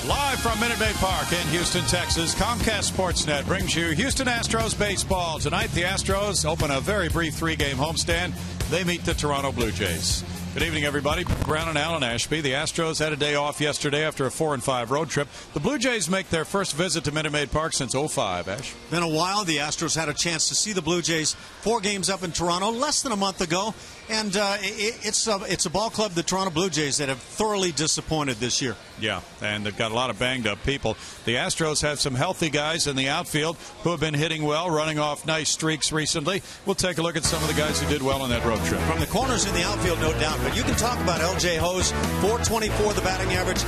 Live from Minute Maid Park in Houston, Texas, Comcast Sportsnet brings you Houston Astros baseball. Tonight, the Astros open a very brief three-game homestand. They meet the Toronto Blue Jays. Good evening, everybody. Brown and Alan Ashby. The Astros had a day off yesterday after a 4-5 road trip. The Blue Jays make their first visit to Minute Maid Park since '05, Ash. Been a while. The Astros had a chance to see the Blue Jays 4 games up in Toronto less than a month ago. And it's a ball club, the Toronto Blue Jays, that have thoroughly disappointed this year. Yeah, and they've got a lot of banged-up people. The Astros have some healthy guys in the outfield who have been hitting well, running off nice streaks recently. We'll take a look at some of the guys who did well on that road trip. From the corners in the outfield, no doubt. But you can talk about L.J. Ho's, .424 the batting average.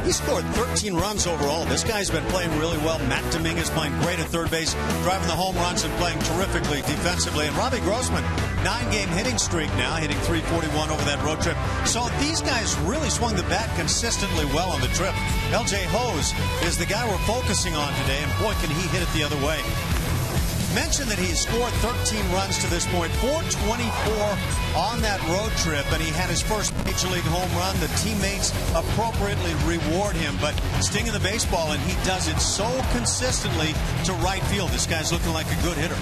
He scored 13 runs overall. This guy's been playing really well. Matt Dominguez playing great at third base, driving the home runs and playing terrifically defensively. And Robbie Grossman, 9-game hitting streak now, hitting .341 over that road trip. So these guys really swung the bat consistently well on the trip. L.J. Hose is the guy we're focusing on today, and boy, can he hit it the other way. Mentioned that he's scored 13 runs to this point, .424 on that road trip, and he had his first Major League home run. The teammates appropriately reward him, but stinging the baseball, and he does it so consistently to right field. This guy's looking like a good hitter.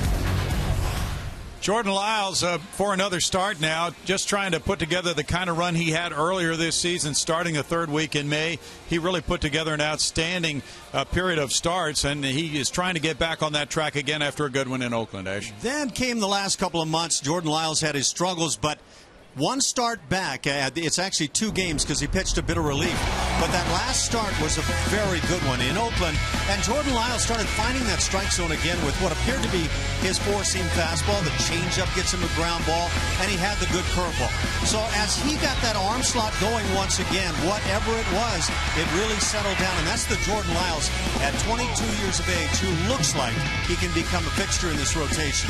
Jordan Lyles for another start now, just trying to put together the kind of run he had earlier this season, starting the third week in May. He really put together an outstanding period of starts, and he is trying to get back on that track again after a good one in Oakland, Ash. Then came the last couple of months. Jordan Lyles had his struggles, but one start back. It's actually 2 games because he pitched a bit of relief. But that last start was a very good one in Oakland. And Jordan Lyles started finding that strike zone again with what appeared to be his 4-seam fastball. The changeup gets him a ground ball, and he had the good curveball. So as he got that arm slot going once again, whatever it was, it really settled down. And that's the Jordan Lyles at 22 years of age who looks like he can become a fixture in this rotation.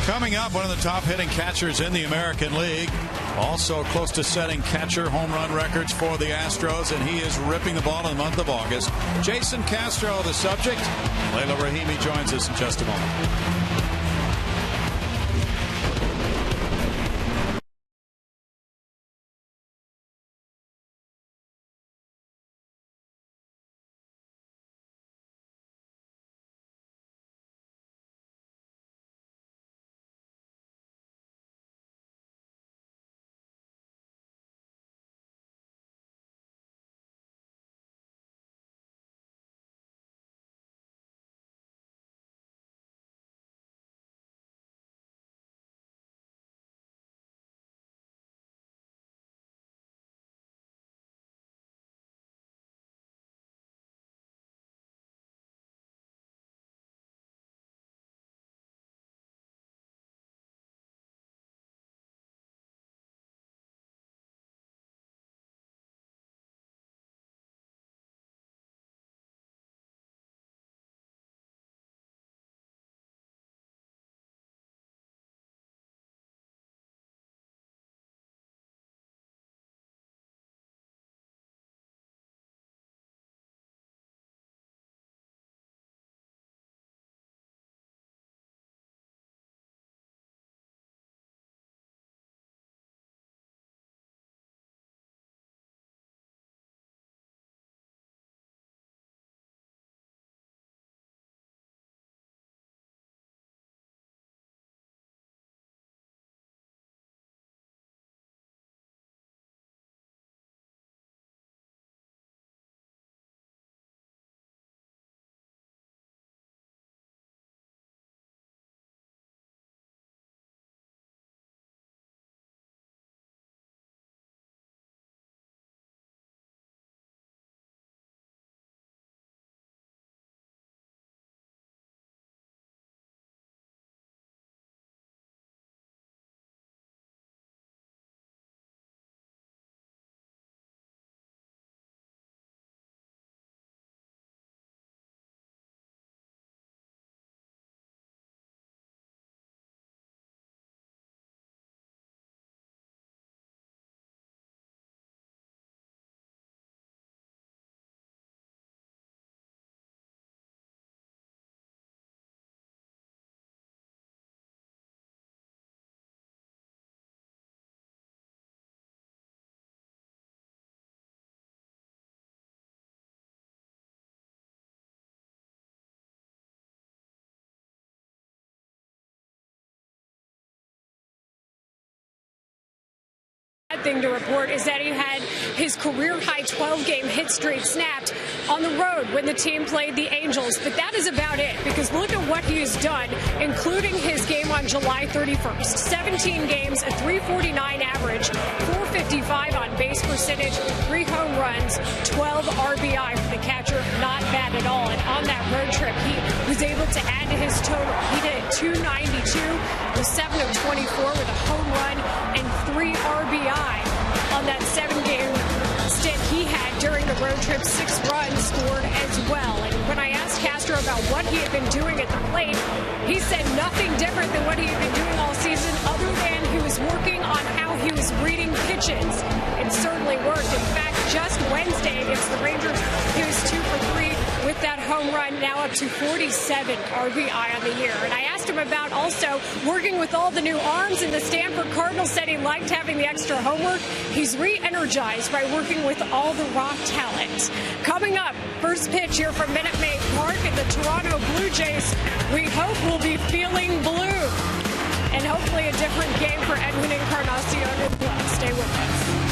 Coming up, one of the top hitting catchers in the American League, also close to setting catcher home run records for the Astros, and he is ripping the ball in the month of August. Jason Castro, the subject. Layla Rahimi joins us in just a moment. thing to report is that he had his career-high 12-game hit streak snapped on the road when the team played the Angels. But that is about it, because look at what he's done, including his game on July 31st. 17 games, a .349 average, .455 on base percentage, 3 home runs, 12 RBI for the catcher. Not bad at all. And on that road trip, he was able to add to his total. He did 292, was 7 of 24 with a home run and 3 RBI on that 7-game stint he had during the road trip. 6 runs scored as well. And when I asked Castro about what he had been doing at the plate, he said nothing different than what he had been doing all season, other than he was working on how he was reading pitches. It certainly worked. In fact, just Wednesday against the Rangers, he was 2 for 3 with that home run, now up to 47 RBI on the year. And I asked him about also working with all the new arms, and the Stanford Cardinals said he liked having the extra homework. He's re-energized by working with all the raw talent. Coming up, first pitch here from Minute Maid Park, and the Toronto Blue Jays, we hope, will be feeling blue. And hopefully a different game for Edwin Encarnacion as well. Stay with us.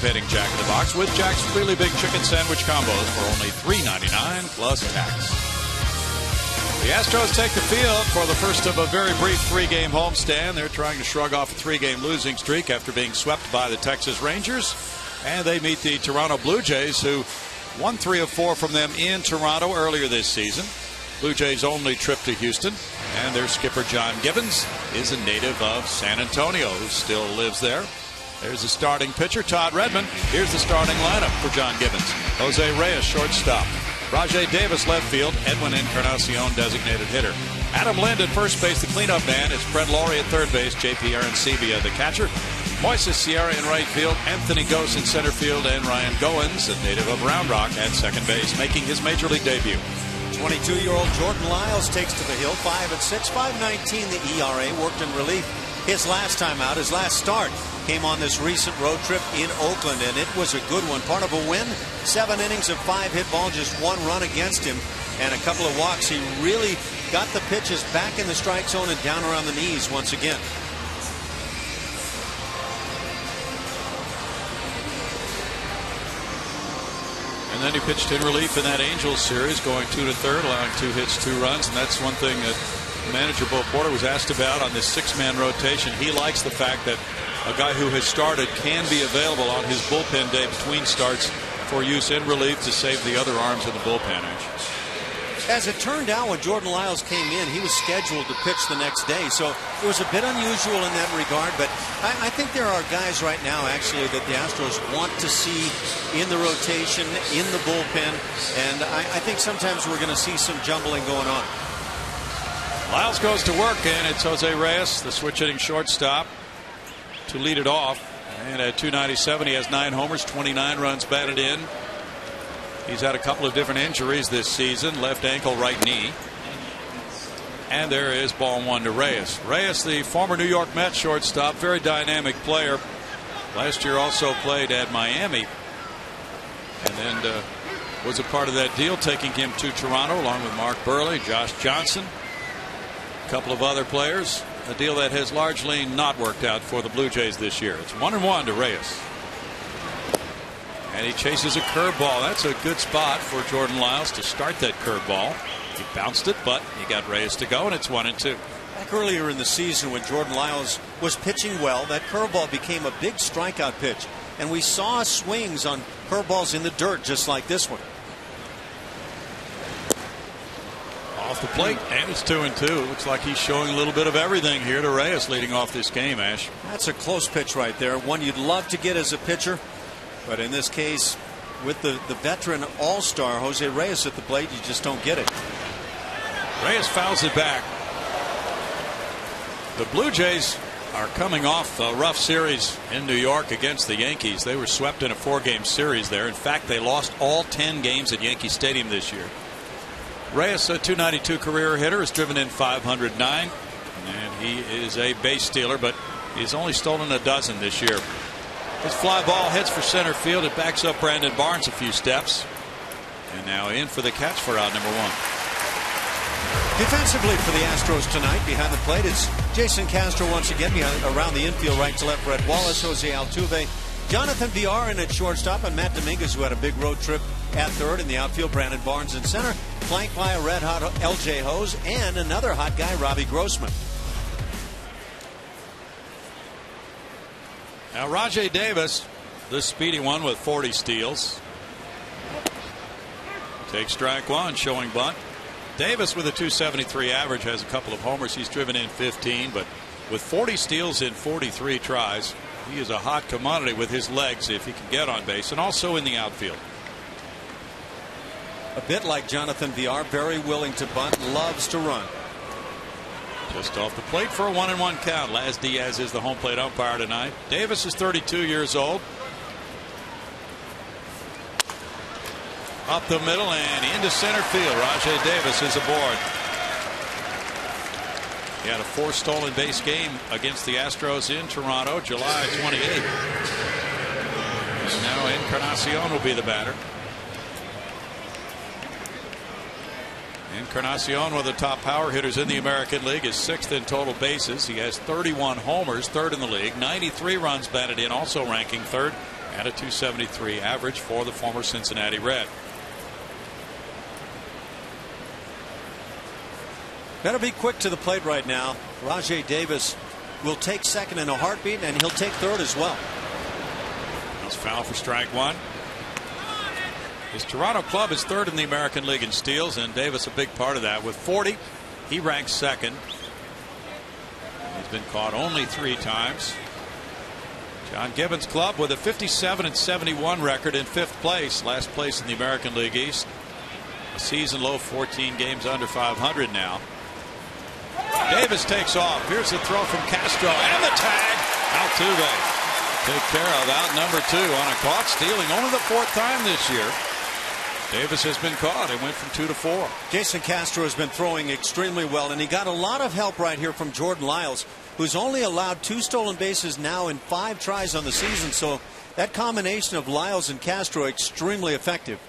Hitting Jack in the Box with Jack's really big chicken sandwich combos for only $3.99 plus tax. The Astros take the field for the first of a very brief 3-game homestand. They're trying to shrug off a 3-game losing streak after being swept by the Texas Rangers. And they meet the Toronto Blue Jays, who won 3 of 4 from them in Toronto earlier this season. Blue Jays' only trip to Houston. And their skipper, John Gibbons, is a native of San Antonio who still lives there. There's the starting pitcher, Todd Redmond. Here's the starting lineup for John Gibbons. Jose Reyes, shortstop. Rajay Davis, left field. Edwin Encarnacion, designated hitter. Adam Lind at first base, the cleanup man. It's Fred Laurie at third base. J.P. Arancibia, the catcher. Moises Sierra in right field. Anthony Gose in center field. And Ryan Goins, a native of Round Rock, at second base, making his major league debut. 22-year-old Jordan Lyles takes to the hill. 5-6, 5.19 the ERA. Worked in relief his last time out. His last start came on this recent road trip in Oakland, and it was a good one. Part of a win. 7 innings of 5 hit ball, just 1 run against him, and a couple of walks. He really got the pitches back in the strike zone and down around the knees once again. And then he pitched in relief in that Angels series, going 2 to 3rd, allowing 2 hits, 2 runs. And that's one thing that manager Bo Porter was asked about on this 6-man rotation. He likes the fact that a guy who has started can be available on his bullpen day between starts for use in relief to save the other arms in the bullpen. As it turned out, when Jordan Lyles came in, he was scheduled to pitch the next day. So it was a bit unusual in that regard. But I think there are guys right now, actually, that the Astros want to see in the rotation, in the bullpen. And I think sometimes we're going to see some jumbling going on. Lyles goes to work, and it's Jose Reyes, the switch-hitting shortstop, to lead it off. And at .297, he has 9 homers, 29 runs batted in. He's had a couple of different injuries this season, left ankle, right knee. And there is ball 1 to Reyes. Reyes, the former New York Mets shortstop, very dynamic player. Last year also played at Miami. And then was a part of that deal, taking him to Toronto along with Mark Burley, Josh Johnson, a couple of other players. A deal that has largely not worked out for the Blue Jays this year. It's 1-1 to Reyes. And he chases a curveball. That's a good spot for Jordan Lyles to start that curveball. He bounced it, but he got Reyes to go, and it's 1-2. Back earlier in the season when Jordan Lyles was pitching well, that curveball became a big strikeout pitch. And we saw swings on curveballs in the dirt just like this one. Off the plate, and it's 2-2. Looks like he's showing a little bit of everything here to Reyes leading off this game, Ash. That's a close pitch right there. One you'd love to get as a pitcher. But in this case, with the veteran all-star Jose Reyes at the plate, you just don't get it. Reyes fouls it back. The Blue Jays are coming off a rough series in New York against the Yankees. They were swept in a 4-game series there. In fact, they lost all 10 games at Yankee Stadium this year. Reyes, a .292 career hitter, has driven in 509, and he is a base stealer, but he's only stolen a dozen this year. His fly ball hits for center field. It backs up Brandon Barnes a few steps. And now in for the catch for out number 1. Defensively for the Astros tonight, behind the plate, it's Jason Castro once again around the infield, right to left. Brett Wallace, Jose Altuve, Jonathan Villar in at shortstop, and Matt Dominguez, who had a big road trip at third. In the outfield, Brandon Barnes in center, flanked by a red-hot LJ Hose and another hot guy, Robbie Grossman. Now Rajai Davis, the speedy one with 40 steals. Takes strike 1, showing bunt. Davis with a .273 average has a couple of homers. He's driven in 15, but with 40 steals in 43 tries, he is a hot commodity with his legs if he can get on base, and also in the outfield. A bit like Jonathan Villar, very willing to bunt, loves to run. Just off the plate for a 1-1 count. Laz Diaz is the home plate umpire tonight. Davis is 32 years old. Up the middle and into center field. Rajai Davis is aboard. He had a 4 stolen base game against the Astros in Toronto, July 28th. And now Encarnacion will be the batter. Encarnacion, one of the top power hitters in the American League, is 6th in total bases. He has 31 homers, 3rd in the league, 93 runs batted in, also ranking 3rd, and a .273 average for the former Cincinnati Red. Better be quick to the plate right now. Rajai Davis will take second in a heartbeat, and he'll take third as well. That's foul for strike 1. His Toronto club is 3rd in the American League in steals, and Davis a big part of that. With 40, he ranks 2nd. He's been caught only 3 times. John Gibbons' club with a 57-71 record in 5th place, last place in the American League East. A season low 14 games under 500 now. Davis takes off. Here's the throw from Castro, and the tag. Altuve take care of out number 2 on a caught stealing, only the 4th time this year. Davis has been caught. It went from 2 to 4. Jason Castro has been throwing extremely well, and he got a lot of help right here from Jordan Lyles, who's only allowed 2 stolen bases now in 5 tries on the season. So that combination of Lyles and Castro extremely effective.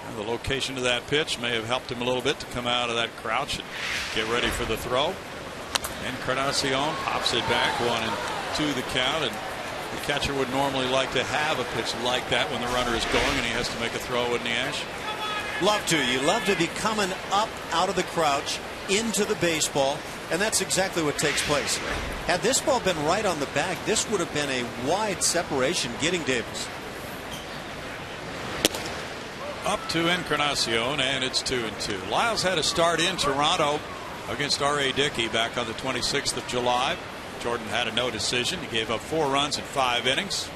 And the location of that pitch may have helped him a little bit to come out of that crouch and get ready for the throw. Encarnacion pops it back, 1-2 the count, and the catcher would normally like to have a pitch like that when the runner is going and he has to make a throw, wouldn't he, Ash? Love to. You love to be coming up out of the crouch into the baseball, And that's exactly what takes place. Had this ball been right on the bag, this would have been a wide separation getting Davis. Up to Encarnacion, and it's 2-2. Lyles had a start in Toronto against R.A. Dickey back on the 26th of July. Jordan had a no decision. He gave up 4 runs in 5 innings.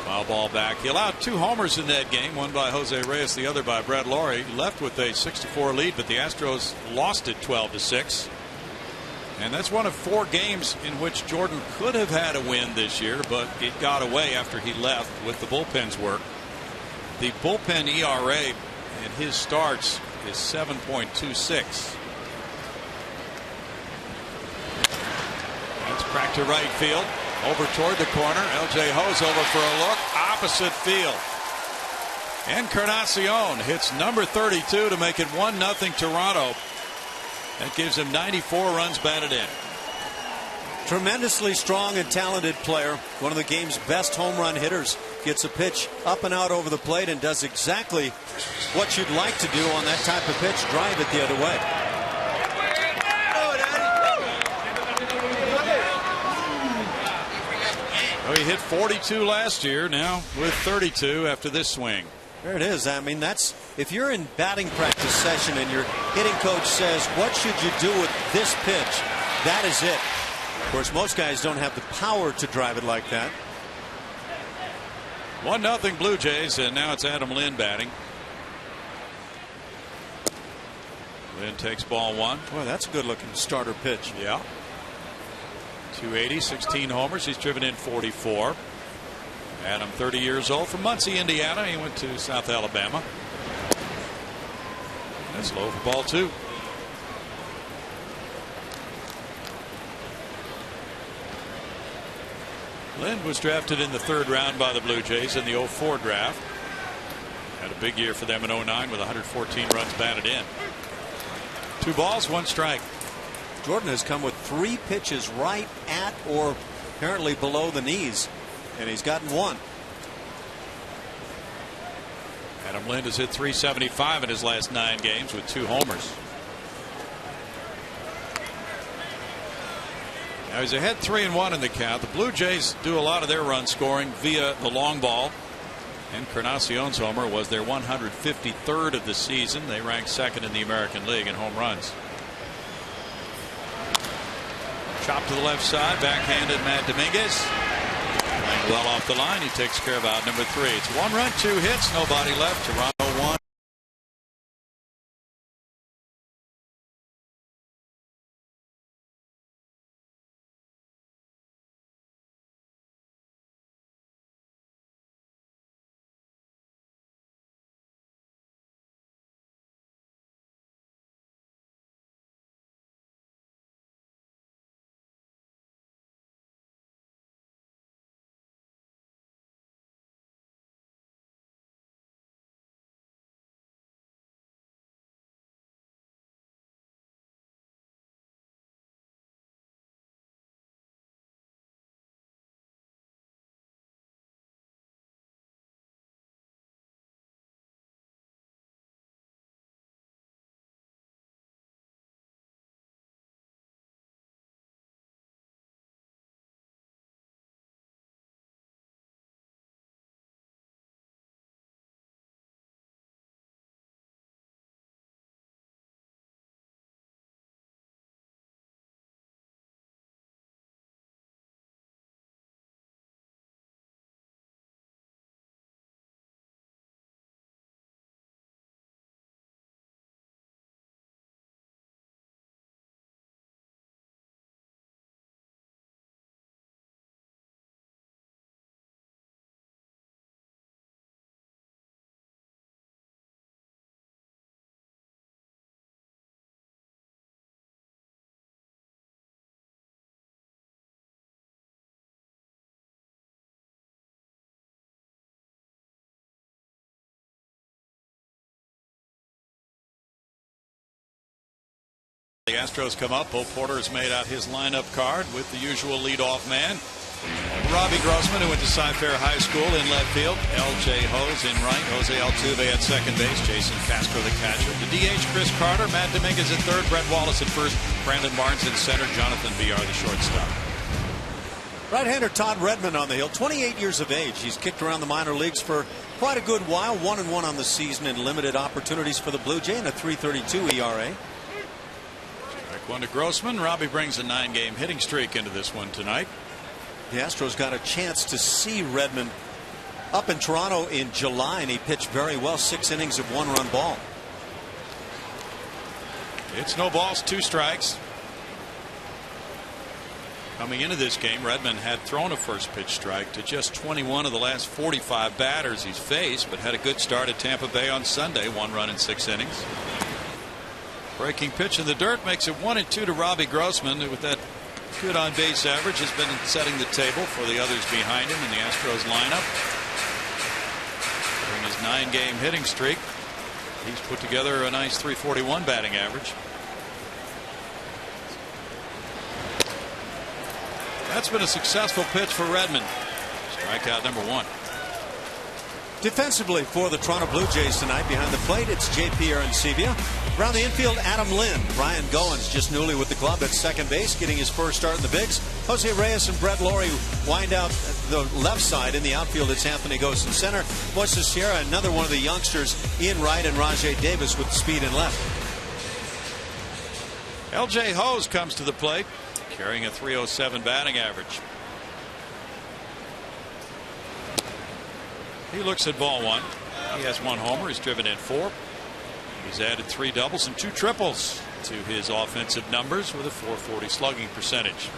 Foul ball back. He allowed 2 homers in that game, one by Jose Reyes, the other by Brett Laurie. He left with a 6-4 lead, but the Astros lost it 12-6. And that's one of 4 games in which Jordan could have had a win this year, but it got away after he left with the bullpen's work. The bullpen ERA in his starts is 7.26. It's cracked to right field. Over toward the corner. L.J. Ho's over for a look. Opposite field. Encarnacion hits number 32 to make it 1-0 Toronto. That gives him 94 runs batted in. Tremendously strong and talented player. One of the game's best home run hitters. Gets a pitch up and out over the plate and does exactly what you'd like to do on that type of pitch. Drive it the other way. Oh, he hit 42 last year, now with 32 after this swing. There it is. I mean, that's if you're in batting practice session and your hitting coach says, what should you do with this pitch? That is it. Of course, most guys don't have the power to drive it like that. 1-0 Blue Jays, and now it's Adam Lynn batting. Lynn takes ball 1. Boy, that's a good looking starter pitch. Yeah. 280, 16 homers. He's driven in 44. Adam, 30 years old, from Muncie, Indiana. He went to South Alabama. That's low for ball 2. Lynn was drafted in the 3rd round by the Blue Jays in the 04 draft. Had a big year for them in 09 with 114 runs batted in. 2 balls, 1 strike. Jordan has come with 3 pitches right at or apparently below the knees, and he's gotten 1. Adam Lynn has hit .375 in his last 9 games with 2 homers. Now he's ahead 3-1 in the count. The Blue Jays do a lot of their run scoring via the long ball. Encarnacion's homer was their 153rd of the season. They rank 2nd in the American League in home runs. Chop to the left side, backhanded Matt Dominguez. Playing well off the line. He takes care of out number 3. It's 1 run, 2 hits, nobody left. Toronto 1. The Astros come up. Bo Porter has made out his lineup card with the usual leadoff man. Robbie Grossman, who went to Cy-Fair High School in left field. L.J. Hose in right. Jose Altuve at second base. Jason Castro the catcher. The DH, Chris Carter. Matt Dominguez at third. Brett Wallace at first. Brandon Barnes at center. Jonathan Villar the shortstop. Right-hander Todd Redmond on the hill, 28 years of age. He's kicked around the minor leagues for quite a good while. 1-1 on the season and limited opportunities for the Blue Jay and a 3.32 ERA. Strike one to Grossman. Robbie brings a 9-game hitting streak into this one tonight. The Astros got a chance to see Redmond up in Toronto in July, and he pitched very well. 6 innings of 1-run ball. It's no balls, 2 strikes. Coming into this game, Redmond had thrown a first pitch strike to just 21 of the last 45 batters he's faced, but had a good start at Tampa Bay on Sunday. 1 run in 6 innings. Breaking pitch in the dirt makes it 1-2 to Robbie Grossman, who with that good on base average has been setting the table for the others behind him in the Astros lineup. During his 9-game hitting streak, he's put together a nice .341 batting average. That's been a successful pitch for Redmond. Strikeout number 1. Defensively for the Toronto Blue Jays tonight, behind the plate, it's J.P. Arancibia. Around the infield, Adam Lynn. Ryan Goins, just newly with the club at second base, getting his first start in the bigs. Jose Reyes and Brett Laurie wind out the left side. In the outfield, it's Anthony Gose in center. Moises Sierra, another one of the youngsters, in right, and Rajay Davis with speed in left. L.J. Hose comes to the plate, carrying a .307 batting average. He looks at ball 1. He has 1 homer. He's driven in 4. He's added 3 doubles and 2 triples to his offensive numbers with a .440 slugging percentage.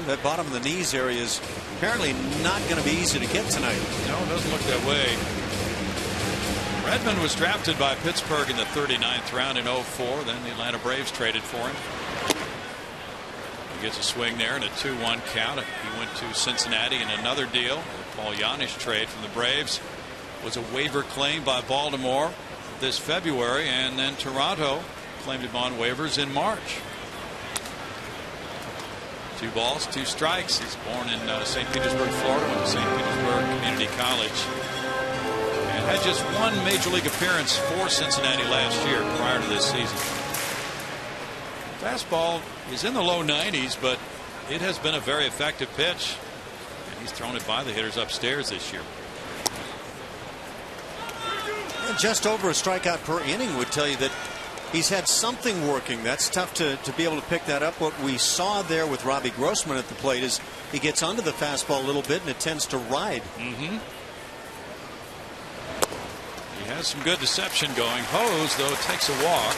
That bottom of the knees area is apparently not going to be easy to get tonight. No, it doesn't look that way. Redmond was drafted by Pittsburgh in the 39th round in 2004. Then the Atlanta Braves traded for him. He gets a swing there and a 2-1 count. He went to Cincinnati in another deal. The Paul Yanish trade from the Braves was a waiver claim by Baltimore this February, and then Toronto claimed him on waivers in March. 2 balls, 2 strikes. He's born in St. Petersburg, Florida, went to St. Petersburg Community College, and had just 1 major league appearance for Cincinnati last year prior to this season. Fastball is in the low 90s, but it has been a very effective pitch, and he's thrown it by the hitters upstairs this year. And just over a strikeout per inning would tell you that he's had something working. That's tough to be able to pick that up. What we saw there with Robbie Grossman at the plate is he gets under the fastball a little bit, and it tends to ride. He has some good deception going. Hose, though, takes a walk.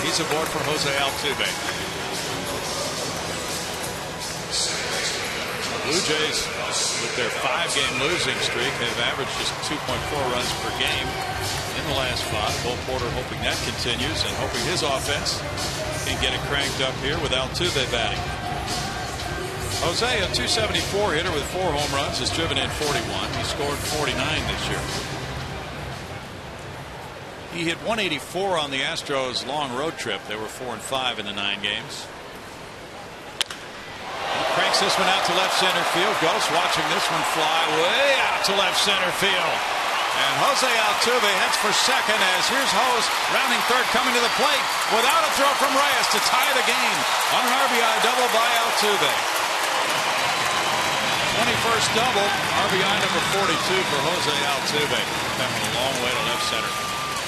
He's aboard for Jose Altuve. The Blue Jays, with their 5-game losing streak, have averaged just 2.4 runs per game in the last 5. Bo Porter hoping that continues and hoping his offense can get it cranked up here with Altuve batting. Jose, a .274 hitter with 4 home runs, has driven in 41. He scored 49 this year. He hit .184 on the Astros' long road trip. They were 4-5 in the 9 games. He cranks this one out to left center field. Ghost watching this one fly way out to left center field. And Jose Altuve heads for second as here's Hose rounding third, coming to the plate without a throw from Reyes to tie the game on an RBI double by Altuve. 21st double, RBI number 42 for Jose Altuve. Coming a long way to left center.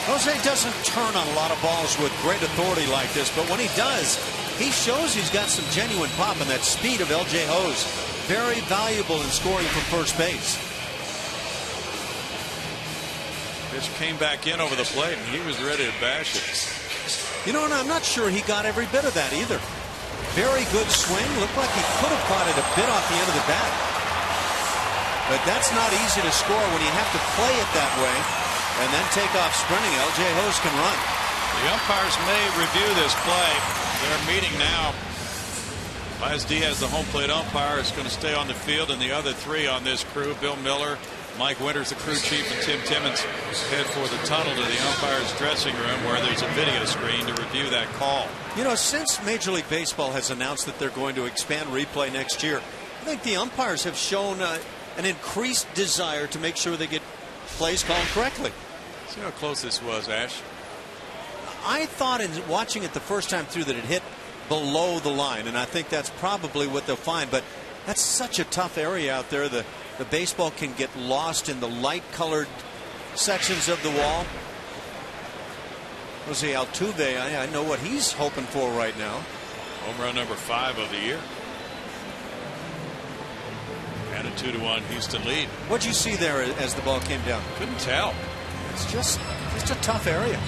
Jose doesn't turn on a lot of balls with great authority like this, but when he does, he shows he's got some genuine pop, and that speed of L.J. Hose, very valuable in scoring from first base. Pitch came back in over the plate, and he was ready to bash it. You know, and I'm not sure he got every bit of that either. Very good swing. Looked like he could have caught it a bit off the end of the bat. But that's not easy to score when you have to play it that way and then take off sprinting. L.J. Hose can run. The umpires may review this play. They're meeting now. Baez Diaz, the home plate umpire, is going to stay on the field, and the other 3 on this crew, Bill Miller, Mike Winters, the crew chief, and Tim Timmons head for the tunnel to the umpire's dressing room where there's a video screen to review that call. You know, since Major League Baseball has announced that they're going to expand replay next year, I think the umpires have shown an increased desire to make sure they get plays called correctly. See how close this was, Ash? I thought in watching it the first time through that it hit below the line, and I think that's probably what they'll find. But that's such a tough area out there. The baseball can get lost in the light-colored sections of the wall. Jose Altuve, I know what he's hoping for right now. Home run number 5 of the year. And a 2-1 Houston lead. What'd you see there as the ball came down? Couldn't tell. It's just a tough area.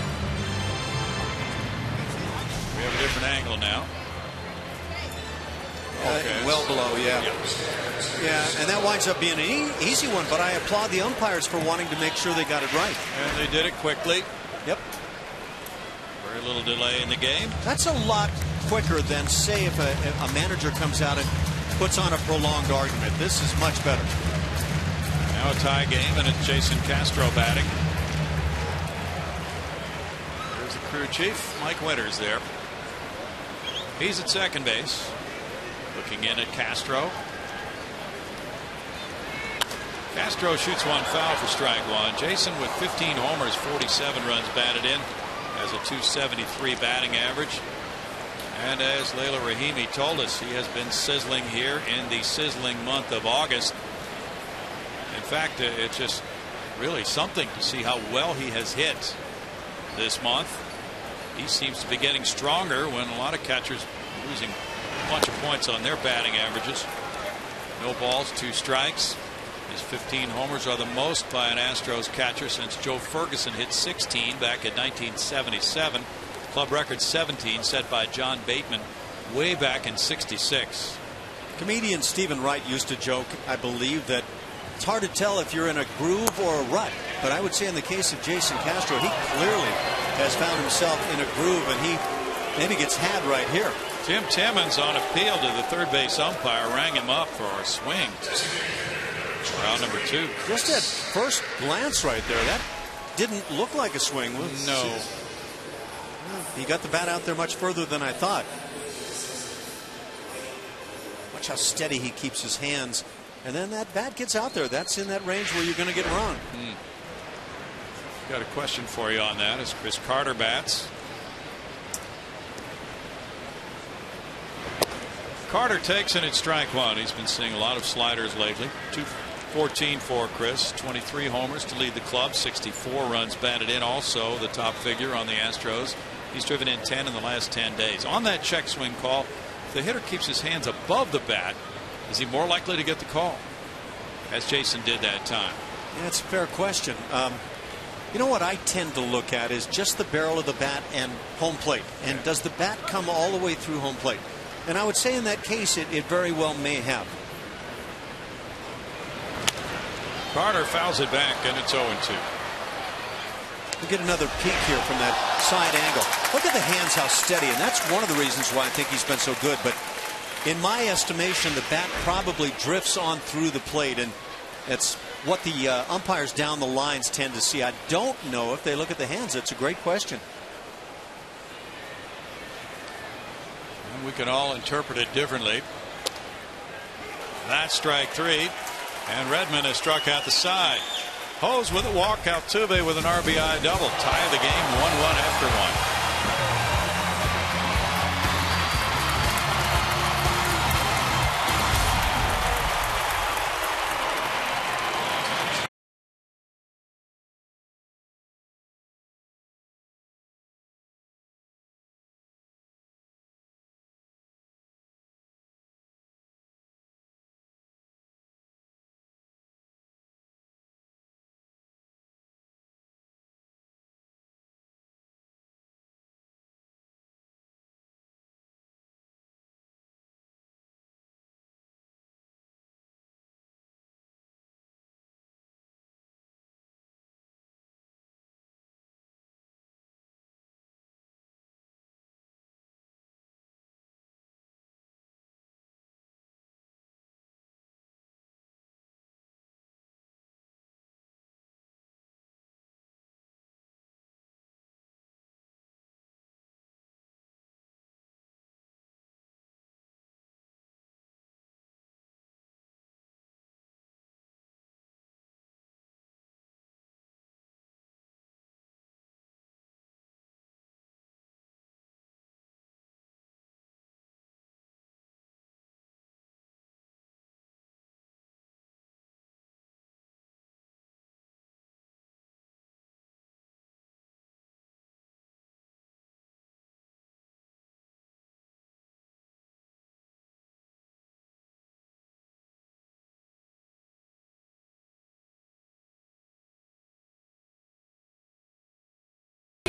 We have a different angle now. Okay. Well below, yeah. And that winds up being an easy one, but I applaud the umpires for wanting to make sure they got it right. And they did it quickly. Yep. Very little delay in the game. That's a lot quicker than, say, if a manager comes out and puts on a prolonged argument. This is much better. Now a tie game, and it's Jason Castro batting. There's the crew chief, Mike Winters there. He's at second base. Looking in at Castro. Castro shoots one foul for strike one. Jason with 15 homers, 47 runs batted in, has a .273 batting average. And as Leila Rahimi told us, he has been sizzling here in the sizzling month of August. In fact, it's just really something to see how well he has hit this month. He seems to be getting stronger when a lot of catchers are losing a bunch of points on their batting averages. No balls, 2 strikes. His 15 homers are the most by an Astros catcher since Joe Ferguson hit 16 back in 1977. Club record 17 set by John Bateman way back in '66. Comedian Stephen Wright used to joke, I believe, that it's hard to tell if you're in a groove or a rut. But I would say in the case of Jason Castro, he clearly has found himself in a groove, and he maybe gets had right here. Tim Timmons on appeal to the third base umpire rang him up for a swing. Round number 2. Just at first glance right there, that didn't look like a swing. No. He got the bat out there much further than I thought. Watch how steady he keeps his hands. And then that bat gets out there. That's in that range where you're going to get run. Got a question for you on that as Chris Carter bats. Carter takes, and it's strike one. He's been seeing a lot of sliders lately. 214 for Chris, 23 homers to lead the club, 64 runs batted in. Also the top figure on the Astros. He's driven in 10 in the last 10 days. On that check swing call, if the hitter keeps his hands above the bat, is he more likely to get the call, as Jason did that time? Yeah, that's a fair question. You know what I tend to look at is just the barrel of the bat and home plate. And does the bat come all the way through home plate? And I would say in that case it very well may have. Carter fouls it back, and it's 0-2. We get another peek here from that side angle. Look at the hands, how steady, and that's one of the reasons why I think he's been so good. But in my estimation, the bat probably drifts on through the plate, and it's what the umpires down the lines tend to see. I don't know if they look at the hands. It's a great question. And we can all interpret it differently. That's strike 3, and Redmond has struck out the side. Hose with a walk, Altuve with an RBI double. Tie the game 1-1 after 1.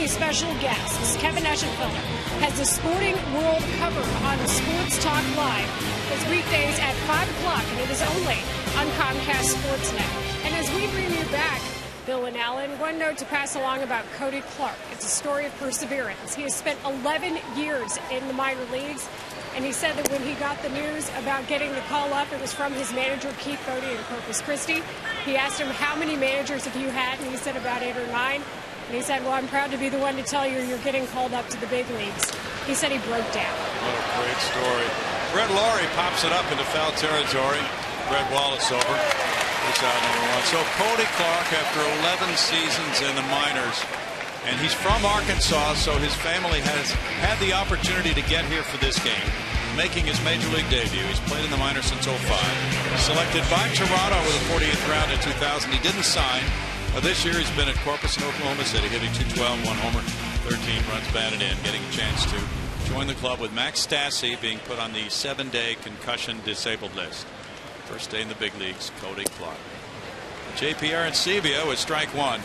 today's special guests. Kevin Eschenfelder has the Sporting World covered on Sports Talk Live. It's weekdays at 5 o'clock, and it is only on Comcast Sportsnet. And as we bring you back, Bill and Alan, one note to pass along about Cody Clark. It's a story of perseverance. He has spent 11 years in the minor leagues, and he said that when he got the news about getting the call up, it was from his manager, Keith Bodie in Corpus Christi. He asked him, how many managers have you had? And he said about 8 or 9. And he said, well, I'm proud to be the one to tell you you're getting called up to the big leagues. He said he broke down. What a great story. Brett Laurie pops it up into foul territory. Brett Wallace over. It's out number 1. So Cody Clark, after 11 seasons in the minors, and he's from Arkansas, so his family has had the opportunity to get here for this game, making his major league debut. He's played in the minors since 05. Selected by Toronto with a 48th round in 2000. He didn't sign. This year he's been at Corpus and Oklahoma City, hitting .212, 1 homer, 13 runs batted in, getting a chance to join the club with Max Stassi being put on the 7-day concussion disabled list. First day in the big leagues, Cody Clark. J.P. Arancibia with strike 1.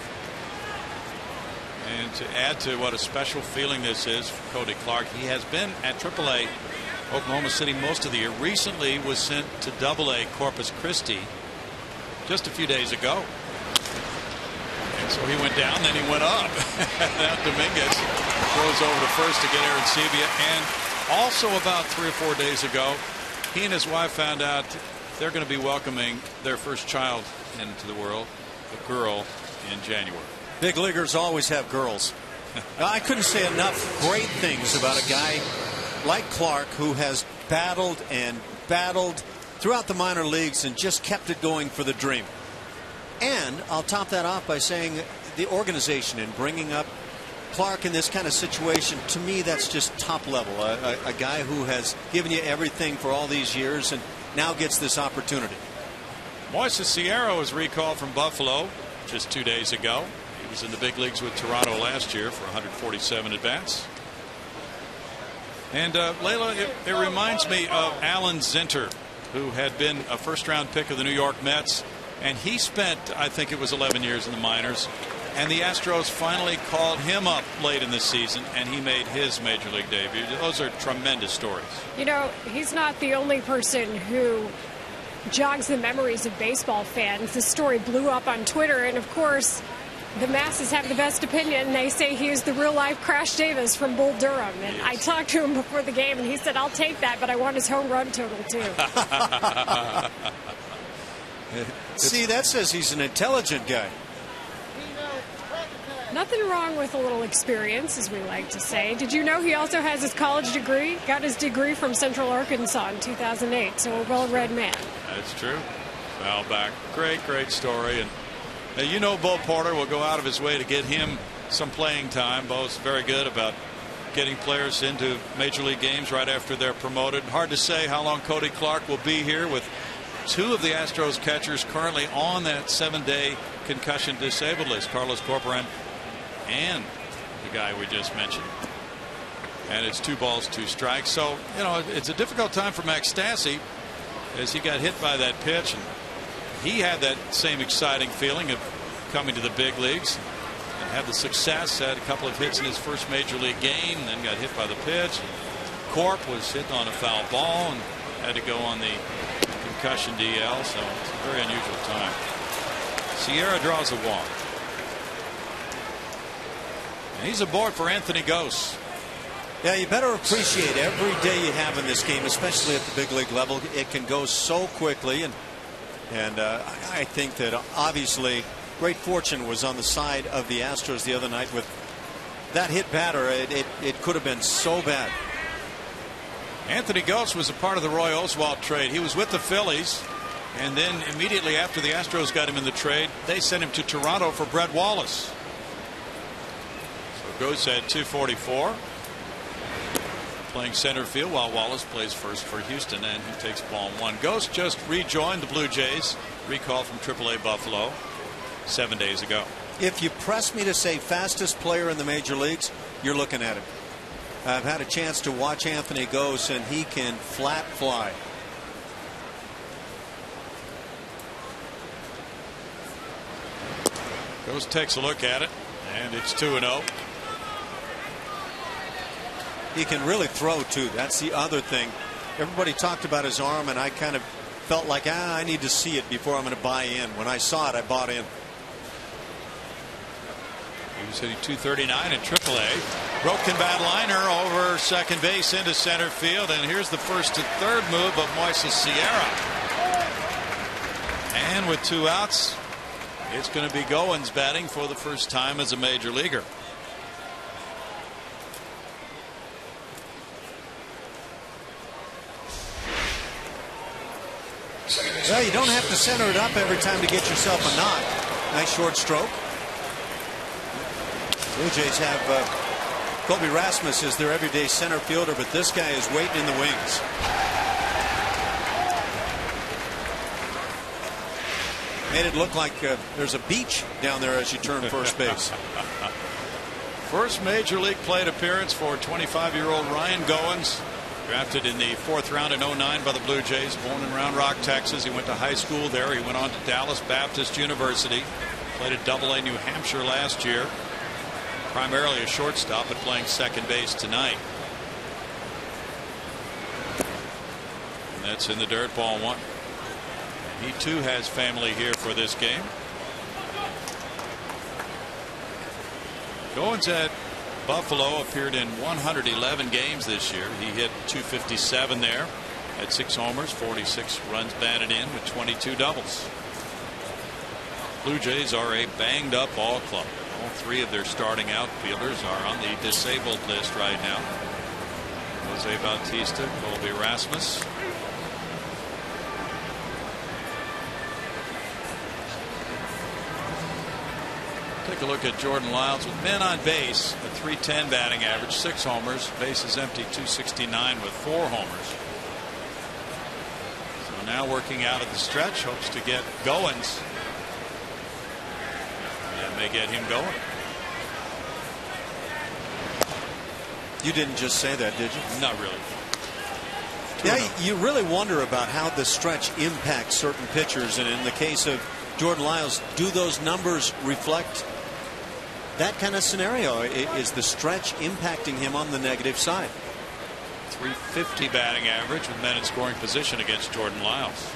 And to add to what a special feeling this is for Cody Clark, he has been at AAA Oklahoma City most of the year. Recently was sent to AA Corpus Christi just a few days ago. And so he went down, then he went up. Now Dominguez throws over to first to get Arancibia. And also about 3 or 4 days ago, he and his wife found out they're going to be welcoming their first child into the world, a girl, in January. Big leaguers always have girls. I couldn't say enough great things about a guy like Clark who has battled and battled throughout the minor leagues and just kept it going for the dream. And I'll top that off by saying the organization in bringing up Clark in this kind of situation, to me, that's just top level. A guy who has given you everything for all these years and now gets this opportunity. Moises Sierra was recalled from Buffalo just 2 days ago. He was in the big leagues with Toronto last year for 147 at bats. And Layla, it reminds me of Alan Zinter, who had been a first-round pick of the New York Mets, and he spent, I think it was 11 years in the minors, and the Astros finally called him up late in the season, and he made his major league debut. Those are tremendous stories. You know, he's not the only person who jogs the memories of baseball fans. This story blew up on Twitter, and of course, the masses have the best opinion. They say he is the real-life Crash Davis from Bull Durham. And I talked to him before the game, and he said, I'll take that, but I want his home run total, too. See, that says he's an intelligent guy. Nothing wrong with a little experience, as we like to say. Did you know he also has his college degree? Got his degree from Central Arkansas in 2008, so a well-read man. That's true. Foul back. Great story. And you know, Bo Porter will go out of his way to get him some playing time. Bo's very good about getting players into major league games right after they're promoted. Hard to say how long Cody Clark will be here, with 2 of the Astros catchers currently on that 7-day concussion disabled list, Carlos Corporan and the guy we just mentioned. And it's 2 balls, 2 strikes. So, you know, it's a difficult time for Max Stassi as he got hit by that pitch, and he had that same exciting feeling of coming to the big leagues and had the success, had a couple of hits in his first major league game, and then got hit by the pitch. Corp was hit on a foul ball and had to go on the concussion DL, so it's a very unusual time. Sierra draws a walk. And he's aboard for Anthony Gose. Yeah, you better appreciate every day you have in this game, especially at the big league level. It can go so quickly, and I think that obviously great fortune was on the side of the Astros the other night with that hit batter. It could have been so bad. Anthony Gose was a part of the Roy Oswalt trade. He was with the Phillies, and then immediately after the Astros got him in the trade, they sent him to Toronto for Brett Wallace. So Gose had 244, playing center field while Wallace plays first for Houston, and he takes ball 1. Gose just rejoined the Blue Jays, recalled from AAA Buffalo 7 days ago. If you press me to say fastest player in the major leagues, you're looking at him. I've had a chance to watch Anthony Gose, and he can flat fly. Gose takes a look at it, and it's 2-0. He can really throw too. That's the other thing. Everybody talked about his arm, and I kind of felt like, I need to see it before I'm going to buy in. When I saw it, I bought in. He was hitting 239 in AAA. Broken bad liner over second base into center field, and here's the first and third move of Moises Sierra. And with 2 outs, it's going to be Goins batting for the first time as a major leaguer. Well, you don't have to center it up every time to get yourself a knock. Nice short stroke. Blue Jays have Colby Rasmus as their everyday center fielder, but this guy is waiting in the wings. Made it look like there's a beach down there as you turn first base. First major league plate appearance for 25-year-old Ryan Goins. Drafted in the 4th round in 09 by the Blue Jays. Born in Round Rock, Texas. He went to high school there. He went on to Dallas Baptist University. Played at AA New Hampshire last year. Primarily a shortstop, but playing second base tonight. And that's in the dirt, ball 1. He too has family here for this game. Goins at Buffalo appeared in 111 games this year. He hit .257 there, had 6 homers, 46 runs batted in with 22 doubles. Blue Jays are a banged up ball club. All 3 of their starting outfielders are on the disabled list right now. Jose Bautista, Colby Rasmus. Take a look at Jordan Lyles with men on base, a .310 batting average, 6 homers, bases empty, .269 with 4 homers. So now working out of the stretch, hopes to get Goins. That may get him going. You didn't just say that, did you? Not really. Yeah, you really wonder about how the stretch impacts certain pitchers, and in the case of Jordan Lyles, do those numbers reflect that kind of scenario? Is the stretch impacting him on the negative side? .350 batting average with men in scoring position against Jordan Lyles.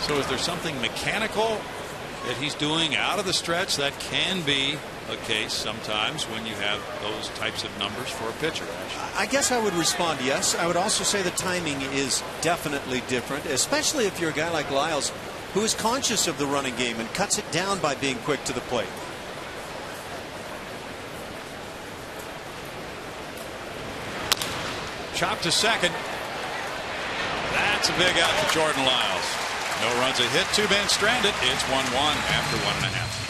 So is there something mechanical that he's doing out of the stretch? That can be a case sometimes when you have those types of numbers for a pitcher. I guess I would respond yes. I would also say the timing is definitely different, especially if you're a guy like Lyles who is conscious of the running game and cuts it down by being quick to the plate. Chop to second. That's a big out for Jordan Lyles. No runs, a hit, 2 men stranded. It's 1-1 after 1.5.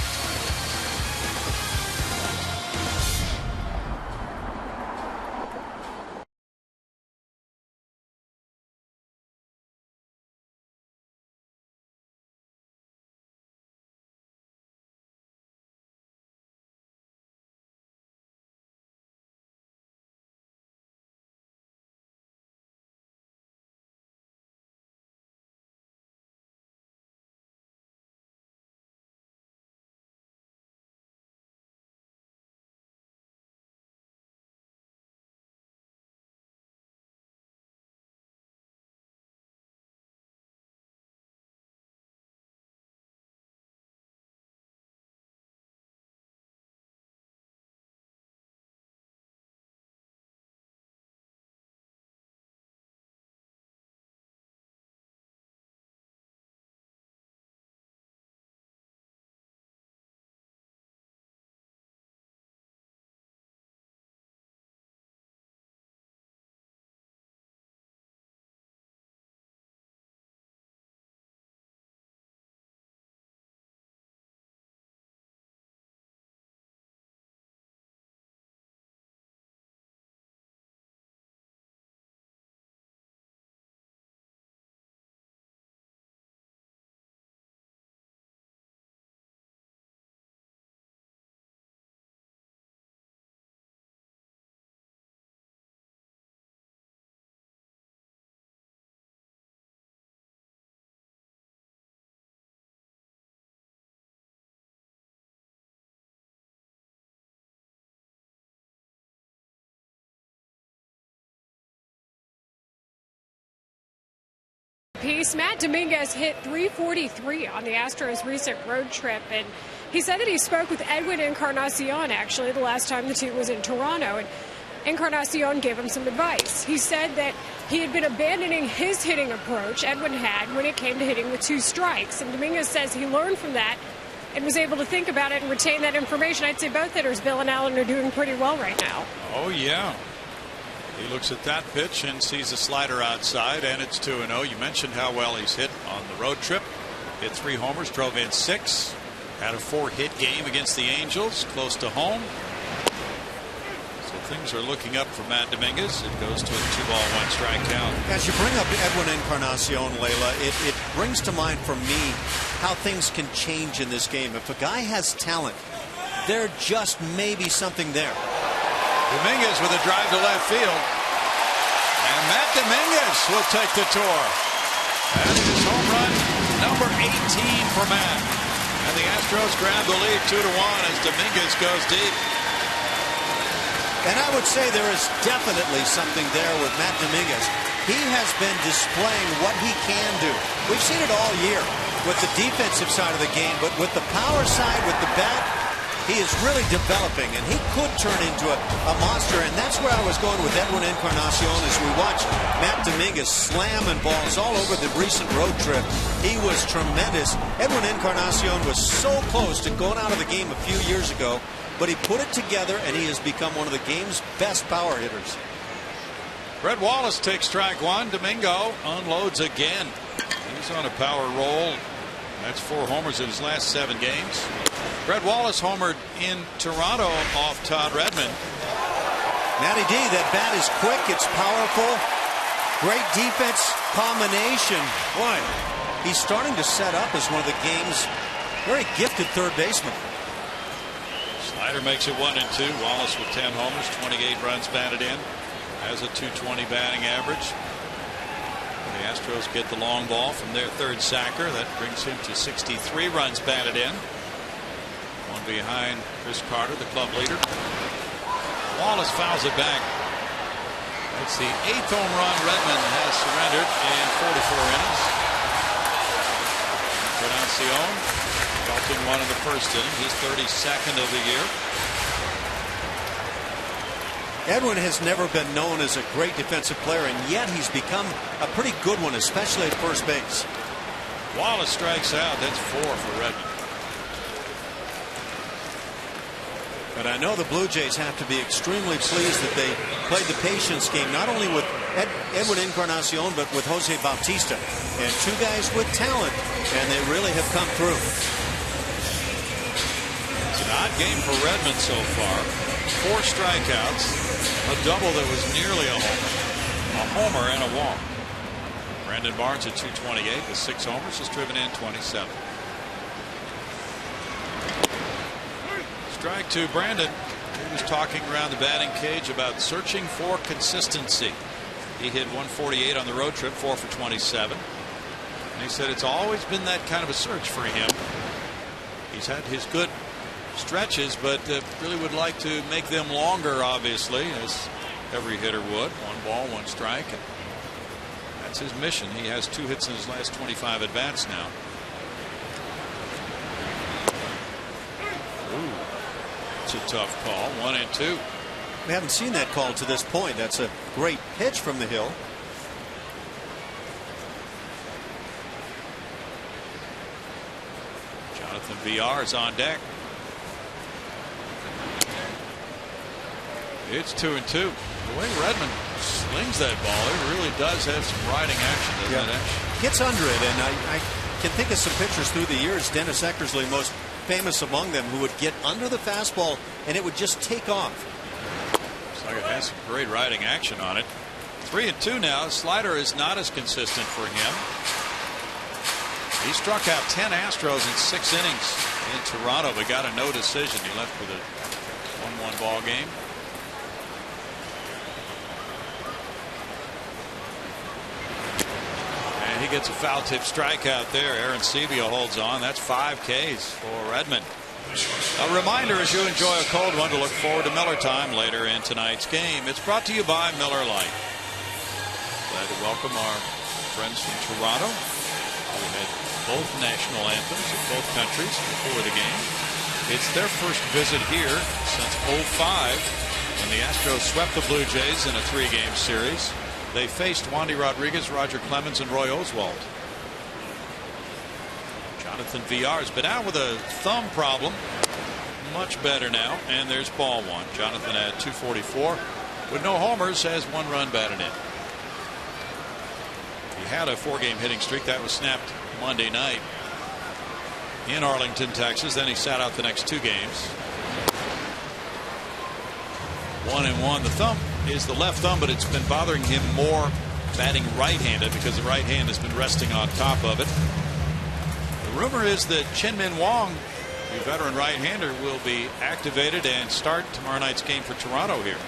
piece. Matt Dominguez hit .343 on the Astros' recent road trip, and he said that he spoke with Edwin Encarnacion, actually, the last time the team was in Toronto, and Encarnacion gave him some advice. He said that he had been abandoning his hitting approach, Edwin had, when it came to hitting with 2 strikes, and Dominguez says he learned from that and was able to think about it and retain that information. I'd say both hitters, Bill and Allen, are doing pretty well right now. Oh, yeah. He looks at that pitch and sees a slider outside, and it's 2-0. You mentioned how well he's hit on the road trip. Hit 3 homers, drove in 6. Had a 4-hit game against the Angels, close to home. So things are looking up for Matt Dominguez. It goes to a 2-ball, 1-strike count. As you bring up Edwin Encarnacion, Layla, it brings to mind for me how things can change in this game. If a guy has talent, there just may be something there. Dominguez with a drive to left field. And Matt Dominguez will take the tour. That is home run number 18 for Matt. And the Astros grab the lead 2-1 as Dominguez goes deep. And I would say there is definitely something there with Matt Dominguez. He has been displaying what he can do. We've seen it all year with the defensive side of the game, but with the power side, with the bat, he is really developing, and he could turn into a monster, and that's where I was going with Edwin Encarnacion as we watch Matt Dominguez slamming balls all over the recent road trip. He was tremendous. Edwin Encarnacion was so close to going out of the game a few years ago, but he put it together, and he has become one of the game's best power hitters. Brett Wallace takes strike 1. Domingo unloads again. He's on a power roll. That's 4 homers in his last 7 games. Brett Wallace homered in Toronto off Todd Redmond. Matty D, that bat is quick, it's powerful. Great defense combination. Boy, he's starting to set up as one of the game's very gifted third basemen. Slider makes it 1-2. Wallace with 10 homers, 28 runs batted in. Has a .220 batting average. The Astros get the long ball from their third sacker. That brings him to 63 runs batted in. One behind Chris Carter, the club leader. Wallace fouls it back. It's the 8th home run Redmond has surrendered in 44 innings. Encarnacion belting one in the first inning. He's 32nd of the year. Edwin has never been known as a great defensive player, and yet he's become a pretty good one, especially at first base. Wallace strikes out. That's 4 for Redmond. But I know the Blue Jays have to be extremely pleased that they played the patience game, not only with Edwin Encarnacion, but with Jose Bautista. And 2 guys with talent, and they really have come through. It's an odd game for Redmond so far. 4 strikeouts, a double that was nearly a homer and a walk. Brandon Barnes at .228 with 6 homers has driven in 27. Strike to Brandon. He was talking around the batting cage about searching for consistency. He hit .148 on the road trip, 4 for 27. And he said it's always been that kind of a search for him. He's had his good stretches, but really would like to make them longer, obviously, as every hitter would. 1 ball, 1 strike. And that's his mission. He has 2 hits in his last 25 at bats now. Ooh, it's a tough call. 1-2. We haven't seen that call to this point. That's a great pitch from the hill. Jonathan VR is on deck. It's 2-2. The way Redmond slings that ball, it really does have some riding action, doesn't it? Gets under it, and I can think of some pitchers through the years, Dennis Eckersley most famous among them, who would get under the fastball and it would just take off. Looks like it has some great riding action on it. 3-2 now. Slider is not as consistent for him. He struck out 10 Astros in 6 innings in Toronto, but got a no decision. He left with a 1-1 ball game. He gets a foul tip strikeout there. Aaron Sebia holds on. That's 5 Ks for Redmond. A reminder as you enjoy a cold one to look forward to Miller time later in tonight's game. It's brought to you by Miller Lite. Glad to welcome our friends from Toronto who had both national anthems of both countries before the game. It's their first visit here since '05 when the Astros swept the Blue Jays in a 3-game series. They faced Wandy Rodriguez, Roger Clemens, and Roy Oswalt. Jonathan VR has been out with a thumb problem. Much better now, and there's ball one. Jonathan had 244 with no homers, has 1 run batted in. He had a 4-game hitting streak that was snapped Monday night in Arlington, Texas. Then he sat out the next 2 games. 1-1. The thumb is the left thumb, but it's been bothering him more batting right-handed because the right hand has been resting on top of it. The rumor is that Chin-Min Wong, the veteran right-hander, will be activated and start tomorrow night's game for Toronto here.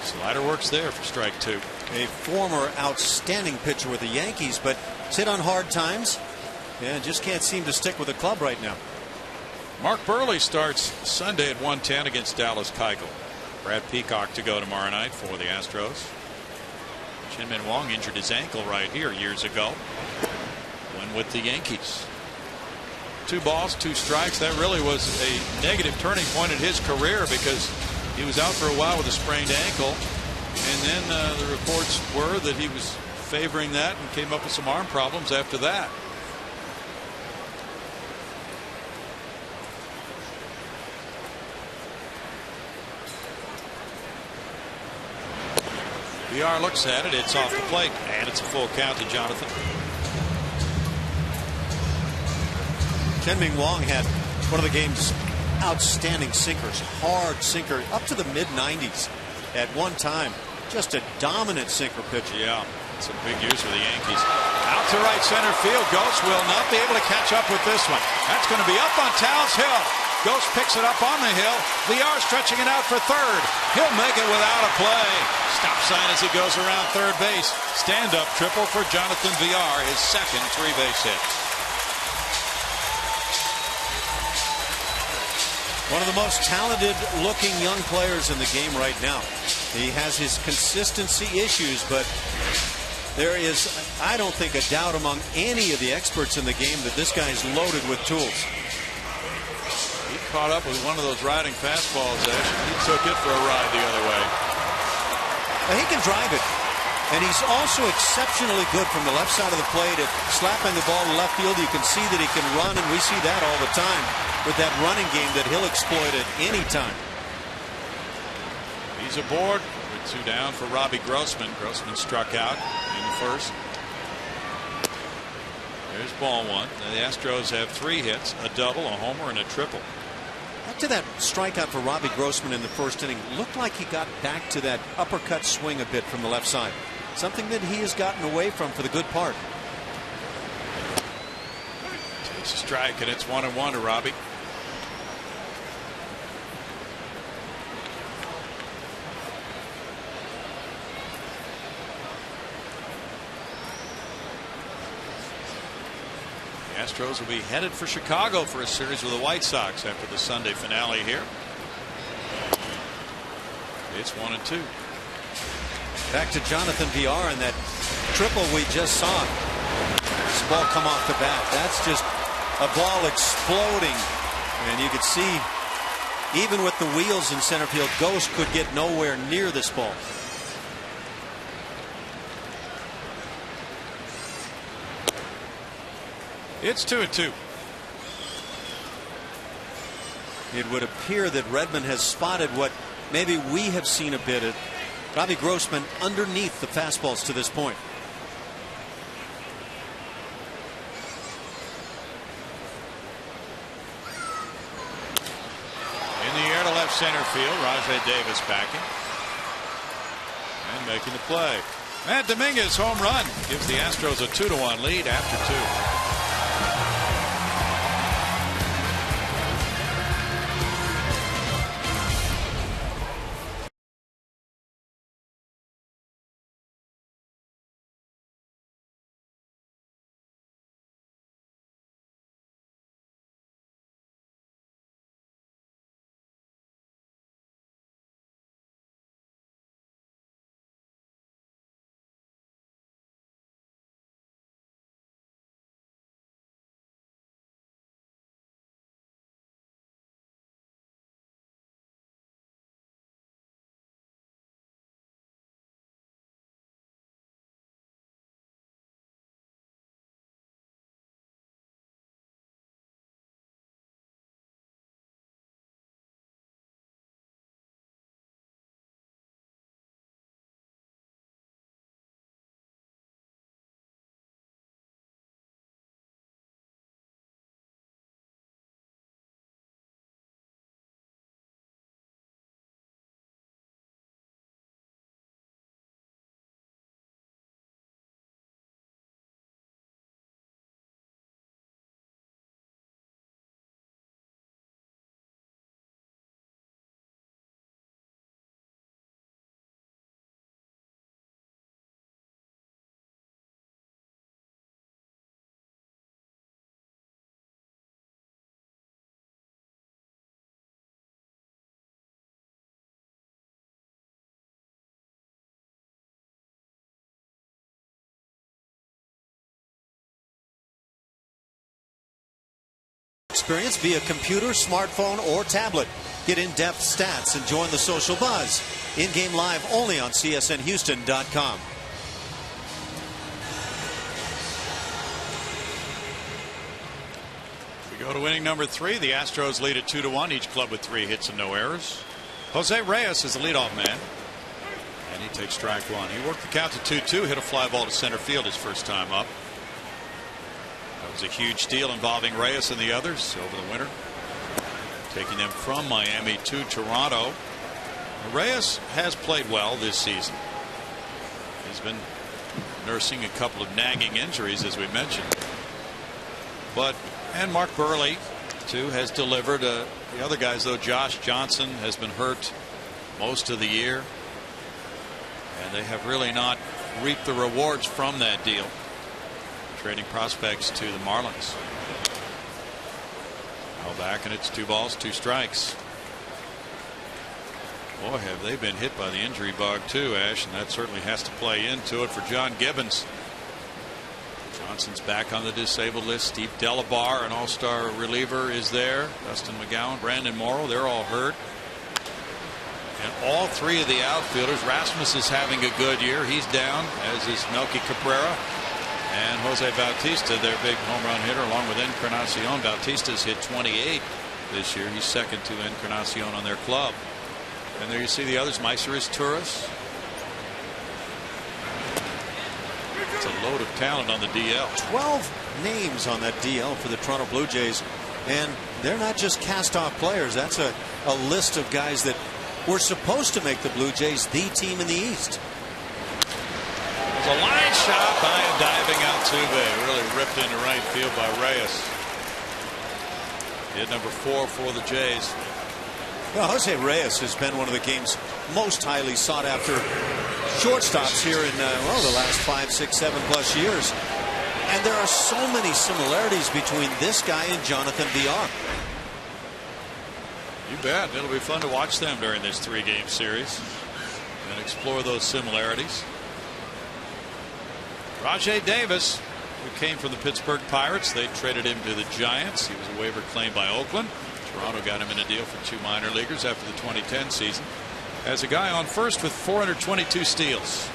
Slider works there for strike 2. A former outstanding pitcher with the Yankees, but hit on hard times and just can't seem to stick with the club right now. Mark Burley starts Sunday at 1:10 against Dallas Keuchel. Brad Peacock to go tomorrow night for the Astros. Chin-Min Wong injured his ankle right here years ago when with the Yankees. 2 balls, 2 strikes. That really was a negative turning point in his career because he was out for a while with a sprained ankle, and then the reports were that he was favoring that and came up with some arm problems after that. VR looks at it. It's off the plate, and it's a full count to Jonathan. Chin-Min Wong had one of the game's outstanding sinkers, hard sinker up to the mid-90s at one time. Just a dominant sinker pitcher. Yeah, some big use for the Yankees. Out to right center field. Ghost will not be able to catch up with this one. That's going to be up on Tal's Hill. Ghost picks it up on the hill. VR stretching it out for third. He'll make it without a play. Stop sign as he goes around third base. Stand up triple for Jonathan VR, his second 3-base hit. One of the most talented looking young players in the game right now. He has his consistency issues, but there is, I don't think, a doubt among any of the experts in the game that this guy's loaded with tools. He caught up with one of those riding fastballs, Ash. He took it for a ride the other way. Well, he can drive it. And he's also exceptionally good from the left side of the plate at slapping the ball to left field. You can see that he can run, and we see that all the time with that running game that he'll exploit at any time. He's aboard with 2 down for Robbie Grossman. Grossman struck out in the first. There's ball 1. The Astros have 3 hits, a double, a homer, and a triple. Back to that strikeout for Robbie Grossman in the first inning. Looked like he got back to that uppercut swing a bit from the left side. Something that he has gotten away from for the good part. Takes a strike, and it's 1-1 to Robbie. The Astros will be headed for Chicago for a series with the White Sox after the Sunday finale here. It's 1-2. Back to Jonathan VR and that triple we just saw. This ball come off the bat. That's just a ball exploding. And you could see, even with the wheels in center field, Ghost could get nowhere near this ball. It's 2-2. It would appear that Redmond has spotted what maybe we have seen a bit at Robbie Grossman underneath the fastballs to this point. In the air to left center field, Rajai Davis backing and making the play. Matt Dominguez home run gives the Astros a 2-1 lead after 2. experience via computer, smartphone, or tablet. Get in-depth stats and join the social buzz. In-game live only on csnhouston.com. We go to inning number 3. The Astros lead at 2-1. Each club with 3 hits and no errors. Jose Reyes is the leadoff man. And he takes strike 1. He worked the count to 2-2. Hit a fly ball to center field his first time up. That was a huge deal involving Reyes and the others over the winter, taking them from Miami to Toronto. Reyes has played well this season. He's been nursing a couple of nagging injuries, as we mentioned. And Mark Burley, too, has delivered. The other guys, though, Josh Johnson has been hurt most of the year. And they have really not reaped the rewards from that deal, trading prospects to the Marlins. Now back, and it's 2 balls, 2 strikes. Boy, have they been hit by the injury bug too, Ash, and that certainly has to play into it for John Gibbons. Johnson's back on the disabled list. Steve Delabar, an all-star reliever, is there. Dustin McGowan, Brandon Morrow, they're all hurt. And all 3 of the outfielders. Rasmus is having a good year. He's down, as is Melky Cabrera. And Jose Bautista, their big home run hitter, along with Encarnacion. Bautista's hit 28 this year. He's second to Encarnacion on their club. And there you see the others. Meiser is Turris. It's a load of talent on the DL. 12 names on that DL for the Toronto Blue Jays. And they're not just cast-off players. That's a list of guys that were supposed to make the Blue Jays the team in the East. There's a line shot by a diving Altuve. Really ripped into right field by Reyes. Hit number 4 for the Jays. Well, Jose Reyes has been one of the game's most highly sought after shortstops here in the last 5, 6, 7+ years. And there are so many similarities between this guy and Jonathan Villar. You bet. It'll be fun to watch them during this 3-game series and explore those similarities. Rajai Davis, who came from the Pittsburgh Pirates, they traded him to the Giants. He was a waiver claim by Oakland. Toronto got him in a deal for 2 minor leaguers after the 2010 season. As a guy on first with 422 steals.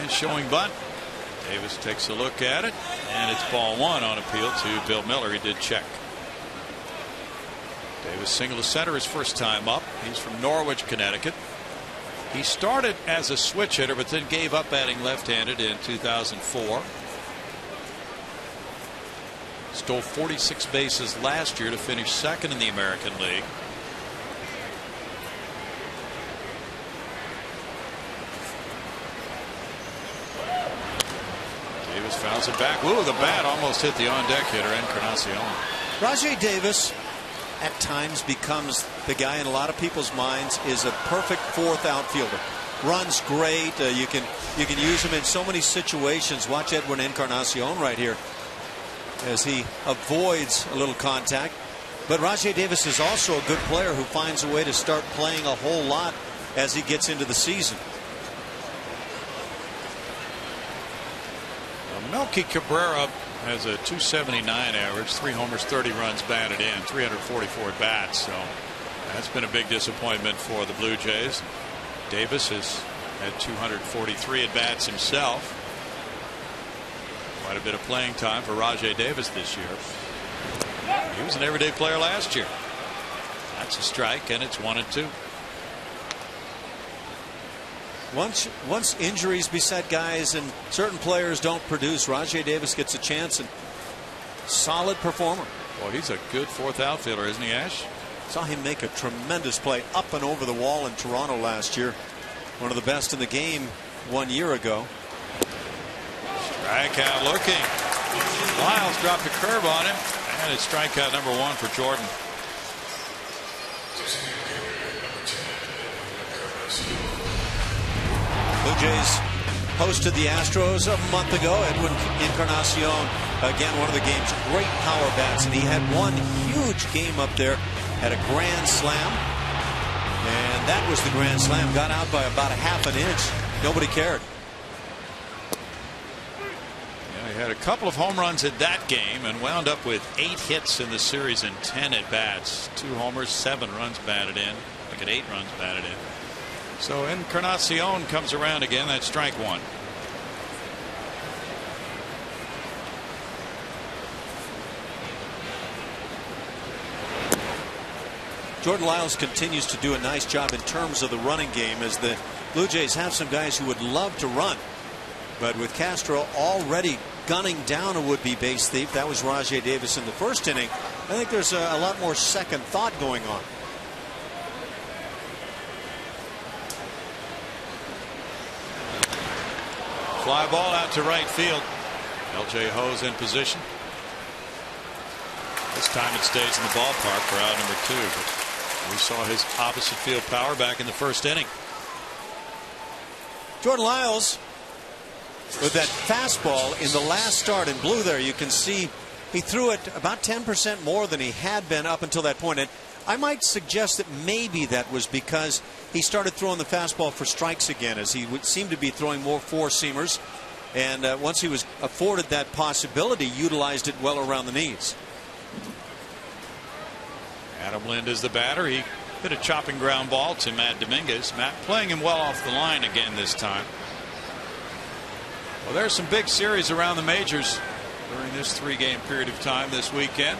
And showing bunt. Davis takes a look at it, and it's ball 1 on appeal to Bill Miller. He did check. Davis single to center his first time up. He's from Norwich, Connecticut. He started as a switch hitter, but then gave up batting left-handed in 2004. Stole 46 bases last year to finish second in the American League. Davis fouls it back. Ooh, the bat almost hit the on-deck hitter, Encarnacion. Rajai Davis at times becomes the guy in a lot of people's minds is a perfect 4th outfielder. Runs great. You can use him in so many situations. Watch Edwin Encarnacion right here as he avoids a little contact. But Rajai Davis is also a good player who finds a way to start playing a whole lot as he gets into the season. Melky Cabrera has a .279 average, 3 homers, 30 runs batted in, 344 at bats. So that's been a big disappointment for the Blue Jays. Davis has had 243 at bats himself. Quite a bit of playing time for Rajai Davis this year. He was an everyday player last year. That's a strike, and it's 1-2. Once injuries beset guys and certain players don't produce, Rajai Davis gets a chance, and solid performer. Well, he's a good 4th outfielder, isn't he, Ash? Saw him make a tremendous play up and over the wall in Toronto last year. One of the best in the game 1 year ago. Strikeout looking. Lyles dropped a curve on him, and it's strikeout number 1 for Jordan. Blue Jays hosted the Astros a month ago. Edwin Encarnacion, again, one of the game's great power bats, and he had one huge game up there, had a grand slam, and that was the grand slam. Got out by about a half an inch. Nobody cared. Yeah, he had a couple of home runs in that game and wound up with 8 hits in the series and 10 at bats. 2 homers, 7 runs batted in. Look at 8 runs batted in. So Encarnacion comes around again. That's strike 1. Jordan Lyles continues to do a nice job in terms of the running game, as the Blue Jays have some guys who would love to run. But with Castro already gunning down a would-be base thief, that was Rajai Davis in the first inning, I think there's a lot more second thought going on. Fly ball out to right field. LJ Ho's in position. This time it stays in the ballpark for out number 2. But we saw his opposite field power back in the first inning. Jordan Lyles with that fastball in the last start in blue there, you can see he threw it about 10% more than he had been up until that point. And I might suggest that maybe that was because he started throwing the fastball for strikes again, as he would seem to be throwing more four-seamers. And once he was afforded that possibility, utilized it well around the knees. Adam Lind is the batter. He hit a chopping ground ball to Matt Dominguez. Matt playing him well off the line again this time. Well, there's some big series around the majors during this 3-game period of time this weekend.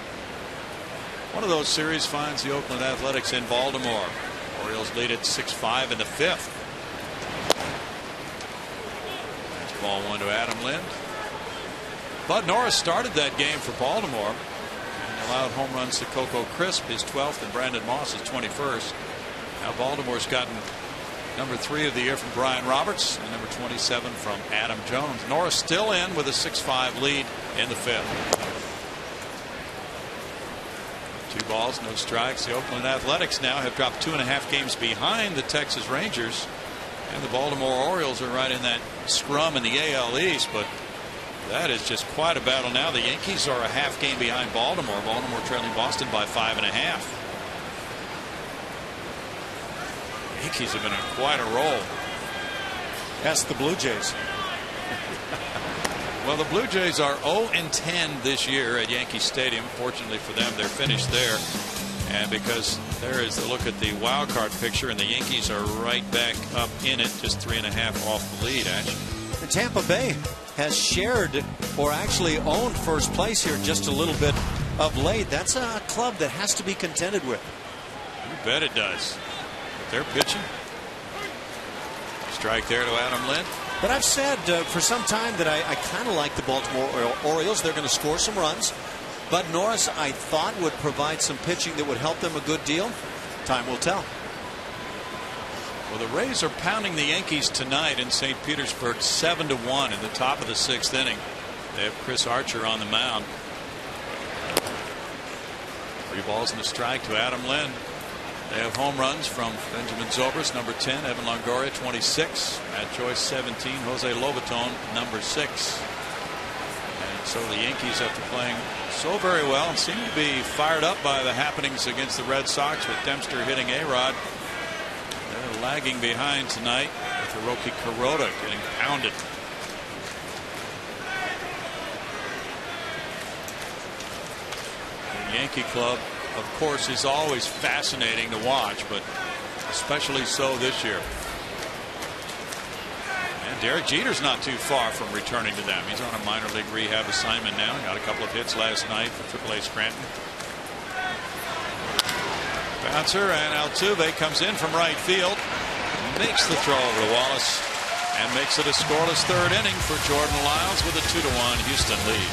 One of those series finds the Oakland Athletics in Baltimore. Orioles lead at 6-5 in the 5th. That's ball 1 to Adam Lind. Bud Norris started that game for Baltimore and allowed home runs to Coco Crisp, his 12th, and Brandon Moss, his 21st. Now Baltimore's gotten number 3 of the year from Brian Roberts and number 27 from Adam Jones. Norris still in with a 6-5 lead in the 5th. 2 balls, no strikes. The Oakland Athletics now have dropped 2.5 games behind the Texas Rangers, and the Baltimore Orioles are right in that scrum in the AL East. But that is just quite a battle now. The Yankees are a half game behind Baltimore. Baltimore trailing Boston by 5.5. Yankees have been on quite a roll. That's the Blue Jays. Well, the Blue Jays are 0-10 this year at Yankee Stadium. Fortunately for them, they're finished there. And because there is a look at the wild card picture, and the Yankees are right back up in it, just 3.5 off the lead, Ash. And Tampa Bay has shared, or actually owned, first place here just a little bit of late. That's a club that has to be contended with. You bet it does. But they're pitching. Strike there to Adam Lind. But I've said for some time that I kind of like the Baltimore Orioles. They're going to score some runs. Bud Norris, I thought, would provide some pitching that would help them a good deal. Time will tell. Well, the Rays are pounding the Yankees tonight in St. Petersburg 7-1 in the top of the 6th inning. They have Chris Archer on the mound. 3 balls and a strike to Adam Lind. They have home runs from Benjamin Zobrist, number 10, Evan Longoria, 26, Matt Joyce, 17, Jose Lobaton, number 6. And so the Yankees, after playing so very well, seem to be fired up by the happenings against the Red Sox, with Dempster hitting A-Rod. They're lagging behind tonight with Hiroki Kuroda getting pounded. The Yankee club, of course, is always fascinating to watch, but especially so this year. And Derek Jeter's not too far from returning to them. He's on a minor league rehab assignment now. Got a couple of hits last night for AAA Scranton. Bouncer, and Altuve comes in from right field, makes the throw over to Wallace, and makes it a scoreless 3rd inning for Jordan Lyles with a 2-1 Houston lead.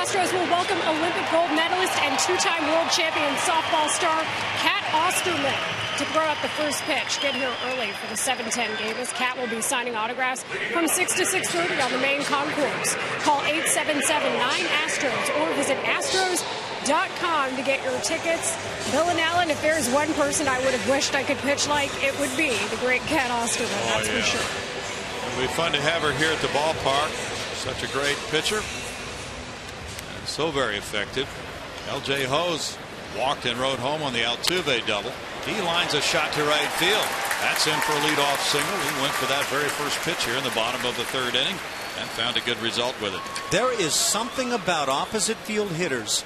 Astros will welcome Olympic gold medalist and two-time world champion softball star Cat Osterman to throw out the first pitch. Get here early for the 7:10 game as Cat will be signing autographs from 6 to 6:30 on the main concourse. Call 877-9-ASTROS or visit astros.com to get your tickets. Bill and Alan, if there's one person I would have wished I could pitch like, it would be the great Cat Osterman, that's for sure. It'll be fun to have her here at the ballpark. Such a great pitcher. And so very effective. L.J. Hose walked and rode home on the Altuve double. He lines a shot to right field. That's in for a leadoff single. He went for that very first pitch here in the bottom of the third inning and found a good result with it. There is something about opposite field hitters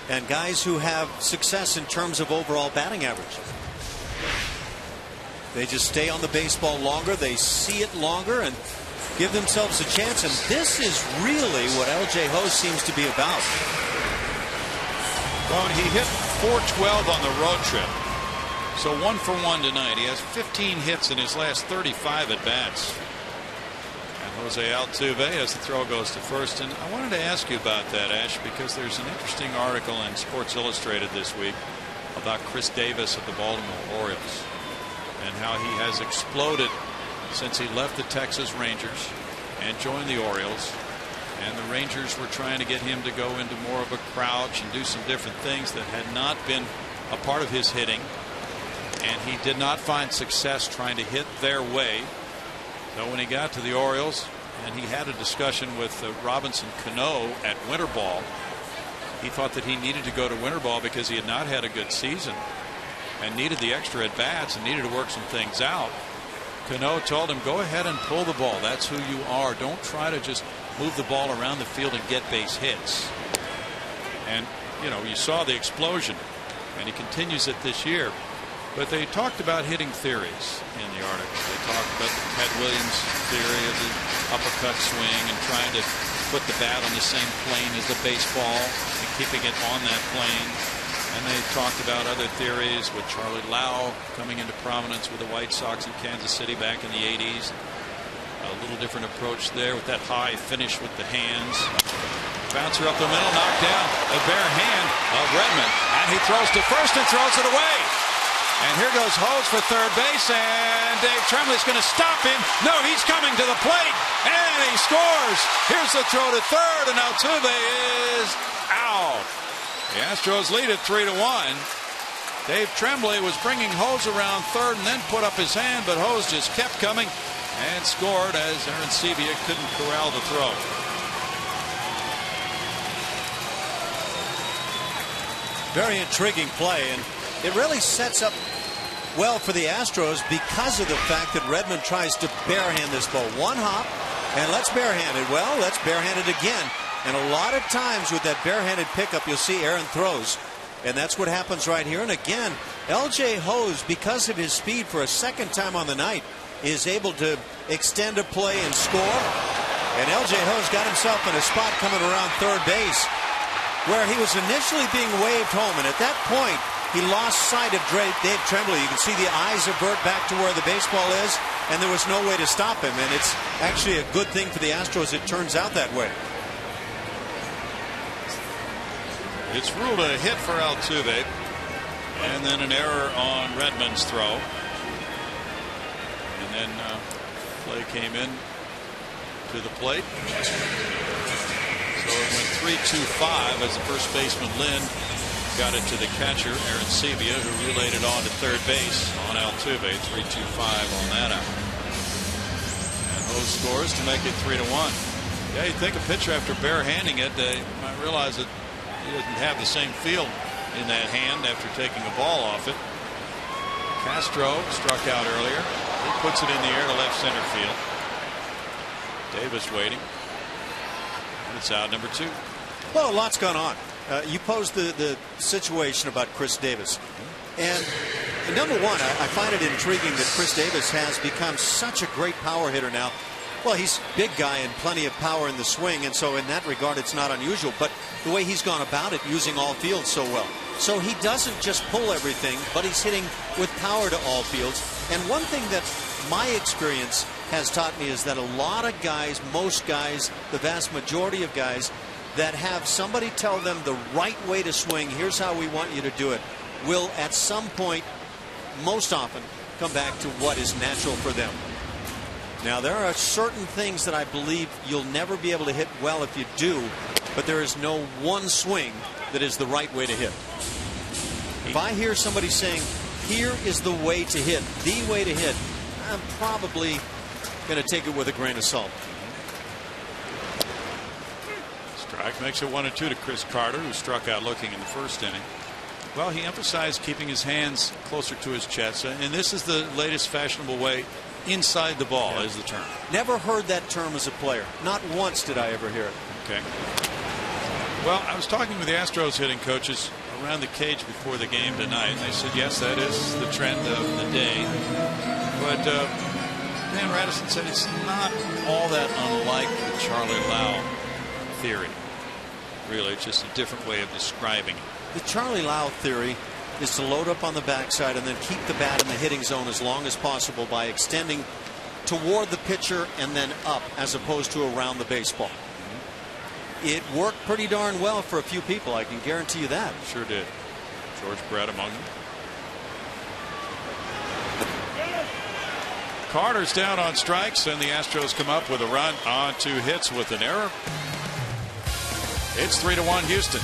and guys who have success in terms of overall batting average. They just stay on the baseball longer. They see it longer and give themselves a chance. And this is really what L.J. Hose seems to be about. Well, he hit .412 on the road trip. So 1 for 1 tonight. He has 15 hits in his last 35 at bats. And Jose Altuve as the throw goes to first. And I wanted to ask you about that, Ash, because there's an interesting article in Sports Illustrated this week about Chris Davis of the Baltimore Orioles and how he has exploded since he left the Texas Rangers and joined the Orioles. And the Rangers were trying to get him to go into more of a crouch and do some different things that had not been a part of his hitting. And he did not find success trying to hit their way. So when he got to the Orioles and he had a discussion with Robinson Cano at winter ball, he thought that he needed to go to winter ball because he had not had a good season and needed the extra at bats and needed to work some things out. Cano told him, go ahead and pull the ball. That's who you are. Don't try to just move the ball around the field and get base hits. And you know, you saw the explosion, and he continues it this year. But they talked about hitting theories in the article. They talked about the Ted Williams theory of the uppercut swing and trying to put the bat on the same plane as the baseball and keeping it on that plane. And they talked about other theories with Charlie Lau coming into prominence with the White Sox in Kansas City back in the 80s. A little different approach there with that high finish with the hands. Bouncer up the middle, knocked down a bare hand of Redmond. And he throws to first and throws it away. And here goes Hose for third base, and Dave Trembley's going to stop him. No, he's coming to the plate, and he scores. Here's the throw to third, and Altuve is out. The Astros lead it 3-1. Dave Tremblay was bringing Hose around third and then put up his hand, but Hose just kept coming and scored as Arancibia couldn't corral the throw. Very intriguing play, and it really sets up well for the Astros because of the fact that Redmond tries to barehand this ball. One hop, and let's barehand it. Well, let's barehand it again. And a lot of times with that barehanded pickup, you'll see Aaron throws. And that's what happens right here. And again, L.J. Hose, because of his speed for a second time on the night, is able to extend a play and score. And L.J. Hose got himself in a spot coming around third base where he was initially being waved home. And at that point, he lost sight of Dave Tremblay. You can see the eyes avert back to where the baseball is, and there was no way to stop him. And it's actually a good thing for the Astros it turns out that way. It's ruled a hit for Altuve, and then an error on Redmond's throw. And then play came in to the plate. So it went 3-2-5 as the first baseman Lynn got it to the catcher Arancibia, who relayed it on to third base on Altuve. 3-2-5 on that out. And Hose scores to make it 3-1. Yeah, you'd think a pitcher after barehanding it, might realize that he doesn't have the same feel in that hand after taking a ball off it. Castro struck out earlier. He puts it in the air to left center field. Davis waiting. And it's out number 2. Well, a lot's gone on. You posed the situation about Chris Davis. And number one, I find it intriguing that Chris Davis has become such a great power hitter now. Well, he's a big guy and plenty of power in the swing, and so in that regard it's not unusual. But the way he's gone about it, using all fields so well. So he doesn't just pull everything, but he's hitting with power to all fields. And one thing that my experience has taught me is that a lot of guys, most guys, the vast majority of guys, that have somebody tell them the right way to swing, here's how we want you to do it, will at some point, most often, come back to what is natural for them. Now, there are certain things that I believe you'll never be able to hit well if you do, but there is no one swing that is the right way to hit. If I hear somebody saying, here is the way to hit, the way to hit, I'm probably going to take it with a grain of salt. Strike makes it 1-2 to Chris Carter, who struck out looking in the first inning. Well, he emphasized keeping his hands closer to his chest, and this is the latest fashionable way. Inside the ball is the term. Never heard that term as a player. Not once did I ever hear it. Okay. Well, I was talking with the Astros hitting coaches around the cage before the game tonight, and they said, yes, that is the trend of the day. But Dan Radisson said it's not all that unlike the Charlie Lau theory. Really, it's just a different way of describing it. The Charlie Lau theory is to load up on the backside and then keep the bat in the hitting zone as long as possible by extending toward the pitcher and then up as opposed to around the baseball. It worked pretty darn well for a few people, I can guarantee you that. Sure did. George Brett among them. Carter's down on strikes, and the Astros come up with a run on 2 hits with an error. It's 3-1 Houston.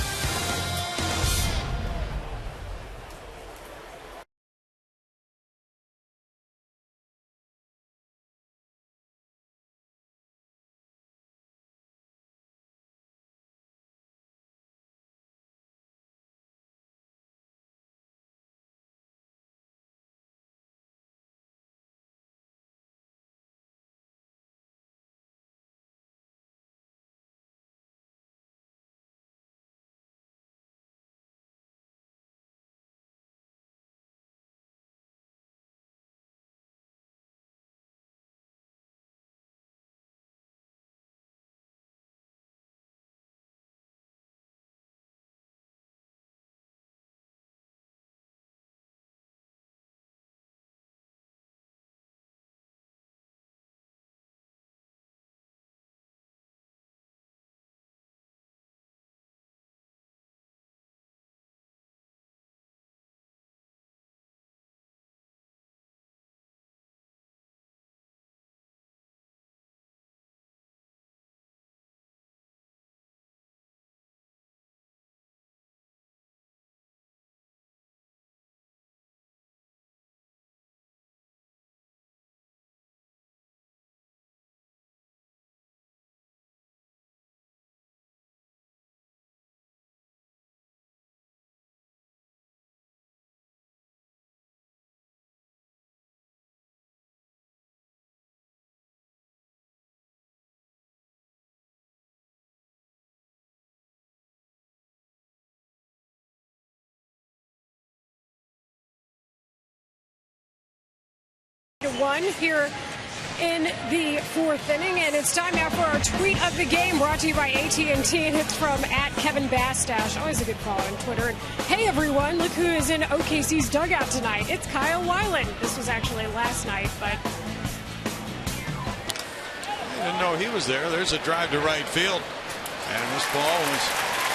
One here in the 4th inning, and it's time now for our tweet of the game, brought to you by AT&T, and it's from @KevinBastash. Always a good follow on Twitter. And hey everyone, look who is in OKC's dugout tonight. It's Kyle Weiland. This was actually last night, but I didn't know he was there. There's a drive to right field, and this ball was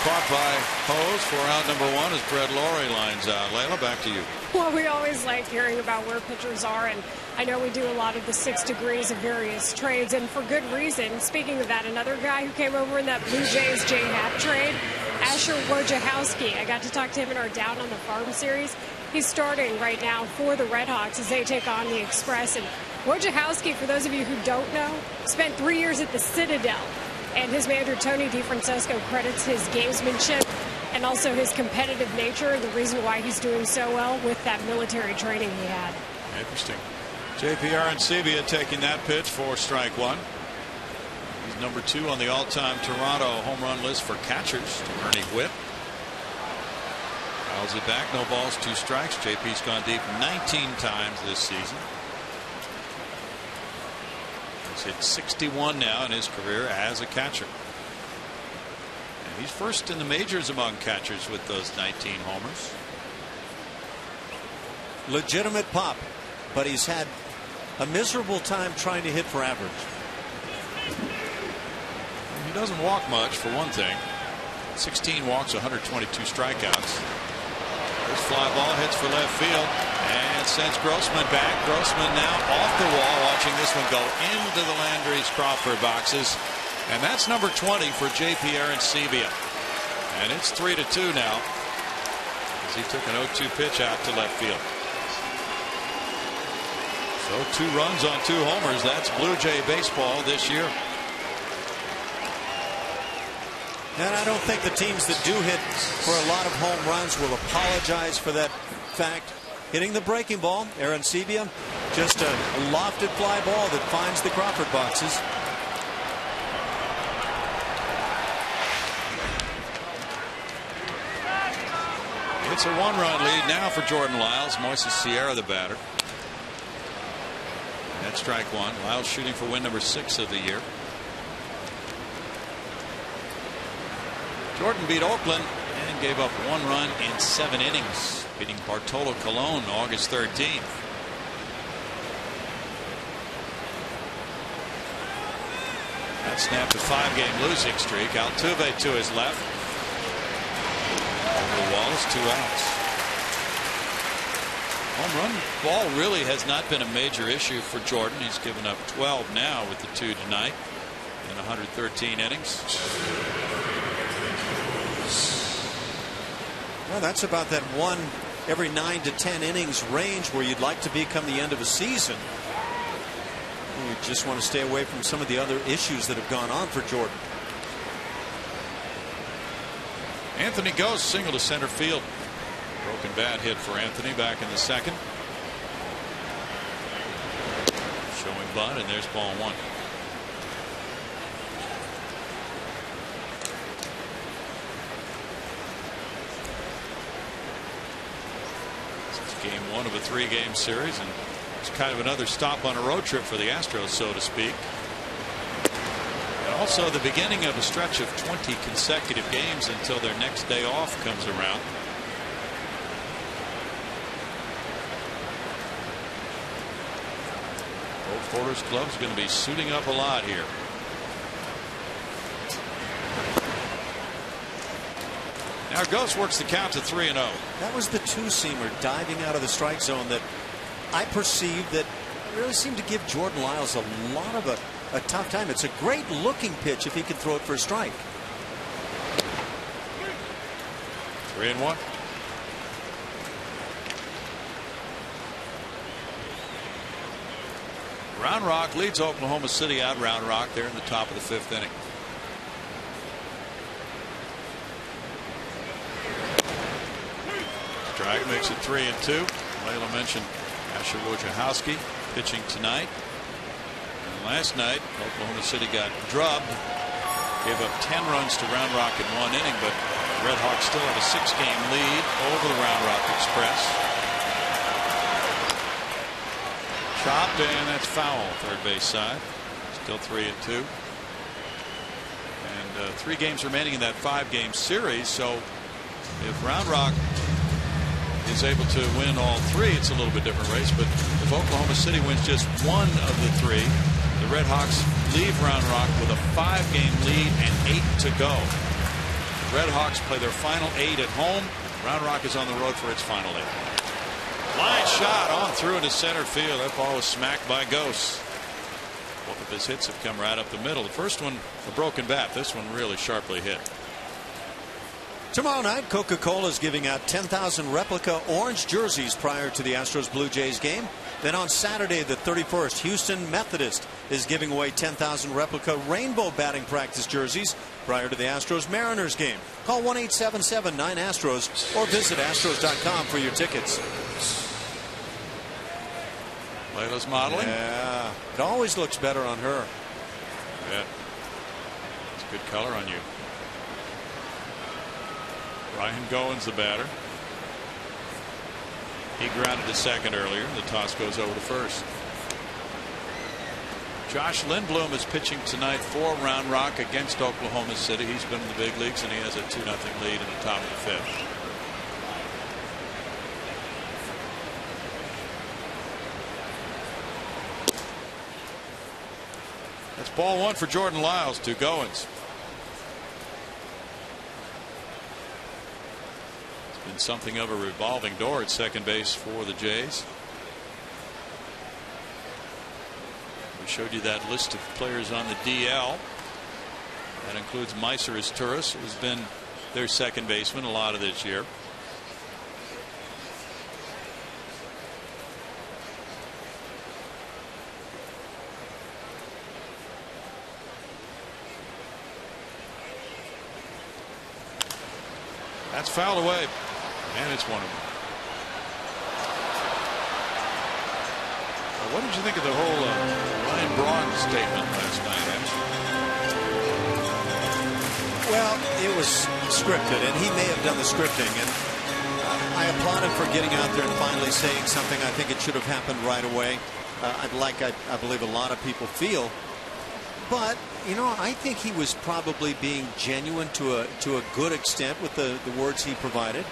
caught by Hose for out number 1 as Brett Laurie lines out. Layla, back to you. Well, we always like hearing about where pitchers are, and I know we do a lot of the 6 degrees of various trades, and for good reason. Speaking of that, another guy who came over in that Blue Jays J-Happ trade, Asher Wojciechowski. I got to talk to him in our Down on the Farm series. He's starting right now for the Red Hawks as they take on the Express. And Wojciechowski, for those of you who don't know, spent 3 years at the Citadel, and his manager Tony DeFrancesco credits his gamesmanship and also his competitive nature, the reason why he's doing so well with that military training he had. Interesting. JP Arancibia taking that pitch for strike 1. He's number 2 on the all-time Toronto home run list for catchers to Ernie Whitt. Fouls it back, no balls, 2 strikes. JP's gone deep 19 times this season. He's hit 61 now in his career as a catcher. And he's first in the majors among catchers with those 19 homers. Legitimate pop, but he's had a miserable time trying to hit for average. He doesn't walk much, for one thing. 16 walks, 122 strikeouts. This fly ball hits for left field and sends Grossman back. Grossman now off the wall, watching this one go into the Landry's Crawford boxes. And that's number 20 for J.P. Arancibia. And it's 3-2 now, as he took an 0-2 pitch out to left field. So 2 runs on 2 homers. That's Blue Jay baseball this year. And I don't think the teams that do hit for a lot of home runs will apologize for that fact. Hitting the breaking ball, Arancibia, just a lofted fly ball that finds the Crawford boxes. It's a 1-run lead now for Jordan Lyles. Moises Sierra the batter. That's strike 1. Lyles shooting for win number 6 of the year. Jordan beat Oakland and gave up 1 run in 7 innings, beating Bartolo Colon August 13th. That snapped a 5-game losing streak. Altuve to his left. Over the Wallace, 2 outs. Home run ball really has not been a major issue for Jordan. He's given up 12 now with the 2 tonight in 113 innings. Well, that's about that 1 every 9 to 10 innings range where you'd like to be come the end of a season. You just want to stay away from some of the other issues that have gone on for Jordan. Anthony goes single to center field. Broken bat hit for Anthony back in the second. Showing bunt, and there's ball 1. Game 1 of a 3-game series, and it's kind of another stop on a road trip for the Astros, so to speak. And also the beginning of a stretch of 20 consecutive games until their next day off comes around. Both Porter's club's going to be suiting up a lot here. Now Ghost works the count to 3-0. That was the 2-seamer diving out of the strike zone that I perceived that really seemed to give Jordan Lyles a lot of a tough time. It's a great looking pitch if he can throw it for a strike. 3-1. Round Rock leads Oklahoma City out. Round Rock there in the top of the 5th inning. Strike makes it 3-2. Layla mentioned Asher Wojciechowski pitching tonight. And last night Oklahoma City got drubbed. Gave up 10 runs to Round Rock in 1 inning, but the Red Hawks still have a 6-game lead over the Round Rock Express. Chopped, and that's foul, third base side. Still 3-2. And 3 games remaining in that 5-game series. So if Round Rock is able to win all 3, it's a little bit different race. But if Oklahoma City wins just 1 of the 3, the Red Hawks leave Round Rock with a 5-game lead and 8 to go. The Red Hawks play their final 8 at home. Round Rock is on the road for its final 8. Line shot on through into center field. That ball was smacked by Ghost. Both of his hits have come right up the middle. The first one a broken bat. This one really sharply hit. Tomorrow night, Coca-Cola is giving out 10,000 replica orange jerseys prior to the Astros Blue Jays game. Then on Saturday the 31st, Houston Methodist is giving away 10,000 replica rainbow batting practice jerseys prior to the Astros Mariners game. Call 1-877-9-ASTROS or visit astros.com for your tickets. Layla's modeling. Yeah, it always looks better on her. Yeah, it's good color on you. Ryan Goins the batter. He grounded to second earlier. The toss goes over to first. Josh Lindblom is pitching tonight for Round Rock against Oklahoma City. He's been in the big leagues and he has a 2-0 lead in the top of the 5th. That's ball 1 for Jordan Lyles to Goins. Been something of a revolving door at second base for the Jays. We showed you that list of players on the DL. That includes Meiser as Turris, who's been their second baseman a lot of this year. That's fouled away, and it's one of them. What did you think of the whole Ryan Braun statement last night? Well, it was scripted, and he may have done the scripting, and I applaud him for getting out there and finally saying something. I think it should have happened right away. I believe a lot of people feel. But, you know, I think he was probably being genuine to a good extent with the words he provided.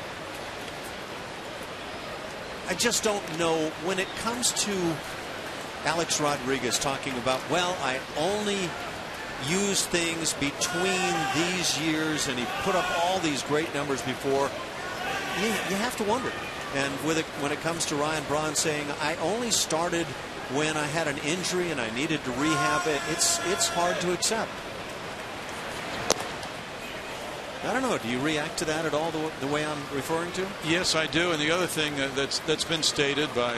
I just don't know when it comes to Alex Rodriguez talking about, well, I only use things between these years, and he put up all these great numbers before. You have to wonder. And when it comes to Ryan Braun saying, I only started when I had an injury and I needed to rehab it, it's hard to accept. I don't know. Do you react to that at all, the way I'm referring to? Yes, I do. And the other thing that's been stated by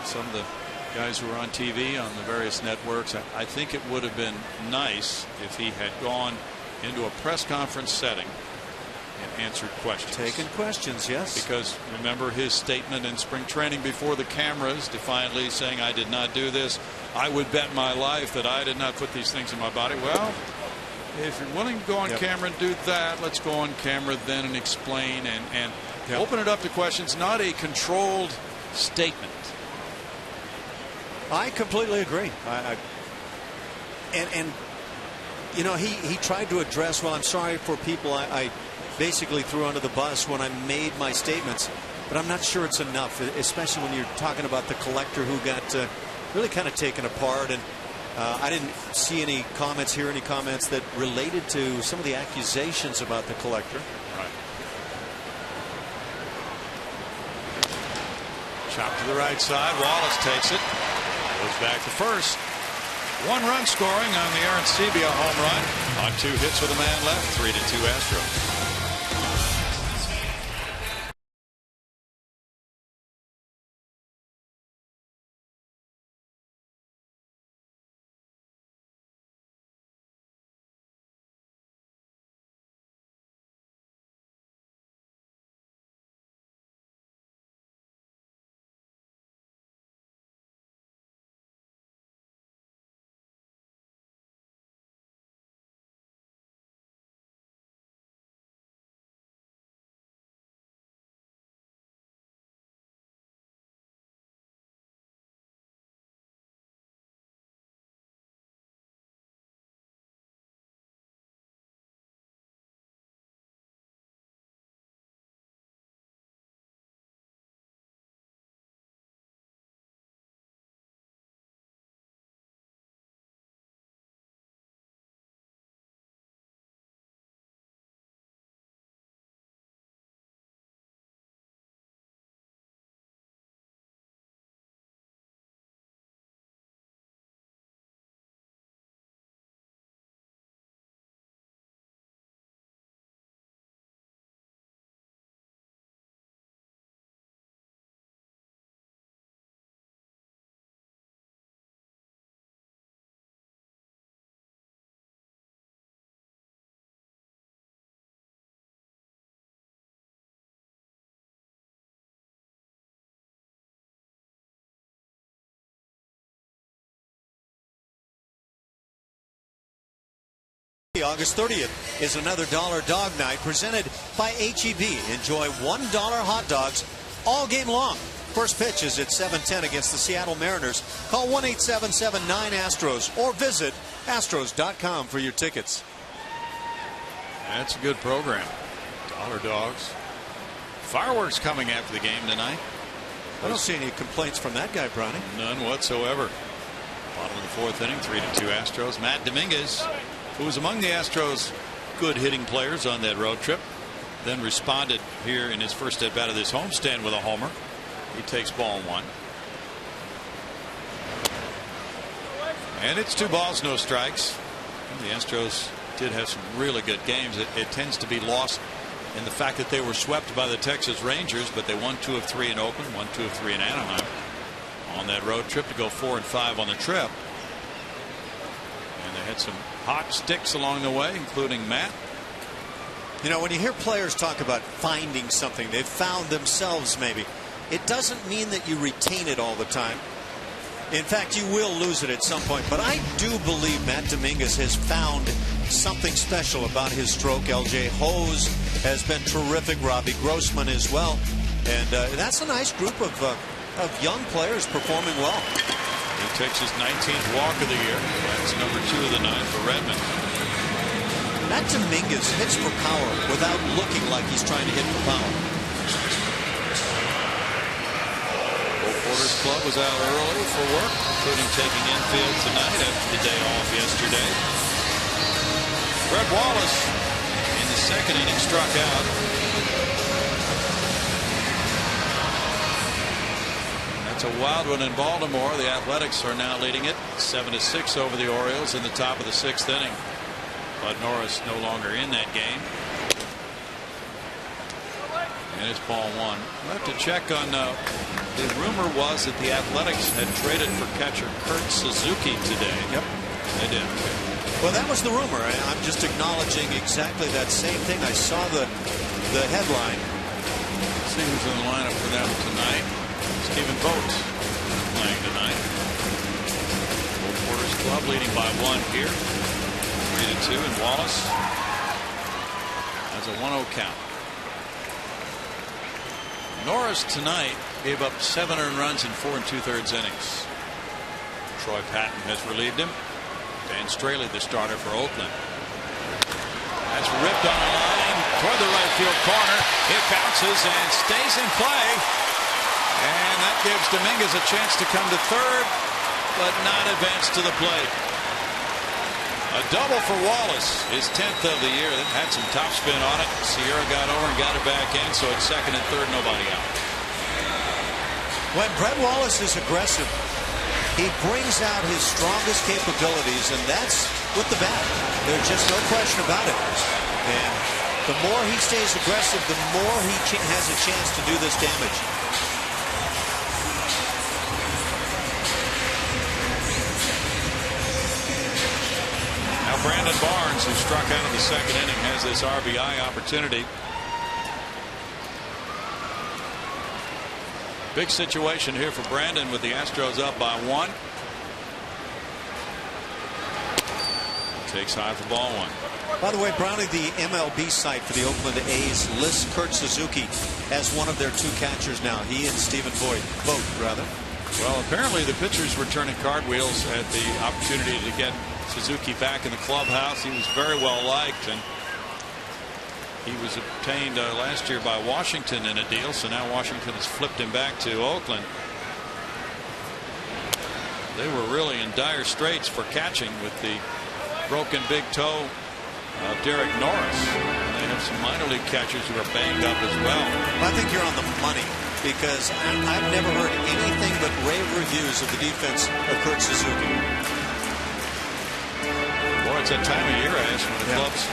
some of the guys who are on TV on the various networks, I think it would have been nice if he had gone into a press conference setting and answered questions. Taken questions, yes. Because remember his statement in spring training before the cameras, defiantly saying, I did not do this. I would bet my life that I did not put these things in my body. Well, if you're willing to go on camera and do that, let's go on camera then and explain and open it up to questions, not a controlled statement. I completely agree. And you know, he tried to address, well, I'm sorry for people I basically threw under the bus when I made my statements, but I'm not sure it's enough, especially when you're talking about the collector who got really kind of taken apart. And I didn't see any comments, hear any comments that related to some of the accusations about the collector. Right. Chop to the right side. Wallace takes it. Goes back to first. 1 run scoring on the Aaron Sebia home run on 2 hits with a man left. 3-2 Astros. August 30th is another Dollar Dog Night presented by H-E-B. Enjoy $1 hot dogs all game long. First pitch is at 7:10 against the Seattle Mariners. Call 1-877-9-ASTROS or visit Astros.com for your tickets. That's a good program. Dollar Dogs. Fireworks coming after the game tonight. I don't see any complaints from that guy, Brownie. None whatsoever. Bottom of the 4th inning, 3-2 Astros. Matt Dominguez, who was among the Astros' good hitting players on that road trip. then responded here in his first at bat of this homestand with a homer. He takes ball 1. And it's 2 balls, no strikes. The Astros did have some really good games. It tends to be lost in the fact that they were swept by the Texas Rangers, but they won 2 of 3 in Oakland, won 2 of 3 in Anaheim on that road trip to go 4-5 on the trip. And they had some hot sticks along the way, including Matt. You know, when you hear players talk about finding something, they've found themselves maybe. It doesn't mean that you retain it all the time. In fact, you will lose it at some point. But I do believe Matt Dominguez has found something special about his stroke. LJ Hose has been terrific. Robbie Grossman as well. And that's a nice group of young players performing well. He takes his 19th walk of the year. That's number 2 of the night for Redmond. Matt Dominguez hits for power without looking like he's trying to hit for power. Porter's Club was out early for work, including taking infield tonight after the day off yesterday. Brett Wallace in the 2nd inning struck out. That's a wild one in Baltimore. The Athletics are now leading it 7-6 over the Orioles in the top of the 6th inning. Bud Norris no longer in that game. And it's ball 1. We'll have to check on the rumor was that the Athletics had traded for catcher Kurt Suzuki today. Yep. They did. Well, that was the rumor. I'm just acknowledging exactly that same thing. I saw the headline. Let's see who's in the lineup for them tonight. Stephen Vogt playing tonight. Porter's Club leading by 1 here. 3-2, and Wallace has a 1-0 count. Norris tonight gave up 7 earned runs in 4 2/3 innings. Troy Patton has relieved him. Dan Straley, the starter for Oakland. That's ripped on a line toward the right field corner. It bounces and stays in play. And that gives Dominguez a chance to come to third, but not advance to the plate. A double for Wallace, his 10th of the year. That had some topspin on it. Sierra got over and got it back in, so it's 2nd and 3rd, nobody out. When Brett Wallace is aggressive, he brings out his strongest capabilities, and that's with the bat. There's just no question about it. And the more he stays aggressive, the more he has a chance to do this damage. Brandon Barnes, who struck out in the 2nd inning, has this RBI opportunity. Big situation here for Brandon with the Astros up by 1. Takes high for ball 1. By the way, Brownie, the MLB site for the Oakland A's lists Kurt Suzuki as one of their 2 catchers now. He and Stephen Vogt, rather. Well, apparently the pitchers were turning cartwheels at the opportunity to get Suzuki back in the clubhouse. He was very well liked, and he was obtained last year by Washington in a deal, so now Washington has flipped him back to Oakland. They were really in dire straits for catching with the broken big toe of Derek Norris. They have some minor league catchers who are banged up as well. I think you're on the money, because I've never heard anything but rave reviews of the defense of Kurt Suzuki. Boy, it's that time of year, Ash, when the club's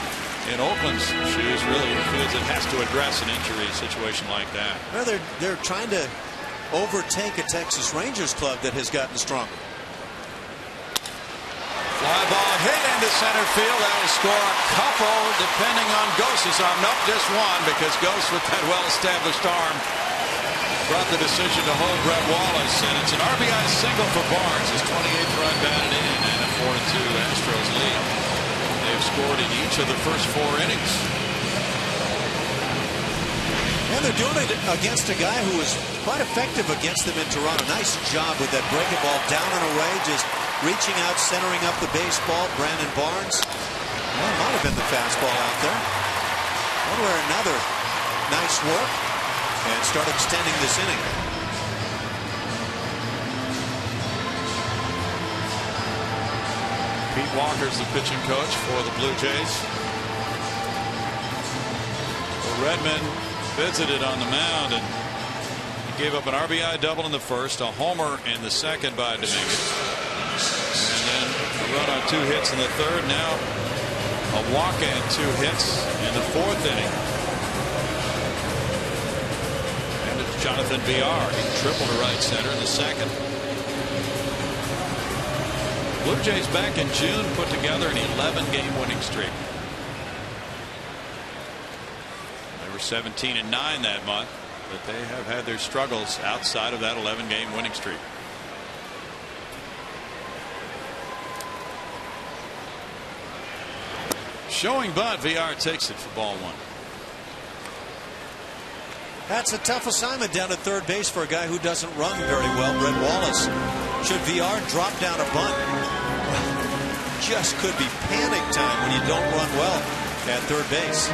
in Oakland's shoes really feels it has to address an injury situation like that. Well, they're trying to overtake a Texas Rangers club that has gotten stronger. Fly ball hit into center field. That'll score a couple depending on Ghost's arm. Nope, just one, because Ghost with that well-established arm brought the decision to hold Brett Wallace, and it's an RBI single for Barnes. His 28th run batted in, and a 4-2 Astros lead. They've scored in each of the first 4 innings. And they're doing it against a guy who was quite effective against them in Toronto. Nice job with that breaking ball down and away, just reaching out, centering up the baseball. Brandon Barnes. Well, it might have been the fastball out there. One way or another, nice work. And start extending this inning. Pete Walker's the pitching coach for the Blue Jays. Redmond visited on the mound, and he gave up an RBI double in the first, a homer in the second by Dominguez, and then a run on 2 hits in the third. Now a walk and 2 hits in the fourth inning. And it's Jonathan VR. He tripled to right center in the second. Blue Jays back in June put together an 11-game winning streak. They were 17-9 that month, but they have had their struggles outside of that 11-game winning streak. Showing bunt, VR takes it for ball 1. That's a tough assignment down at third base for a guy who doesn't run very well. Brett Wallace. Should VR drop down a bunt, just could be panic time when you don't run well at third base.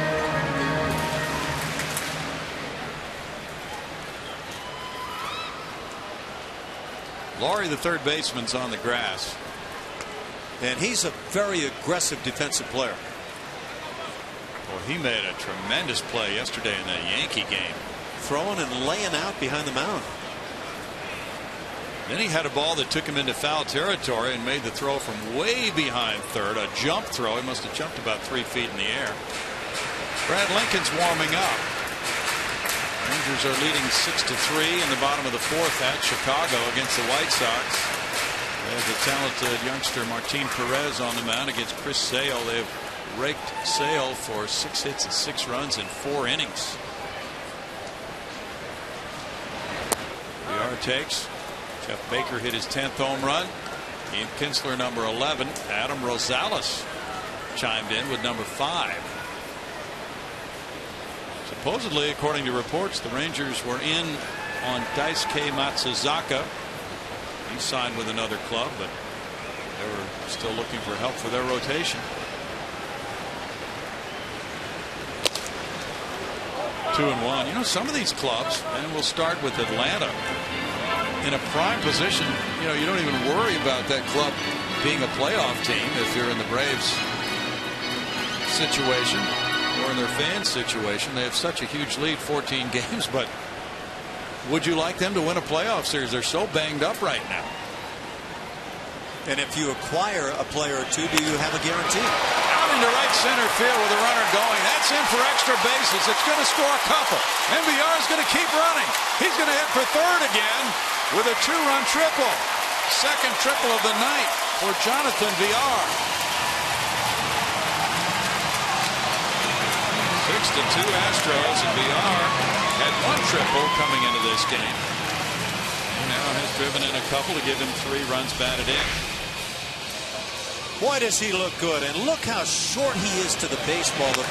Laurie, the third baseman's on the grass. And he's a very aggressive defensive player. Well, he made a tremendous play yesterday in that Yankee game. Throwing and laying out behind the mound. Then he had a ball that took him into foul territory and made the throw from way behind third. A jump throw. He must have jumped about 3 feet in the air. Brad Lincoln's warming up. Rangers are leading 6-3 in the bottom of the fourth at Chicago against the White Sox. They have the talented youngster Martin Perez on the mound against Chris Sale. They've raked Sale for 6 hits and 6 runs in 4 innings. VR takes. Jeff Baker hit his 10th home run. Ian Kinsler number 11. Adam Rosales chimed in with number 5. Supposedly, according to reports, the Rangers were in on Daisuke Matsuzaka. He signed with another club, but they were still looking for help for their rotation. 2-1. You know, some of these clubs, and we'll start with Atlanta, in a prime position. You know, you don't even worry about that club being a playoff team if you're in the Braves situation or in their fans situation. They have such a huge lead, 14 games, but would you like them to win a playoff series? They're so banged up right now. And if you acquire a player or two, do you have a guarantee? Out into right center field with a runner going. That's in for extra bases. It's going to score a couple. MVR is going to keep running. He's going to hit for third again with a 2-run triple. Second triple of the night for Jonathan VR. 6-2 Astros, and VR had 1 triple coming into this game. He now has driven in a couple to give him 3 runs batted in. Boy, does he look good. And look how short he is to the baseball. The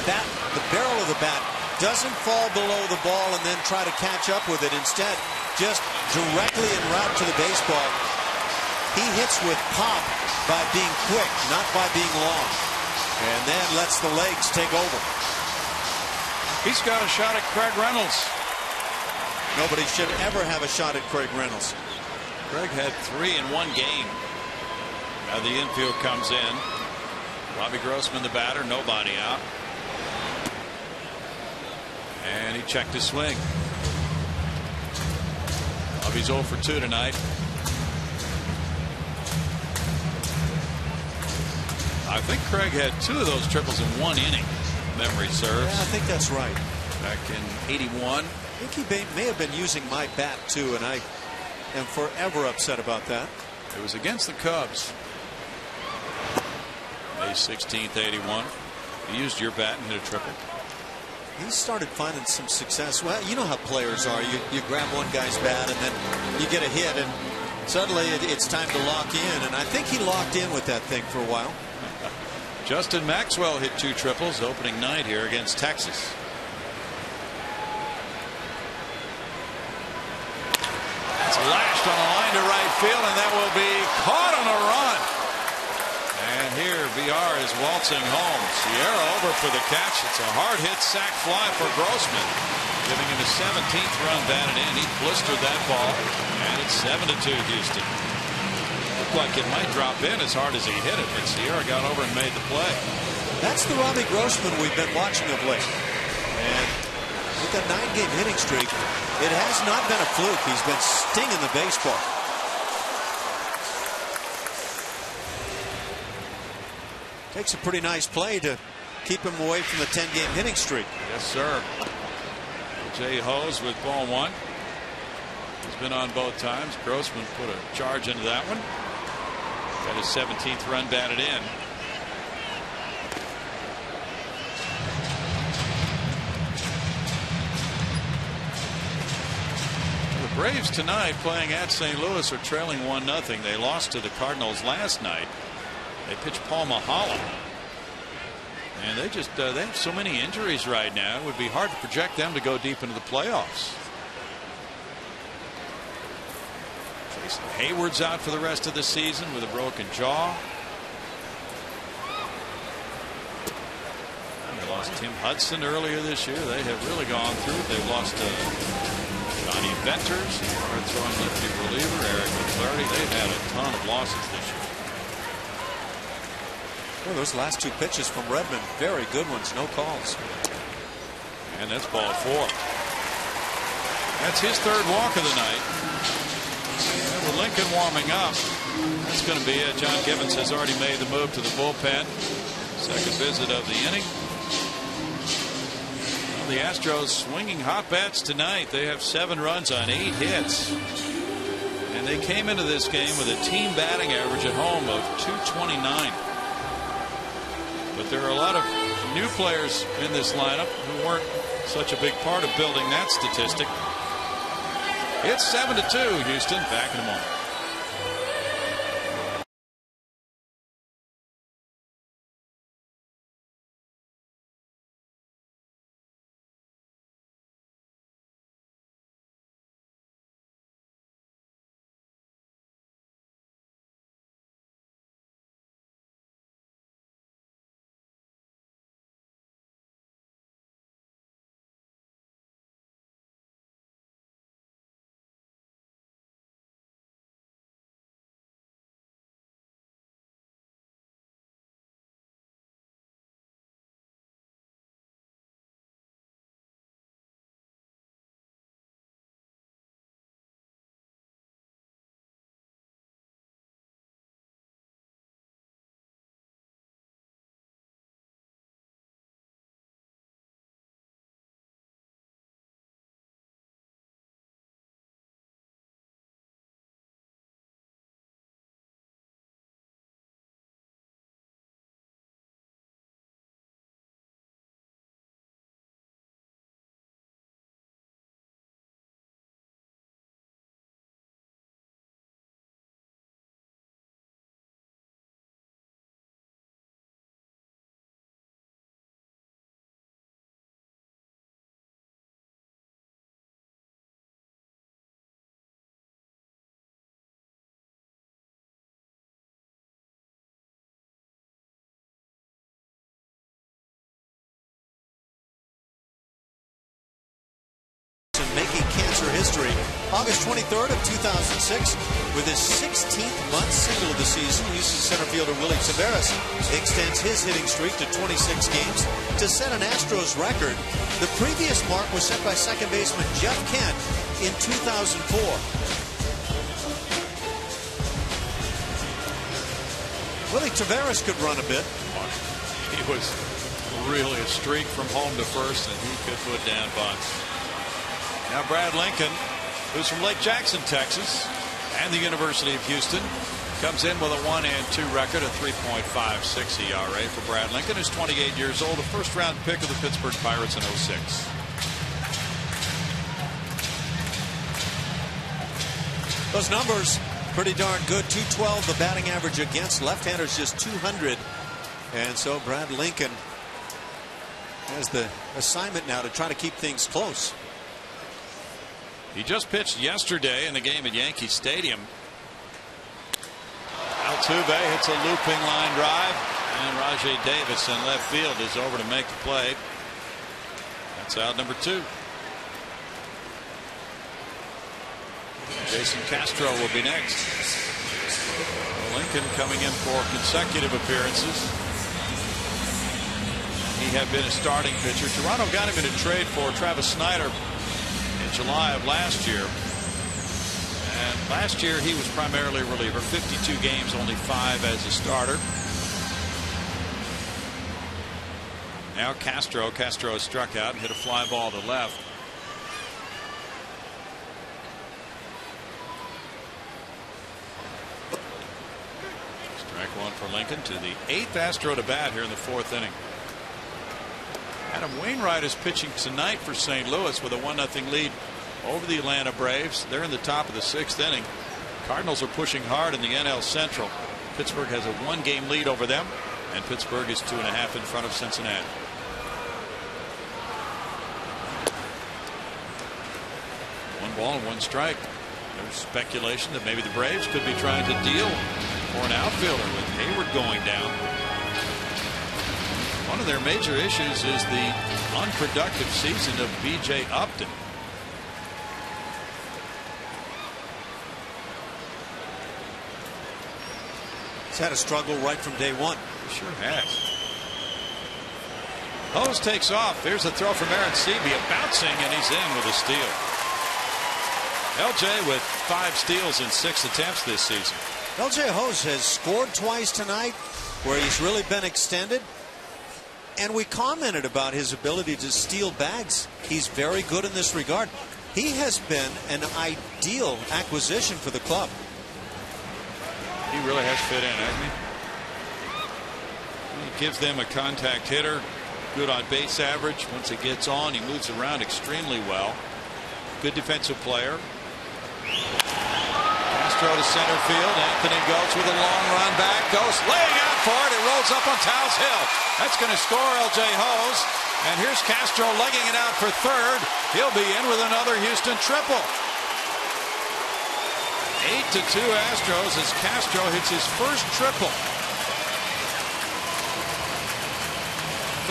barrel of the bat doesn't fall below the ball and then try to catch up with it. Instead, just directly en route to the baseball. He hits with pop by being quick, not by being long. And then lets the legs take over. He's got a shot at Craig Reynolds. Nobody should ever have a shot at Craig Reynolds. Craig had 3 in 1 game. Now the infield comes in. Robbie Grossman, the batter, nobody out. And he checked his swing. Robbie's 0 for 2 tonight. I think Craig had 2 of those triples in 1 inning. Memory serves. Yeah, I think that's right. Back in 81. I think he may have been using my bat too, and I am forever upset about that. It was against the Cubs. May 16th, 81. He used your bat and hit a triple. He started finding some success. Well, you know how players are. You grab one guy's bat and then you get a hit, and suddenly it's time to lock in. And I think he locked in with that thing for a while. Justin Maxwell hit 2 triples opening night here against Texas. It's lashed on a line to right field, and that will be caught on a run. And here VR is waltzing home. Sierra over for the catch. It's a hard hit sac fly for Grossman, giving him his 17th run batted in. He blistered that ball, and it's 7-2 Houston. Looked like it might drop in as hard as he hit it, but Sierra got over and made the play. That's the Robbie Grossman we've been watching of late. And with that 9-game hitting streak, it has not been a fluke. He's been stinging the baseball. Takes a pretty nice play to keep him away from the 10-game hitting streak. Yes, sir. Jay Hose with ball 1. He's been on both times. Grossman put a charge into that one. Got his 17th run batted in. The Braves tonight playing at St. Louis are trailing 1-0. They lost to the Cardinals last night. They pitched Paul Mahala. And they have so many injuries right now. It would be hard to project them to go deep into the playoffs. Jason Hayward's out for the rest of the season with a broken jaw. And they lost Tim Hudson earlier this year. They have really gone through it. They've lost Johnny Venters, our throwing lefty reliever, Eric McClarty. They've had a ton of losses this year. Well, those last 2 pitches from Redmond, very good ones, no calls. And that's ball 4. That's his 3rd walk of the night. And with Lincoln warming up, that's going to be it. John Gibbons has already made the move to the bullpen. Second visit of the inning. Well, the Astros swinging hot bats tonight. They have 7 runs on 8 hits. And they came into this game with a team batting average at home of .229. But there are a lot of new players in this lineup who weren't such a big part of building that statistic. It's 7-2, Houston. Back in a moment. Making cancer history. August 23rd of 2006, with his 16th month single of the season, Houston center fielder Willie Taveras extends his hitting streak to 26 games to set an Astros record. The previous mark was set by second baseman Jeff Kent in 2004. Willie Taveras could run a bit. He was really a streak from home to first, and he could put down bunts. Now Brad Lincoln, who's from Lake Jackson, Texas, and the University of Houston, comes in with a 1-2 record, a 3.56 ERA for Brad Lincoln, who's 28 years old, a first-round pick of the Pittsburgh Pirates in '06. Those numbers, pretty darn good. .212 the batting average against left-handers, just .200. And so Brad Lincoln has the assignment now to try to keep things close. He just pitched yesterday in a game at Yankee Stadium. Altuve hits a looping line drive, and Rajay Davis in left field is over to make the play. That's out number 2. Jason Castro will be next. Lincoln coming in for consecutive appearances. He He's had a struggle right from day one. He sure has. Hose takes off. There's a throw from Aaron Seavey, a bouncing, and he's in with a steal. LJ with 5 steals in 6 attempts this season. LJ Hose has scored twice tonight where he's really been extended. And we commented about his ability to steal bags. He's very good in this regard. He has been an ideal acquisition for the club. He really has fit in, hasn't he? He gives them a contact hitter, good on base average. Once he gets on, he moves around extremely well. Good defensive player. Castro to center field. Anthony Ghost with a long run back. Ghost laying out for it. It rolls up on Taos Hill. That's going to score LJ Hose. And here's Castro legging it out for third. He'll be in with another Houston triple. 8-2 Astros as Castro hits his first triple.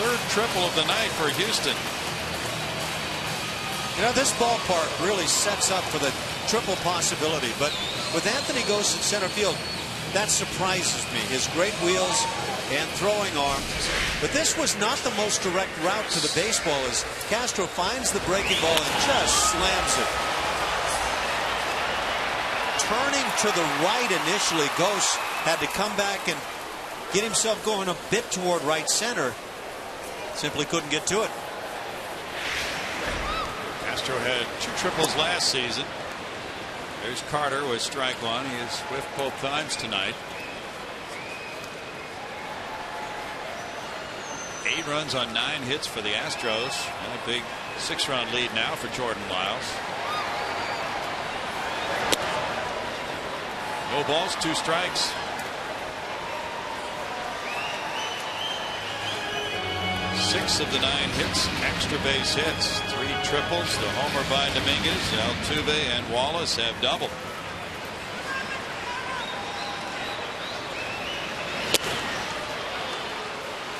3rd triple of the night for Houston. You know, this ballpark really sets up for the triple possibility, but with Anthony Ghost in center field, that surprises me. His great wheels and throwing arm. But this was not the most direct route to the baseball as Castro finds the breaking ball and just slams it. Turning to the right initially, Ghost had to come back and get himself going a bit toward right center. Simply couldn't get to it. Castro had 2 triples last season. There's Carter with strike one. He is whiffed both times tonight. 8 runs on 9 hits for the Astros, and a big 6-run lead now for Jordan Lyles. No balls, 2 strikes. 6 of the 9 hits, extra base hits, 3 triples, the homer by Dominguez, Altuve and Wallace have doubled.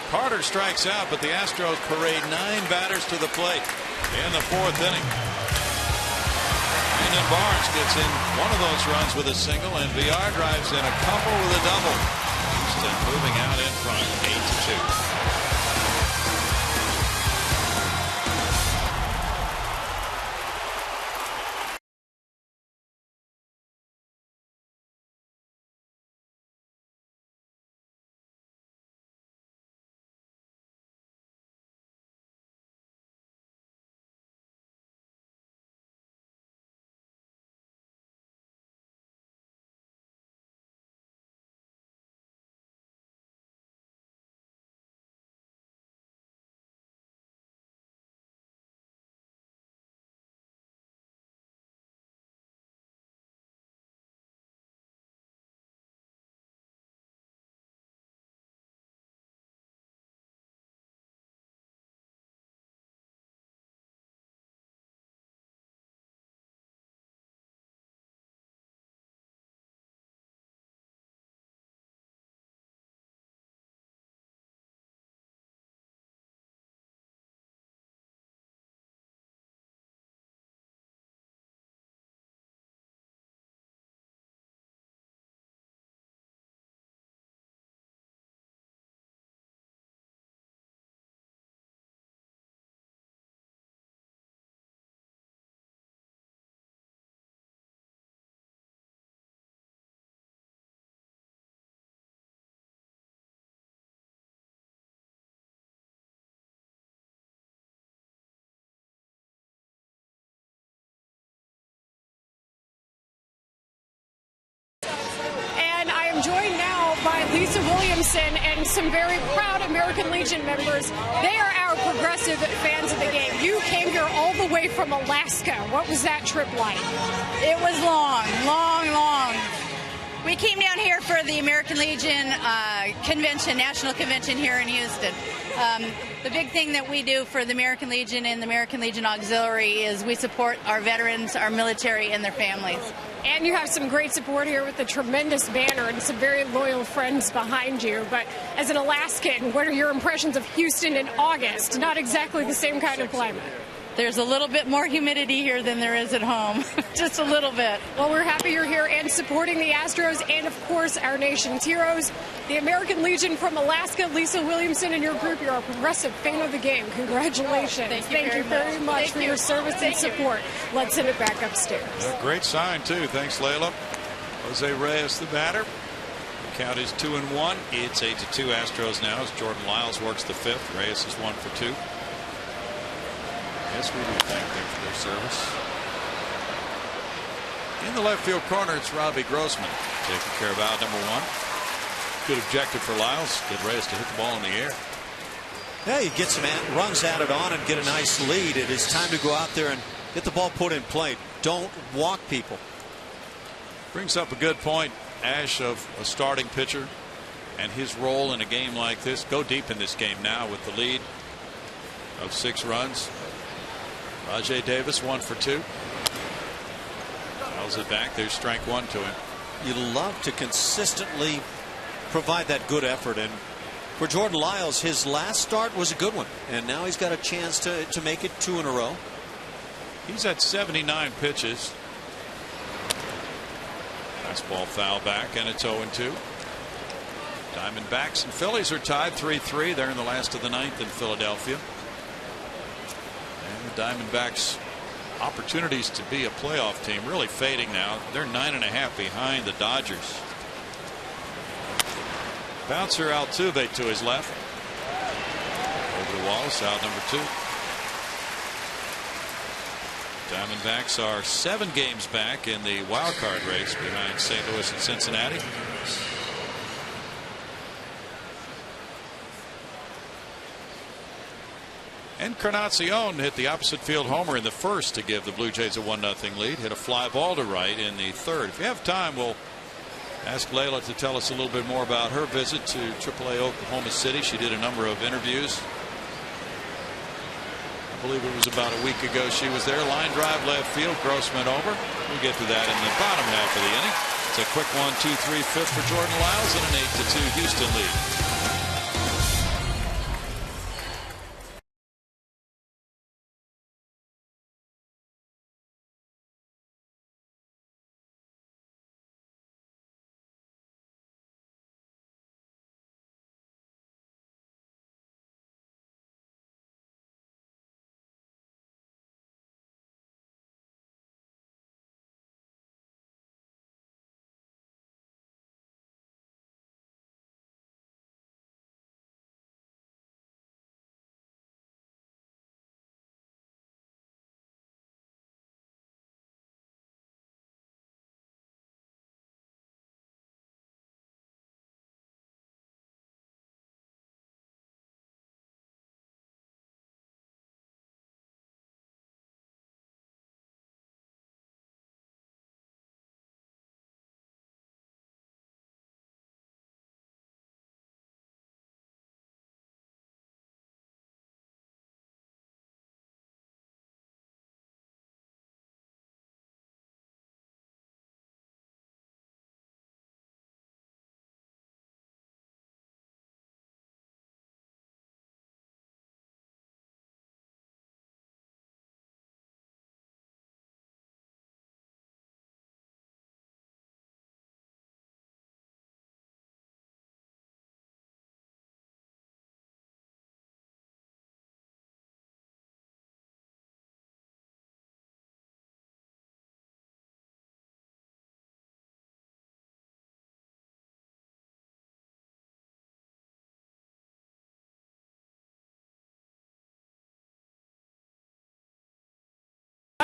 Carter strikes out, but the Astros parade 9 batters to the plate in the 4th inning. Brandon Barnes gets in one of those runs with a single, and VR drives in a couple with a double. Houston moving out in front, 8-2. Lisa Williamson and some very proud American Legion members. They are our progressive fans of the game. You came here all the way from Alaska. What was that trip like? It was long. We came down here for the American Legion convention, national convention here in Houston. The big thing that we do for the American Legion and the American Legion Auxiliary is we support our veterans, our military, and their families. And you have some great support here with the tremendous banner and some very loyal friends behind you. But as an Alaskan, what are your impressions of Houston in August? Not exactly the same kind of climate. There's a little bit more humidity here than there is at home. Just a little bit. Well, we're happy you're here and supporting the Astros and, of course, our nation's heroes. The American Legion from Alaska, Lisa Williamson and your group, you're a progressive fan of the game. Congratulations. Thank you very much for your service and support. Let's send it back upstairs. A great sign, too. Thanks, Layla. Jose Reyes, the batter. The count is 2-1. It's 8-2 Astros now as Jordan Lyles works the fifth. Reyes is 1 for 2. Yes, we do thank them for their service. In the left field corner, it's Robbie Grossman taking care of out number 1. Good objective for Lyles. Get Reyes to hit the ball in the air. Yeah, you get some runs added on and get a nice lead. It is time to go out there and get the ball put in play. Don't walk people. Brings up a good point, Ash, of a starting pitcher and his role in a game like this. Go deep in this game now with the lead of 6 runs. Rajai Davis 1 for 2. Fouls it back. There's strike 1 to him. You love to consistently provide that good effort, and for Jordan Lyles, his last start was a good one, and now he's got a chance to make it 2 in a row. He's at 79 pitches. Fastball foul back, and it's 0-2. Diamondbacks and Phillies are tied 3-3. They're in the last of the 9th in Philadelphia. And the Diamondbacks' opportunities to be a playoff team really fading now. They're 9.5 behind the Dodgers. Bouncer Altuve to his left. Over to Wallace, out number 2. Diamondbacks are 7 games back in the wild card race behind St. Louis and Cincinnati. Encarnacion hit the opposite field homer in the first to give the Blue Jays a 1-0 lead. Hit a fly ball to right in the third. If you have time, we'll ask Layla to tell us a little bit more about her visit to AAA Oklahoma City. She did a number of interviews. I believe it was about a week ago she was there. Line drive left field. Grossman over. We'll get to that in the bottom half of the inning. It's a quick 1-2-3 fifth for Jordan Lyles and an 8-2 Houston lead.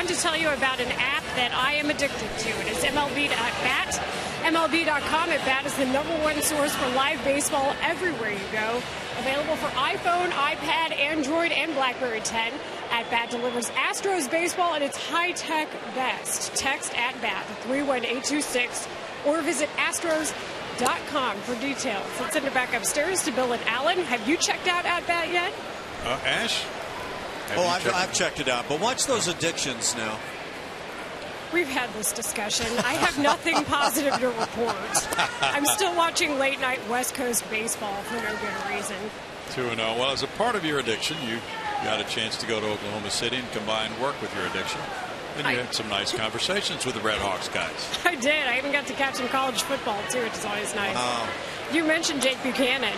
want to tell you about an app that I am addicted to. It is MLB.bat. MLB.com at Bat is the #1 source for live baseball everywhere you go. Available for iPhone, iPad, Android, and BlackBerry 10. At Bat delivers Astros baseball at its high-tech best. Text at Bat to 31826 or visit Astros.com for details. Let's send it back upstairs to Bill and Alan. Have you checked out at Bat yet? Ash? I've checked it out, but watch those addictions now. We've had this discussion. I have nothing positive to report. I'm still watching late night West Coast baseball for no good reason. 2-0. Well, as a part of your addiction, you got a chance to go to Oklahoma City and combine work with your addiction. And you had some nice conversations with the Red Hawks guys. I did. I even got to catch some college football, too, which is always nice. Wow. You mentioned Jake Buchanan.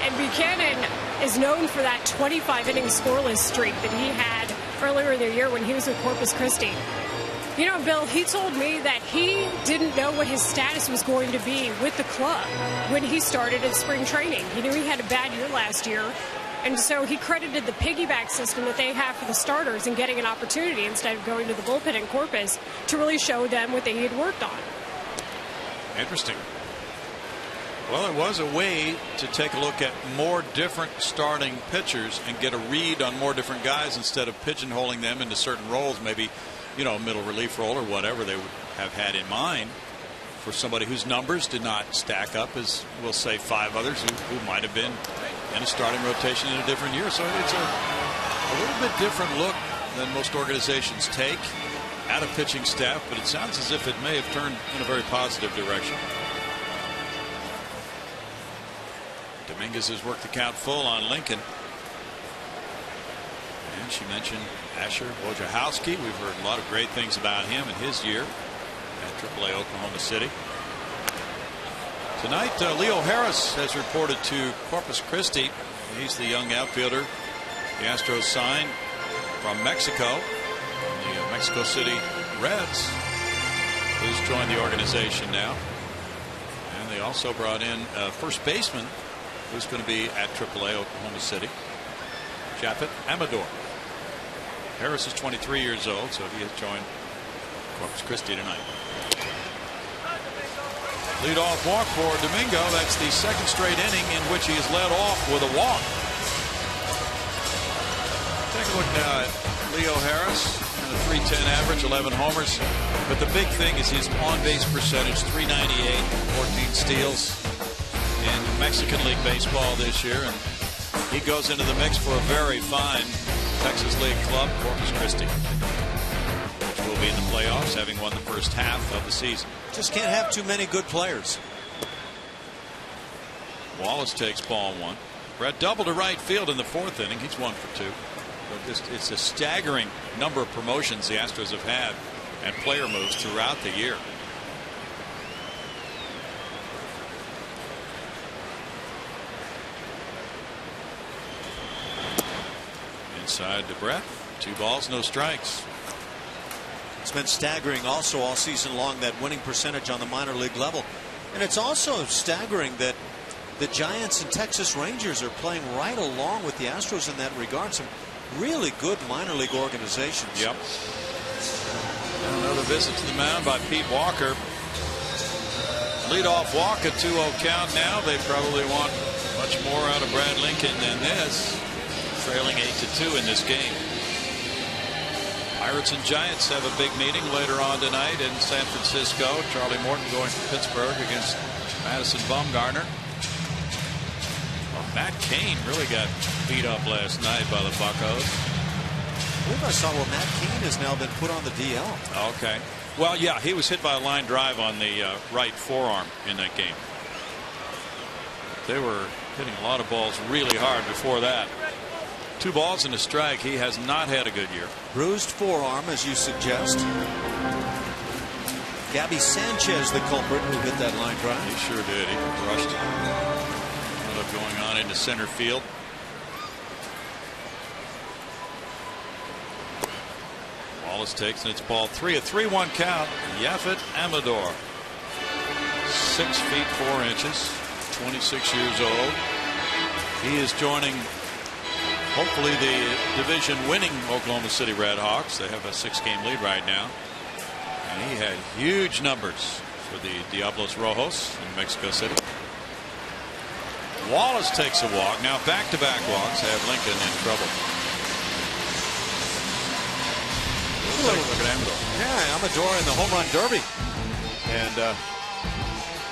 And Buchanan is known for that 25-inning scoreless streak that he had earlier in the year when he was with Corpus Christi. You know, Bill, he told me that he didn't know what his status was going to be with the club when he started at spring training. He knew he had a bad year last year, and so he credited the piggyback system that they have for the starters and getting an opportunity instead of going to the bullpen in Corpus to really show them what they had worked on. Interesting. Well, it was a way to take a look at more different starting pitchers and get a read on more different guys instead of pigeonholing them into certain roles, maybe, you know, middle relief role or whatever they would have had in mind for somebody whose numbers did not stack up as, we'll say, 5 others who might have been in a starting rotation in a different year. So it's a little bit different look than most organizations take at a pitching staff, but it sounds as if it may have turned in a very positive direction. Dominguez has worked the count full on Lincoln. And she mentioned Asher Wojciechowski. We've heard a lot of great things about him in his year at AAA Oklahoma City. Tonight, Leo Harris has reported to Corpus Christi. He's the young outfielder the Astros signed from Mexico, the Mexico City Reds, who's joined the organization now. And they also brought in a first baseman who's going to be at AAA Oklahoma City, Japhet Amador. Harris is 23 years old, so he has joined Corpus Christi tonight. Leadoff walk for Domingo. That's the second straight inning in which he has led off with a walk. Take a look now at Leo Harris and a .310 average, 11 homers. But the big thing is his on-base percentage, .398, 14 steals in Mexican League baseball this year, and he goes into the mix for a very fine Texas League club, Corpus Christi, which will be in the playoffs, having won the first half of the season. Just can't have too many good players. Wallace takes ball 1. Brett double to right field in the 4th inning. He's 1 for 2. But it's a staggering number of promotions the Astros have had and player moves throughout the year. Inside to Brett. 2 balls, no strikes. It's been staggering also all season long, that winning percentage on the minor league level. And it's also staggering that the Giants and Texas Rangers are playing right along with the Astros in that regard. Some really good minor league organizations. Yep. Another visit to the mound by Pete Walker. Leadoff walk, a 2-0 count now. They probably want much more out of Brad Lincoln than this. Trailing 8-2 in this game. Pirates and Giants have a big meeting later on tonight in San Francisco. Charlie Morton going to Pittsburgh against Madison Bumgarner. Well, Matt Cain really got beat up last night by the Buccos. I believe I saw where Matt Cain has now been put on the DL. Okay. Well, yeah, he was hit by a line drive on the right forearm in that game. They were hitting a lot of balls really hard before that. 2 balls and a strike. He has not had a good year. Bruised forearm, as you suggest. Gabby Sanchez, the culprit, who hit that line drive. He sure did. He brushed it. Ended up going on into center field. Wallace takes, and it's ball 3. A 3-1 count. Japhet Amador. 6 feet 4 inches. 26 years old. He is joining hopefully the division-winning Oklahoma City Redhawks. They have a 6-game lead right now. And he had huge numbers for the Diablos Rojos in Mexico City. Wallace takes a walk. Now back-to-back walks have Lincoln in trouble. Look at Amador. Yeah, Amador in the home run derby. And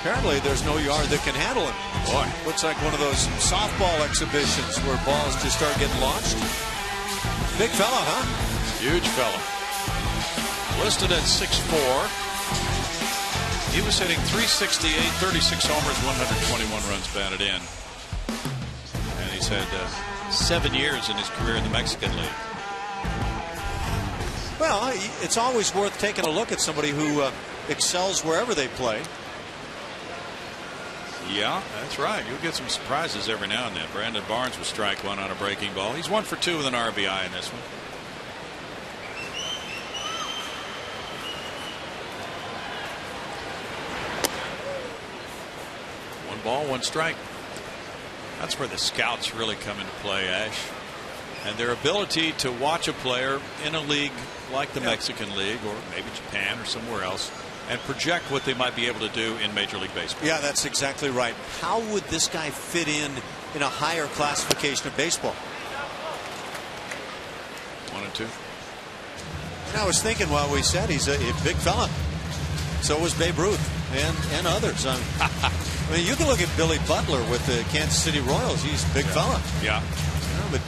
apparently there's no yard that can handle him. Boy. Looks like one of those softball exhibitions where balls just start getting launched. Big fella, huh? Huge fella. Listed at 6'4". He was hitting .368, 36 homers, 121 runs batted in. And he's had 7 years in his career in the Mexican League. Well, it's always worth taking a look at somebody who excels wherever they play. Yeah, that's right. You'll get some surprises every now and then. Brandon Barnes was strike one on a breaking ball. He's 1 for 2 with an RBI in this one. One ball, one strike. That's where the scouts really come into play, Ash. And their ability to watch a player in a league like the Mexican League or maybe Japan or somewhere else and project what they might be able to do in Major League Baseball. Yeah, that's exactly right. How would this guy fit in a higher classification of baseball? 1 and 2. And I was thinking while we said he's a big fella. So was Babe Ruth and others. I mean, you can look at Billy Butler with the Kansas City Royals. He's a big fella. Yeah. But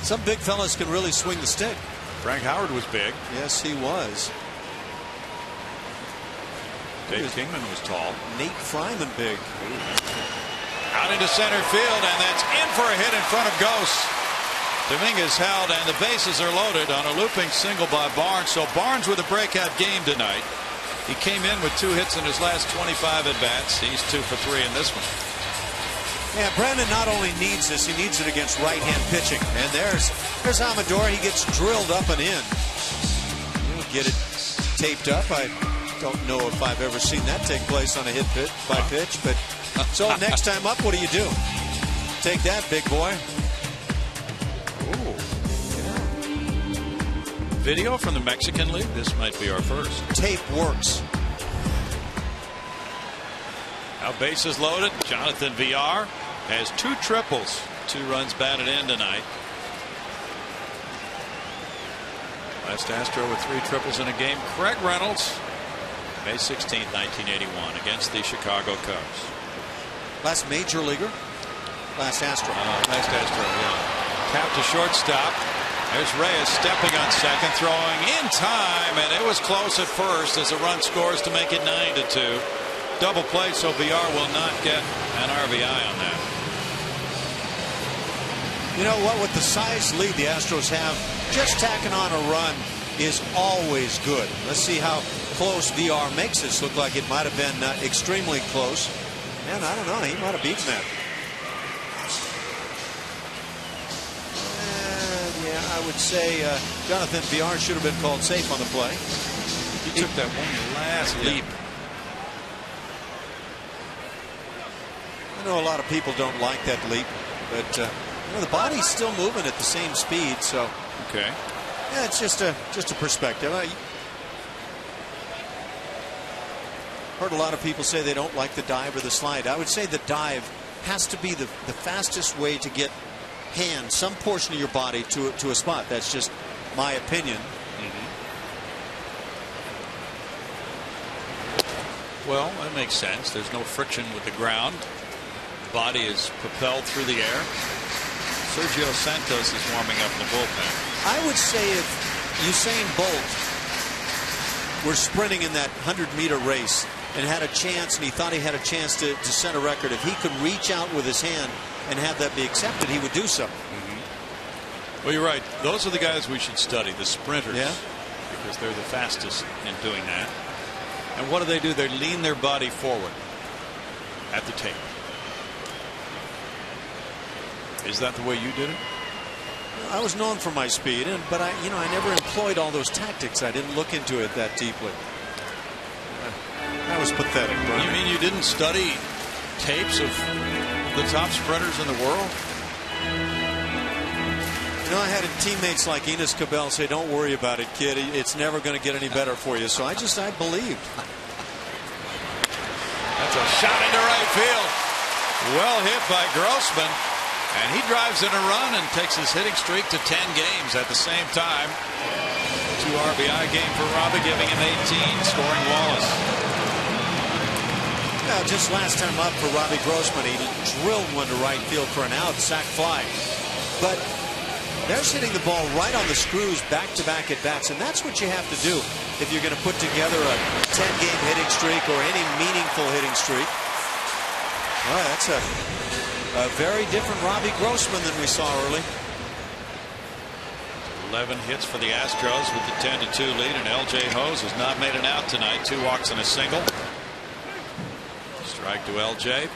some big fellas can really swing the stick. Frank Howard was big. Yes, he was. Dave Kingman was tall. Nate Fryman big. Out into center field, and that's in for a hit in front of Ghost. Dominguez held, and the bases are loaded on a looping single by Barnes. So Barnes with a breakout game tonight. He came in with 2 hits in his last 25 at-bats. He's 2 for 3 in this one. Yeah, Brandon not only needs this, he needs it against right-hand pitching. And there's Amador. He gets drilled up and in. He'll get it taped up. I don't know if I've ever seen that take place on a hit by pitch. But so next time up, what do you do? Take that, big boy. Ooh. Yeah. Video from the Mexican League. This might be our first. Tape works. Now bases loaded. Jonathan Villar has 2 triples. 2 runs batted in tonight. Last Astro with 3 triples in a game. Craig Reynolds, May 16th, 1981, against the Chicago Cubs. Last major leaguer? Last Astro. Last Astro, yeah. Tap to shortstop. There's Reyes stepping on second, throwing in time, and it was close at first as a run scores to make it 9-2. Double play, so Villar will not get an RBI on that. You know what? With the size lead the Astros have, just tacking on a run is always good. Let's see how close Villar makes this look like it might have been extremely close. And I don't know, he might have beaten that. Yeah, I would say Jonathan Villar should have been called safe on the play. He took that one last leap. I know a lot of people don't like that leap, but you know, the body's still moving at the same speed, so okay. Yeah, it's just a perspective. I heard a lot of people say they don't like the dive or the slide. I would say the dive has to be the fastest way to get some portion of your body to a spot. That's just my opinion. Well, that makes sense. There's no friction with the ground. The body is propelled through the air. Sergio Santos is warming up in the bullpen. I would say if Usain Bolt were sprinting in that 100-meter race and had a chance, and he thought he had a chance to set a record, if he could reach out with his hand and have that be accepted, he would do so. Well, you're right. Those are the guys we should study, the sprinters. Yeah. Because they're the fastest in doing that. And what do? They lean their body forward at the tape. Is that the way you did it? I was known for my speed, but I never employed all those tactics. I didn't look into it that deeply. That was pathetic, Bernie. You mean you didn't study tapes of the top sprinters in the world? know, I had teammates like Enos Cabell say, "Don't worry about it, kid. It's never going to get any better for you." So I believed. That's a shot into right field. Well hit by Grossman. And he drives in a run and takes his hitting streak to 10 games at the same time. 2 RBI game for Robbie, giving him 18, scoring Wallace. Now, just last time up for Robbie Grossman, he drilled one to right field for an out, sac fly. But they're hitting the ball right on the screws back-to-back at bats, and that's what you have to do if you're going to put together a 10-game hitting streak or any meaningful hitting streak. All right, that's a very different Robbie Grossman than we saw early. 11 hits for the Astros with the 10-2 lead, and L.J. Hose has not made an out tonight. 2 walks and a single. Strike to L.J.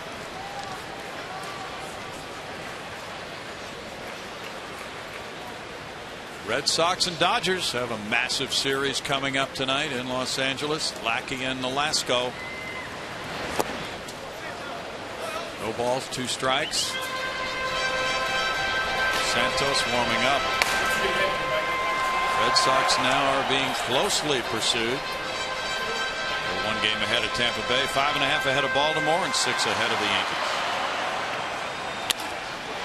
Red Sox and Dodgers have a massive series coming up tonight in Los Angeles. Lackey and Nolasco. No balls, 2 strikes. Santos warming up. Red Sox now are being closely pursued. They're 1 game ahead of Tampa Bay, 5.5 ahead of Baltimore, and 6 ahead of the Yankees.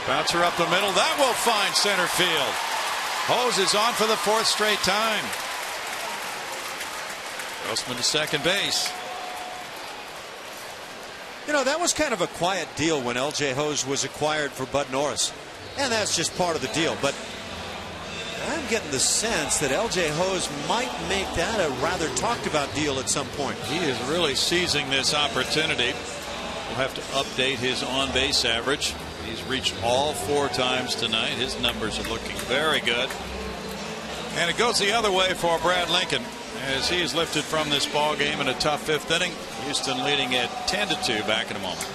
Bouncer up the middle. That will find center field. Hose is on for the 4th straight time. Grossman to second base. You know, that was kind of a quiet deal when L.J. Hose was acquired for Bud Norris. And that's just part of the deal. But I'm getting the sense that L.J. Hose might make that a rather talked about deal at some point. He is really seizing this opportunity. We'll have to update his on-base average. He's reached all 4 times tonight. His numbers are looking very good. And it goes the other way for Brad Lincoln as he is lifted from this ball game in a tough 5th inning. Houston leading at 10-2. Back in a moment.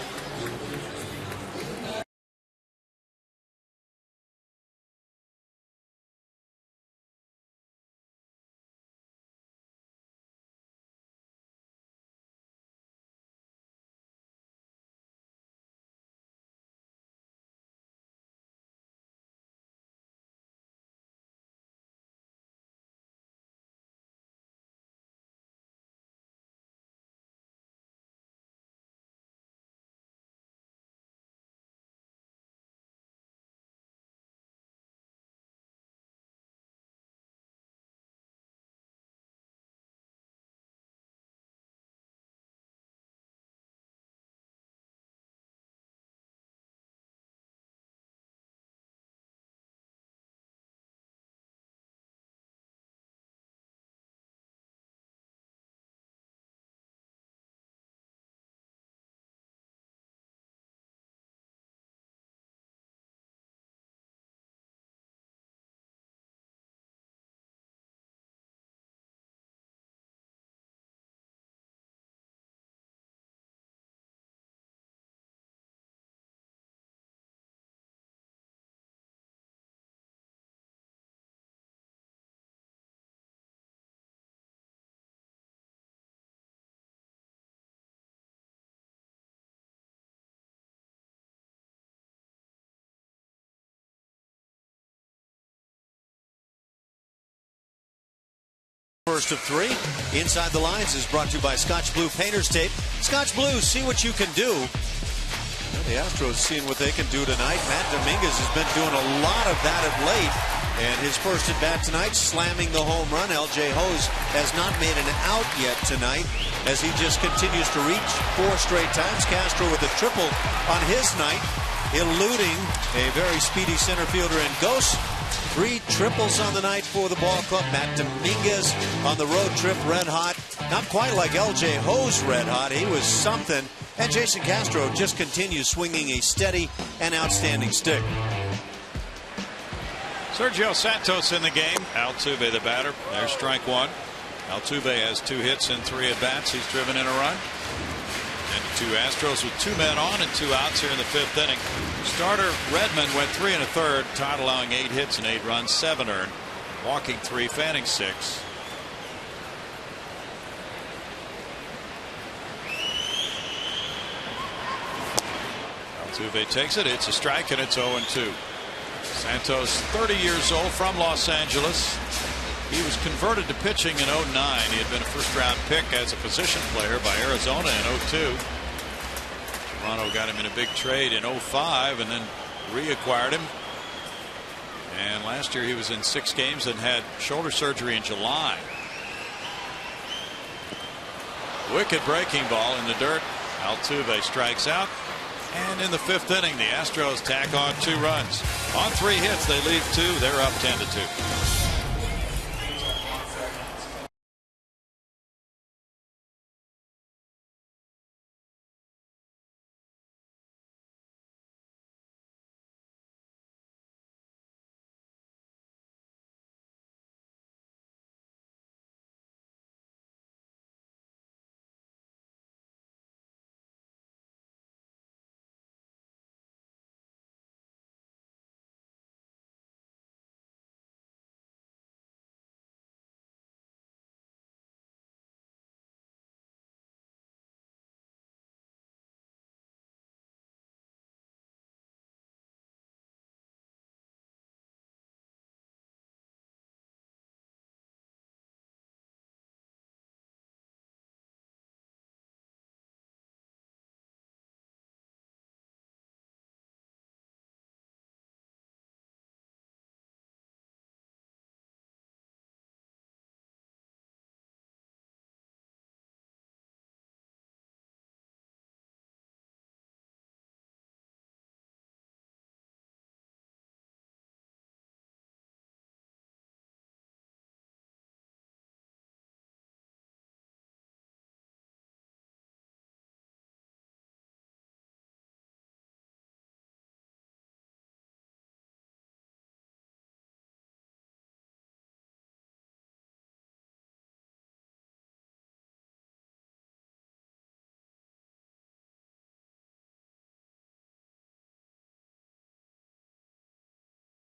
First of 3 inside the lines is brought to you by Scotch Blue Painter's Tape. Scotch Blue, see what you can do. Well, the Astros seeing what they can do tonight. Matt Dominguez has been doing a lot of that of late. And his first at bat tonight, slamming the home run. L.J. Hose has not made an out yet tonight as he just continues to reach 4 straight times. Castro with a triple on his night, eluding a very speedy center fielder in Ghost. 3 triples on the night for the ball club. Matt Dominguez on the road trip, red hot. Not quite like L.J. Hose red hot. He was something. And Jason Castro just continues swinging a steady and outstanding stick. Sergio Santos in the game. Altuve the batter. There's strike 1. Altuve has 2 hits and 3 at bats. He's driven in a run. And 2 Astros with 2 men on and 2 outs here in the 5th inning. Starter Redmond went 3 1/3. Todd allowing 8 hits and 8 runs, 7 earned. Walking 3, fanning 6. Altuve takes it. It's a strike and it's 0-2. Santos, 30 years old, from Los Angeles. He was converted to pitching in 09. He had been a first-round pick as a position player by Arizona in 02. Toronto got him in a big trade in 05 and then reacquired him. And last year he was in 6 games and had shoulder surgery in July. Wicked breaking ball in the dirt. Altuve strikes out. And in the 5th inning, the Astros tack on 2 runs. On 3 hits, they leave 2. They're up 10-2.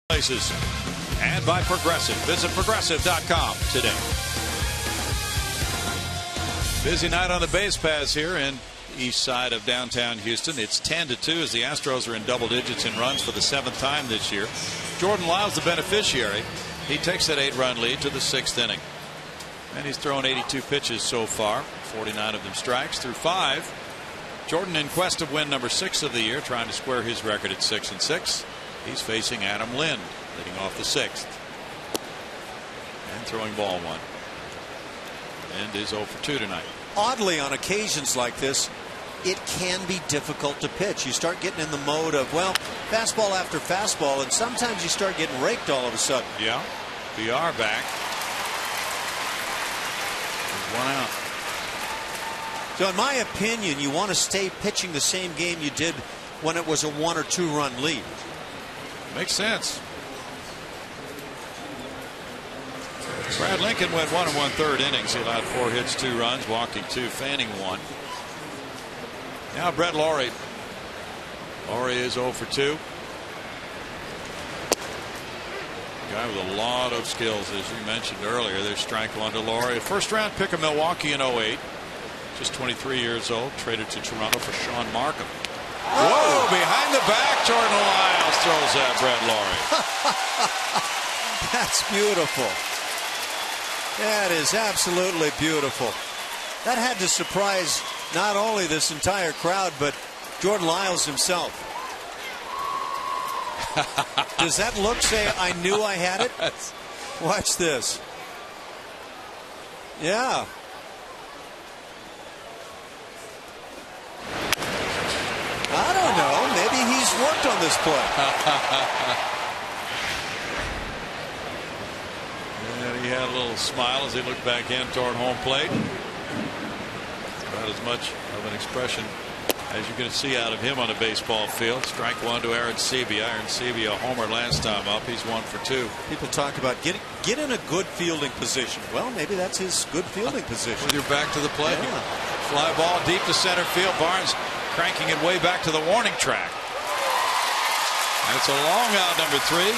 Places and by Progressive. Visit progressive.com today. Busy night on the base paths here in east side of downtown Houston. It's 10-2 as the Astros are in double digits in runs for the 7th time this year. Jordan Lyles the beneficiary. He takes that 8-run lead to the 6th inning. And he's thrown 82 pitches so far, 49 of them strikes through 5. Jordan in quest of win number 6 of the year, trying to square his record at 6-6. He's facing Adam Lind, leading off the 6th. And throwing ball 1. Lind is 0 for 2 tonight. Oddly, on occasions like this, it can be difficult to pitch. You start getting in the mode of, well, fastball after fastball, and sometimes you start getting raked all of a sudden. Yeah. BR back. There's 1 out. So in my opinion, you want to stay pitching the same game you did when it was a 1 or 2 run lead. Makes sense. Brad Lincoln went 1 1/3 innings. He allowed 4 hits, 2 runs, walking 2, fanning 1. Now Brett Laurie. Laurie is 0 for 2. Guy with a lot of skills, as you mentioned earlier. There's strike 1 to Laurie. First round pick of Milwaukee in 08. Just 23 years old. Traded to Toronto for Sean Markham. Whoa, behind the back, Jordan Lyles throws that Brett Laurie. That's beautiful. That is absolutely beautiful. That had to surprise not only this entire crowd, but Jordan Lyles himself. Does that look say, I knew I had it? Watch this. Yeah. I don't know. Maybe he's worked on this play. And he had a little smile as he looked back in toward home plate. About as much of an expression as you can see out of him on a baseball field. Strike 1 to Aaron Sebia. Aaron Sebia a homer last time up. He's 1 for 2. People talk about get in a good fielding position. Well, maybe that's his good fielding position. With your back to the plate. Yeah. Fly ball deep to center field. Barnes cranking it way back to the warning track. And it's a long out, number 3.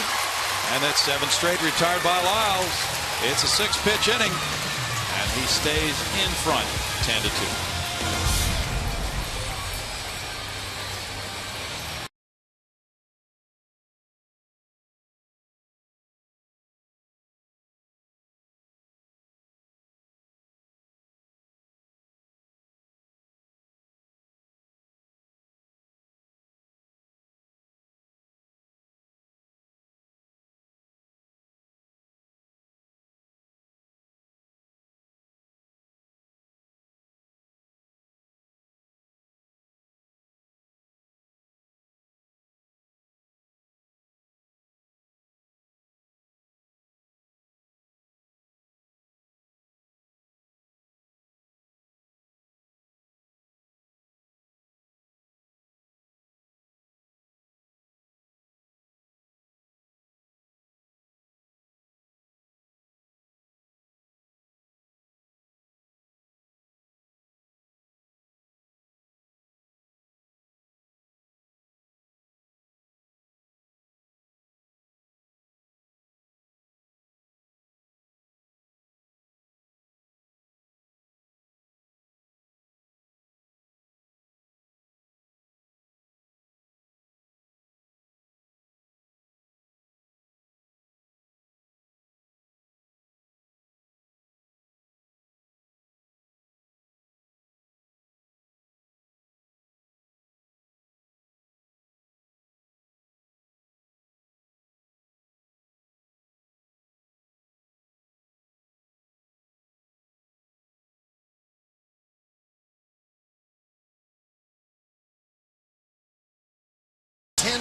And that's 7 straight retired by Lyles. It's a 6-pitch inning. And he stays in front 10-2.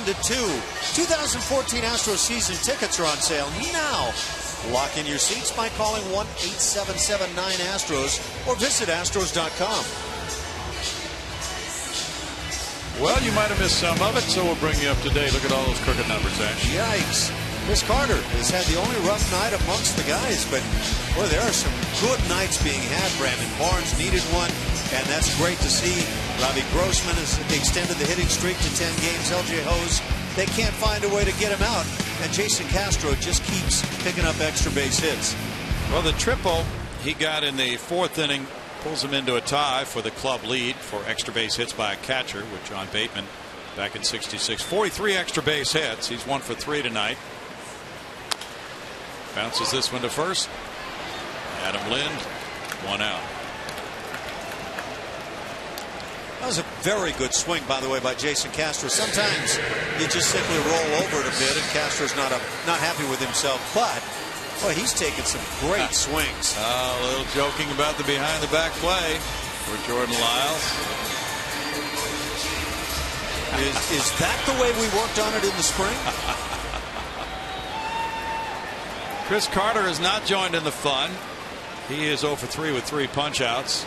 to 2. 2014 Astros season tickets are on sale now. Lock in your seats by calling 1-877-9-ASTROS or visit astros.com. Well, you might have missed some of it, so we'll bring you up to date. Look at all those crooked numbers, Ash. Yikes. Chris Carter has had the only rough night amongst the guys, but boy, there are some good nights being had. Brandon Barnes needed one, and that's great to see. Robbie Grossman has extended the hitting streak to 10 games. LJ Hose, they can't find a way to get him out, and Jason Castro just keeps picking up extra base hits. Well, the triple he got in the 4th inning pulls him into a tie for the club lead for extra base hits by a catcher with John Bateman back in '66. 43 extra base hits. He's 1 for 3 tonight. Bounces this one to first. Adam Lind, 1 out. That was a very good swing, by the way, by Jason Castro. Sometimes you just simply roll over it a bit, and Castro's not happy with himself. But boy, he's taken some great swings. A little joking about the behind-the-back play for Jordan Lyles. Is that the way we worked on it in the spring? Chris Carter has not joined in the fun. He is 0 for 3 with 3 punch-outs.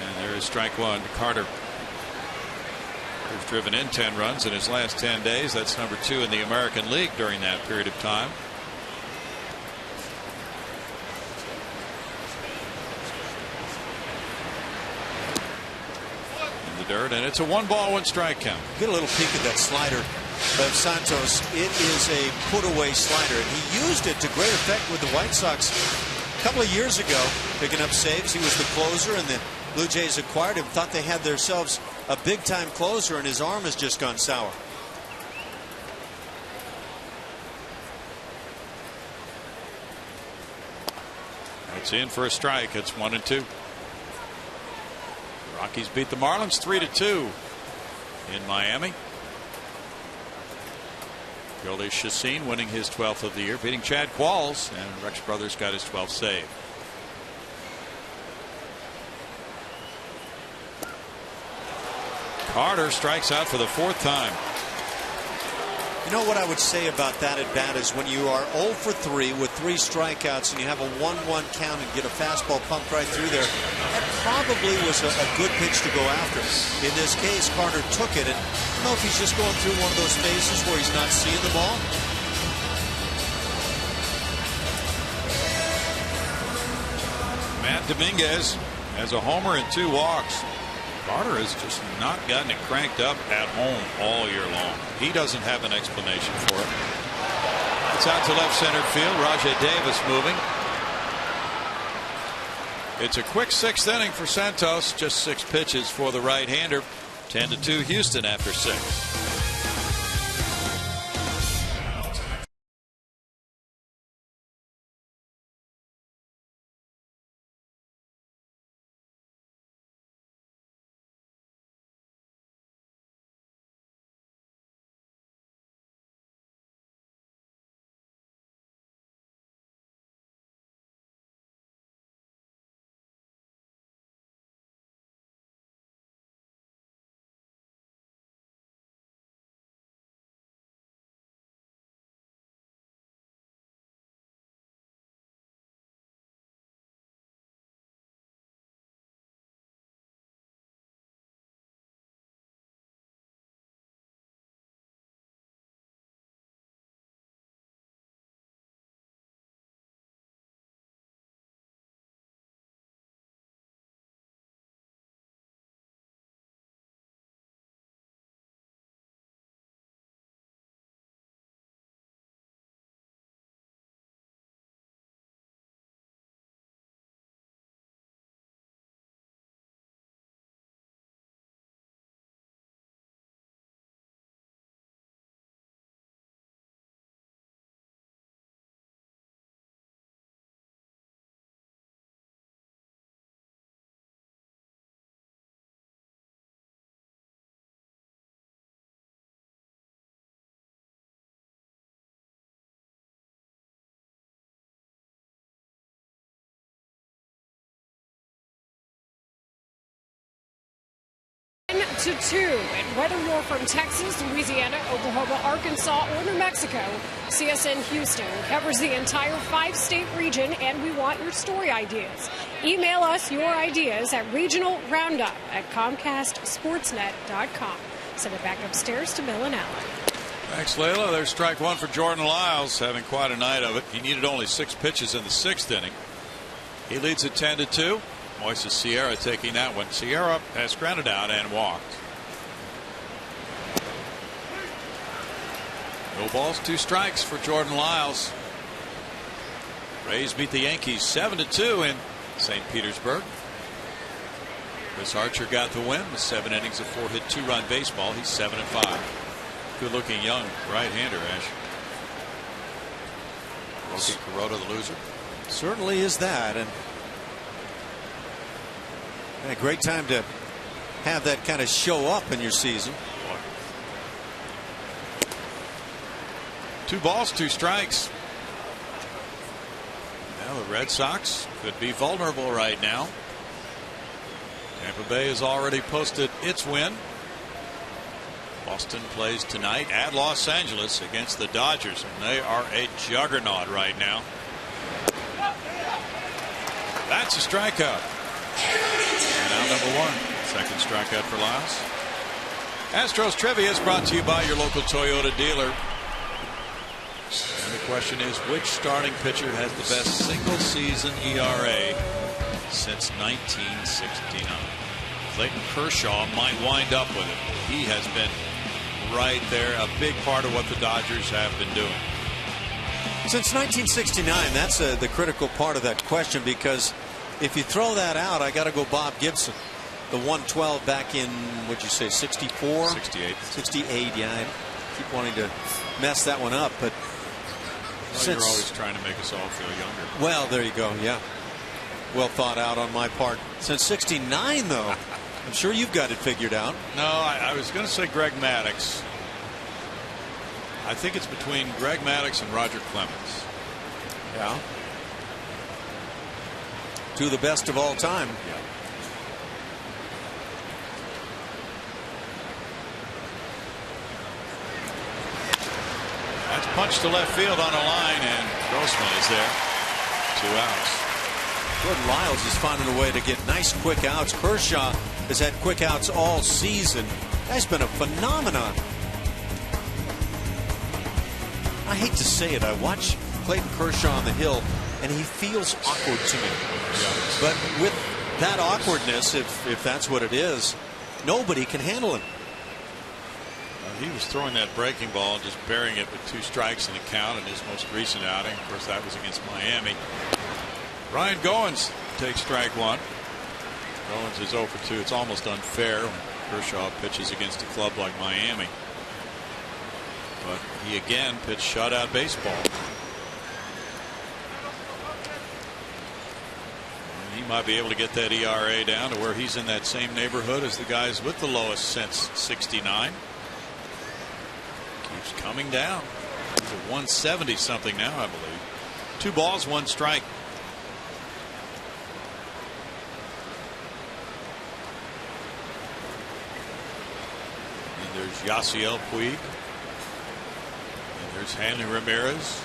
And there is strike 1. Carter has driven in 10 runs in his last 10 days. That's number 2 in the American League during that period of time. In the dirt, and it's a 1-ball, 1-strike count. Get a little peek at that slider of Santos. It is a put-away slider, and he used it to great effect with the White Sox a couple of years ago, picking up saves. He was the closer, and the Blue Jays acquired him, thought they had themselves a big-time closer, and his arm has just gone sour. It's in for a strike. It's 1-2. Rockies beat the Marlins 3-2 in Miami. Jhoulys Chacin winning his 12th of the year, beating Chad Qualls, and Rex Brothers got his 12th save. Carter strikes out for the 4th time. You know what I would say about that at bat is when you are 0 for 3 with 3 strikeouts and you have a 1-1 count and get a fastball pumped right through there, that probably was a good pitch to go after. In this case, Carter took it, and I don't know if he's just going through one of those phases where he's not seeing the ball. Matt Dominguez has a homer and 2 walks. Carter has just not gotten it cranked up at home all year long. He doesn't have an explanation for it. It's out to left center field. Rajai Davis moving. It's a quick 6th inning for Santos. Just 6 pitches for the right-hander. 10-2 Houston after 6. to 2. And whether you're from Texas, Louisiana, Oklahoma, Arkansas, or New Mexico, CSN Houston covers the entire 5-state region, and we want your story ideas. Email us your ideas at regionalroundup@comcastsportsnet.com. Send it back upstairs to Bill and Allen. Thanks, Layla. There's strike one for Jordan Lyles, having quite a night of it. He needed only 6 pitches in the 6th inning. He leads it 10-2. Moises Sierra taking that one. Sierra has grounded out and walked. No balls, 2 strikes for Jordan Lyles. Rays beat the Yankees 7-2 in St. Petersburg. Chris Archer got the win with 7 innings of 4-hit 2-run baseball. He's 7-5. Good looking young right-hander, Ash. Rocky Kuroda, the loser. Certainly is that, and a great time to have that kind of show up in your season. 2 balls, 2 strikes. Now the Red Sox could be vulnerable right now. Tampa Bay has already posted its win. Boston plays tonight at Los Angeles against the Dodgers, and they are a juggernaut right now. That's a strikeout. And now number 1. Second strikeout for Lyles. Astros Trivia is brought to you by your local Toyota dealer. And the question is, which starting pitcher has the best single season ERA since 1969? Clayton Kershaw might wind up with it. He has been right there, a big part of what the Dodgers have been doing. Since 1969, that's the critical part of that question, because if you throw that out, I got to go Bob Gibson. The 112 back in, what'd you say, 64? 68. 68, yeah. I keep wanting to mess that one up, but you're always trying to make us all feel younger. Well, there you go, yeah. Well thought out on my part. Since 69, though, I'm sure you've got it figured out. No, I was going to say Greg Maddux. I think it's between Greg Maddux and Roger Clemens. Yeah. 2 of the best of all time. Yeah. That's punched to left field on a line, and Grossman is there. 2 outs. Jordan Lyles is finding a way to get nice quick outs. Kershaw has had quick outs all season. That's been a phenomenon. I hate to say it. I watch Clayton Kershaw on the hill, and he feels awkward to me. Yeah. But with that awkwardness, if that's what it is, nobody can handle him. He was throwing that breaking ball and just burying it with 2 strikes in the count in his most recent outing. Of course, that was against Miami. Ryan Goins takes strike 1. Goins is 0 for 2. It's almost unfair when Kershaw pitches against a club like Miami. But he again pitched shutout baseball. And he might be able to get that ERA down to where he's in that same neighborhood as the guys with the lowest since 69. Keeps coming down to 170 something now, I believe. 2 balls, 1 strike. And there's Yasiel Puig. And there's Hanley Ramirez.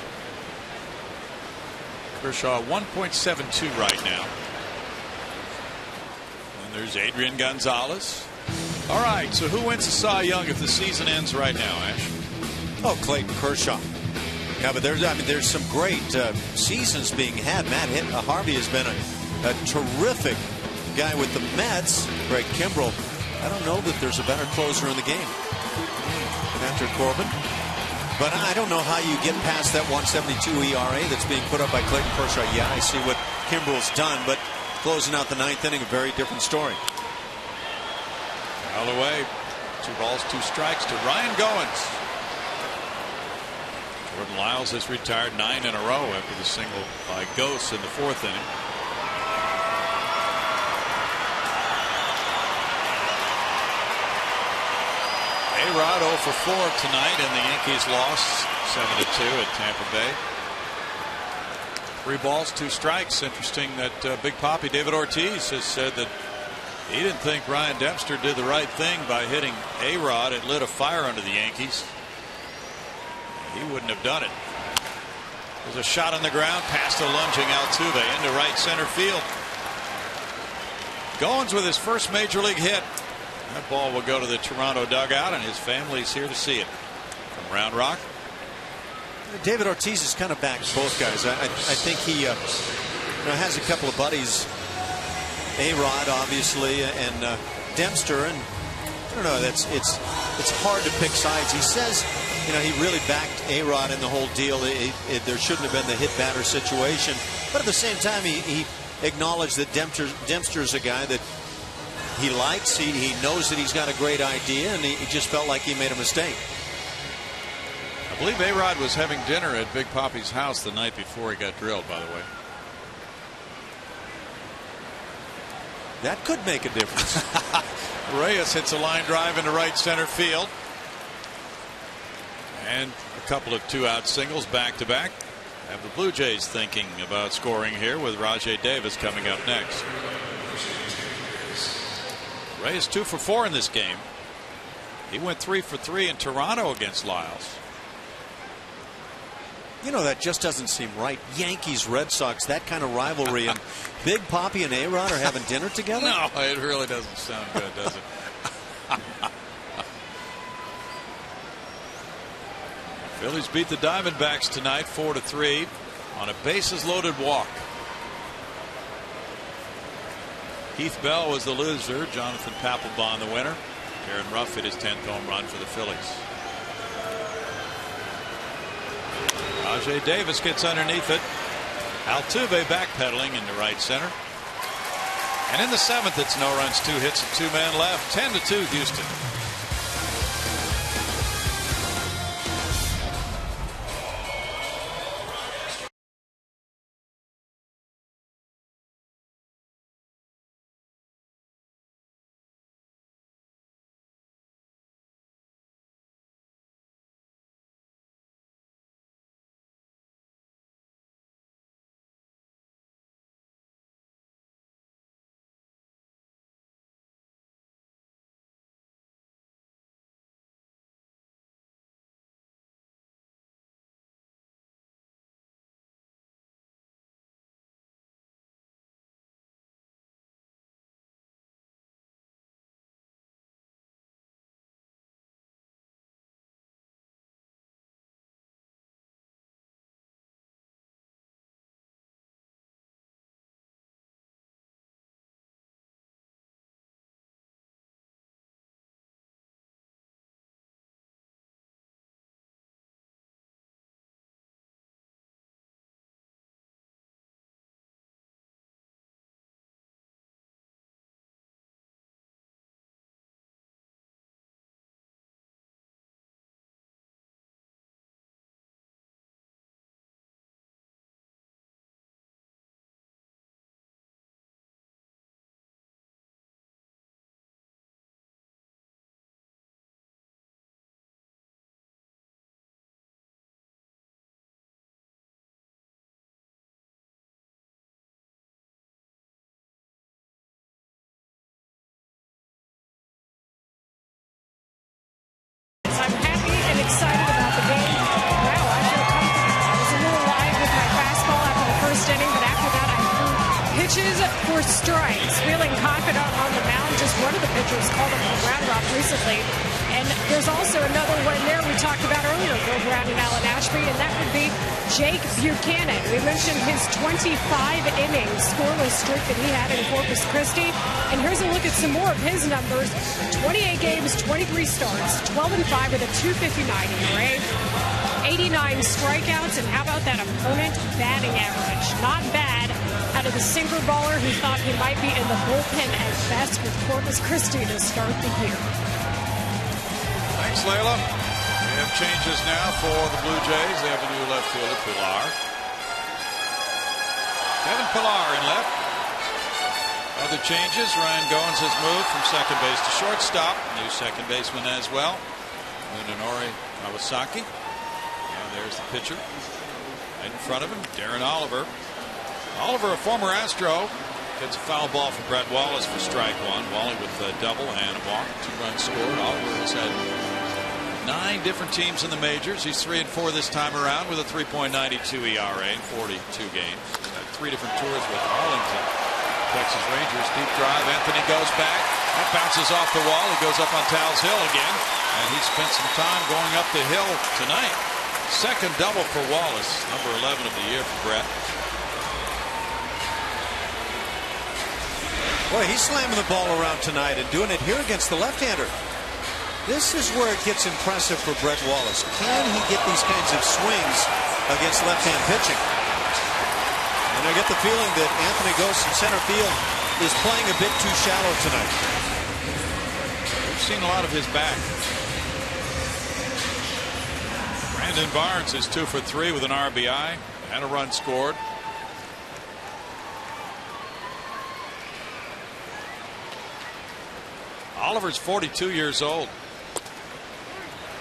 Kershaw 1.72 right now. And there's Adrian Gonzalez. All right, so who wins the Cy Young if the season ends right now, Ash? Oh, Clayton Kershaw. Yeah, but there's some great seasons being had. Matt Harvey has been a terrific guy with the Mets. Greg Kimbrell. I don't know that there's a better closer in the game after Corbin. But I don't know how you get past that 172 ERA that's being put up by Clayton Kershaw. Yeah, I see what Kimbrell's done, but closing out the 9th inning, a very different story. Foul away. 2 balls, 2 strikes to Ryan Goins. Jordan Lyles has retired 9 in a row after the single by Gose in the 4th inning. A-Rod 0 for 4 tonight, and the Yankees lost 7-2 at Tampa Bay. 3 balls, 2 strikes. Interesting that Big Papi David Ortiz has said that He didn't think Ryan Dempster did the right thing by hitting A-Rod. It lit a fire under the Yankees. He wouldn't have done it. There's a shot on the ground past a lunging Altuve into right center field. Goins with his first major league hit. That ball will go to the Toronto dugout, and his family's here to see it. From Round Rock. David Ortiz is kind of backed both guys. I think he has a couple of buddies. A-Rod, obviously, and Dempster, and I don't know. It's hard to pick sides. He says, he really backed A-Rod in the whole deal. There shouldn't have been the hit batter situation, but at the same time, he acknowledged that Dempster's a guy that he likes. He knows that he's got a great idea, and he just felt like he made a mistake. I believe A-Rod was having dinner at Big Papi's house the night before he got drilled. By the way. That could make a difference. Reyes hits a line drive into right center field. And a couple of 2-out singles back to back. Have the Blue Jays thinking about scoring here with Rajai Davis coming up next. Reyes 2 for 4 in this game. He went 3 for 3 in Toronto against Lyles. That just doesn't seem right. Yankees, Red Sox, that kind of rivalry, and Big Papi and A-Rod are having dinner together? No, it really doesn't sound good, does it? Phillies beat the Diamondbacks tonight 4-3 on a bases loaded walk. Keith Bell was the loser. Jonathan Papelbon the winner. Aaron Ruff hit his 10th home run for the Phillies. Rajai Davis gets underneath it. Altuve backpedaling into right center. And in the 7th, it's no runs, 2 hits, and 2 men left. 10-2 Houston. Excited about the game. Wow, I feel comfortable. I was a little wide with my fastball after the first inning, but after that I threw pitches for strikes. Feeling confident on the mound. Just one of the pitchers called him a Round Rock recently. And there's also another one there we talked about earlier, Bill Brown and Alan Ashby, and that would be Jake Buchanan. We mentioned his 25-inning scoreless streak that he had in Corpus Christi. And here's a look at some more of his numbers. 28 games, 23 starts, 12-5 with a 2.59 ERA, 89 strikeouts, and how about that opponent batting average? Not bad out of the sinker baller who thought he might be in the bullpen at best with Corpus Christi to start the year. Thanks, Layla. We have changes now for the Blue Jays. They have a new left fielder, Pilar. Kevin Pilar in left. Other changes, Ryan Goins has moved from second base to shortstop. New second baseman as well, Munenori Kawasaki. And there's the pitcher in front of him, Darren Oliver. Oliver, a former Astro, Gets a foul ball from Brett Wallace for strike one. Wally with a double and a walk. 2 runs scored. Oliver has had 9 different teams in the majors. He's 3-4 this time around with a 3.92 ERA in 42 games. He's had 3 different tours with Arlington. Texas Rangers, deep drive. Anthony goes back. That bounces off the wall. He goes up on Towles Hill again. And he spent some time going up the hill tonight. Second double for Wallace. Number 11 of the year for Brett. Boy, he's slamming the ball around tonight and doing it here against the left-hander. This is where it gets impressive for Brett Wallace. Can he get these kinds of swings against left-hand pitching? And I get the feeling that Anthony Gose in center field is playing a bit too shallow tonight. We've seen a lot of his back. Brandon Barnes is 2 for 3 with an RBI and a run scored. Oliver's 42 years old.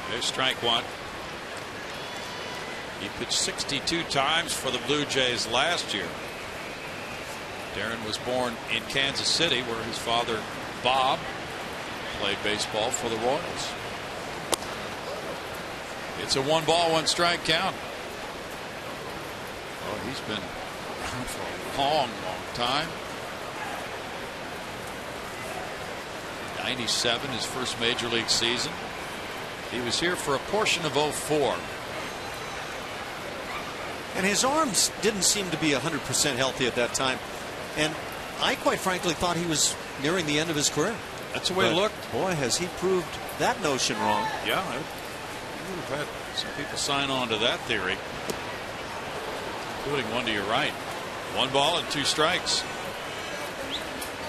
There's strike one. He pitched 62 times for the Blue Jays last year. Darren was born in Kansas City, where his father, Bob, played baseball for the Royals. It's a 1-ball, 1-strike count. Oh, he's been around for a long, long time. 97, his first major league season. He was here for a portion of 04. And his arms didn't seem to be 100% healthy at that time. And I quite frankly thought he was nearing the end of his career. That's the way it looked. Boy, has he proved that notion wrong. Yeah, I would have had some people sign on to that theory, including one to your right. 1 ball and 2 strikes.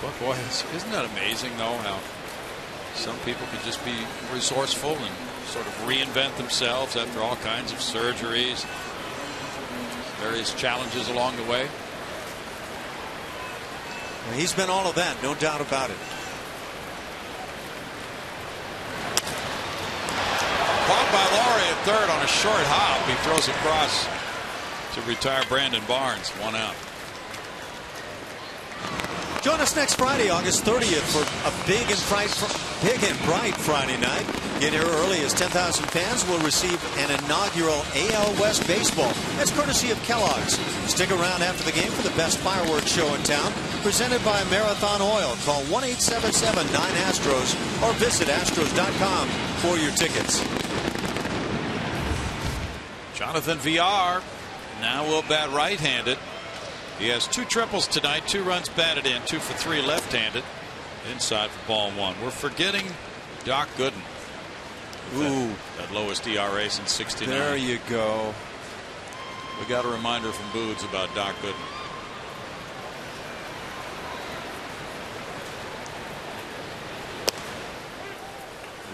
But boy, isn't that amazing though, how some people can just be resourceful and sort of reinvent themselves after all kinds of surgeries, various challenges along the way. Well, he's been all of that, no doubt about it. Caught by Laurie at third on a short hop. He throws across to retire Brandon Barnes. 1 out. Join us next Friday, August 30th, for a big and bright Friday night. Get here early as 10,000 fans will receive an inaugural AL West baseball. That's courtesy of Kellogg's. Stick around after the game for the best fireworks show in town, presented by Marathon Oil. Call 1-877-9-ASTROS or visit Astros.com for your tickets. Jonathan Villar now will bat right-handed. He has 2 triples tonight, 2 runs batted in, 2 for 3 left-handed. Inside for ball 1. We're forgetting Doc Gooden. Ooh, that lowest ERA since '69. There you go. We got a reminder from Boods about Doc Gooden.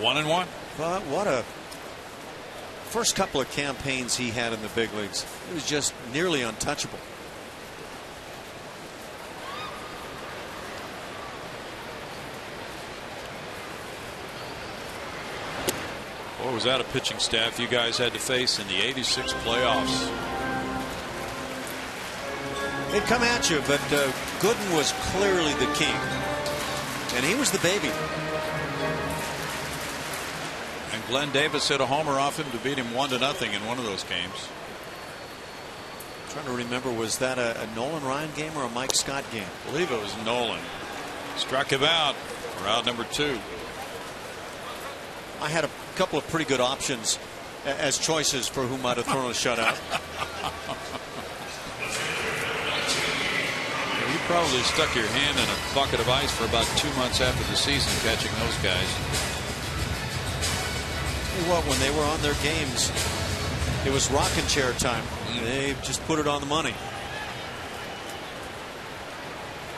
One and one. But what a first couple of campaigns he had in the big leagues. He was just nearly untouchable. Boy, was that a pitching staff you guys had to face in the '86 playoffs. They'd come at you, but Gooden was clearly the king. And he was the baby. And Glenn Davis hit a homer off him to beat him 1-0 in one of those games. I'm trying to remember, was that a Nolan Ryan game or a Mike Scott game? I believe it was Nolan. Struck him out for out number 2. I had a couple of pretty good options as choices for who might have thrown a shutout. You probably stuck your hand in a bucket of ice for about 2 months after the season catching those guys. Tell you what, when they were on their games, it was rocking chair time. They just put it on the money.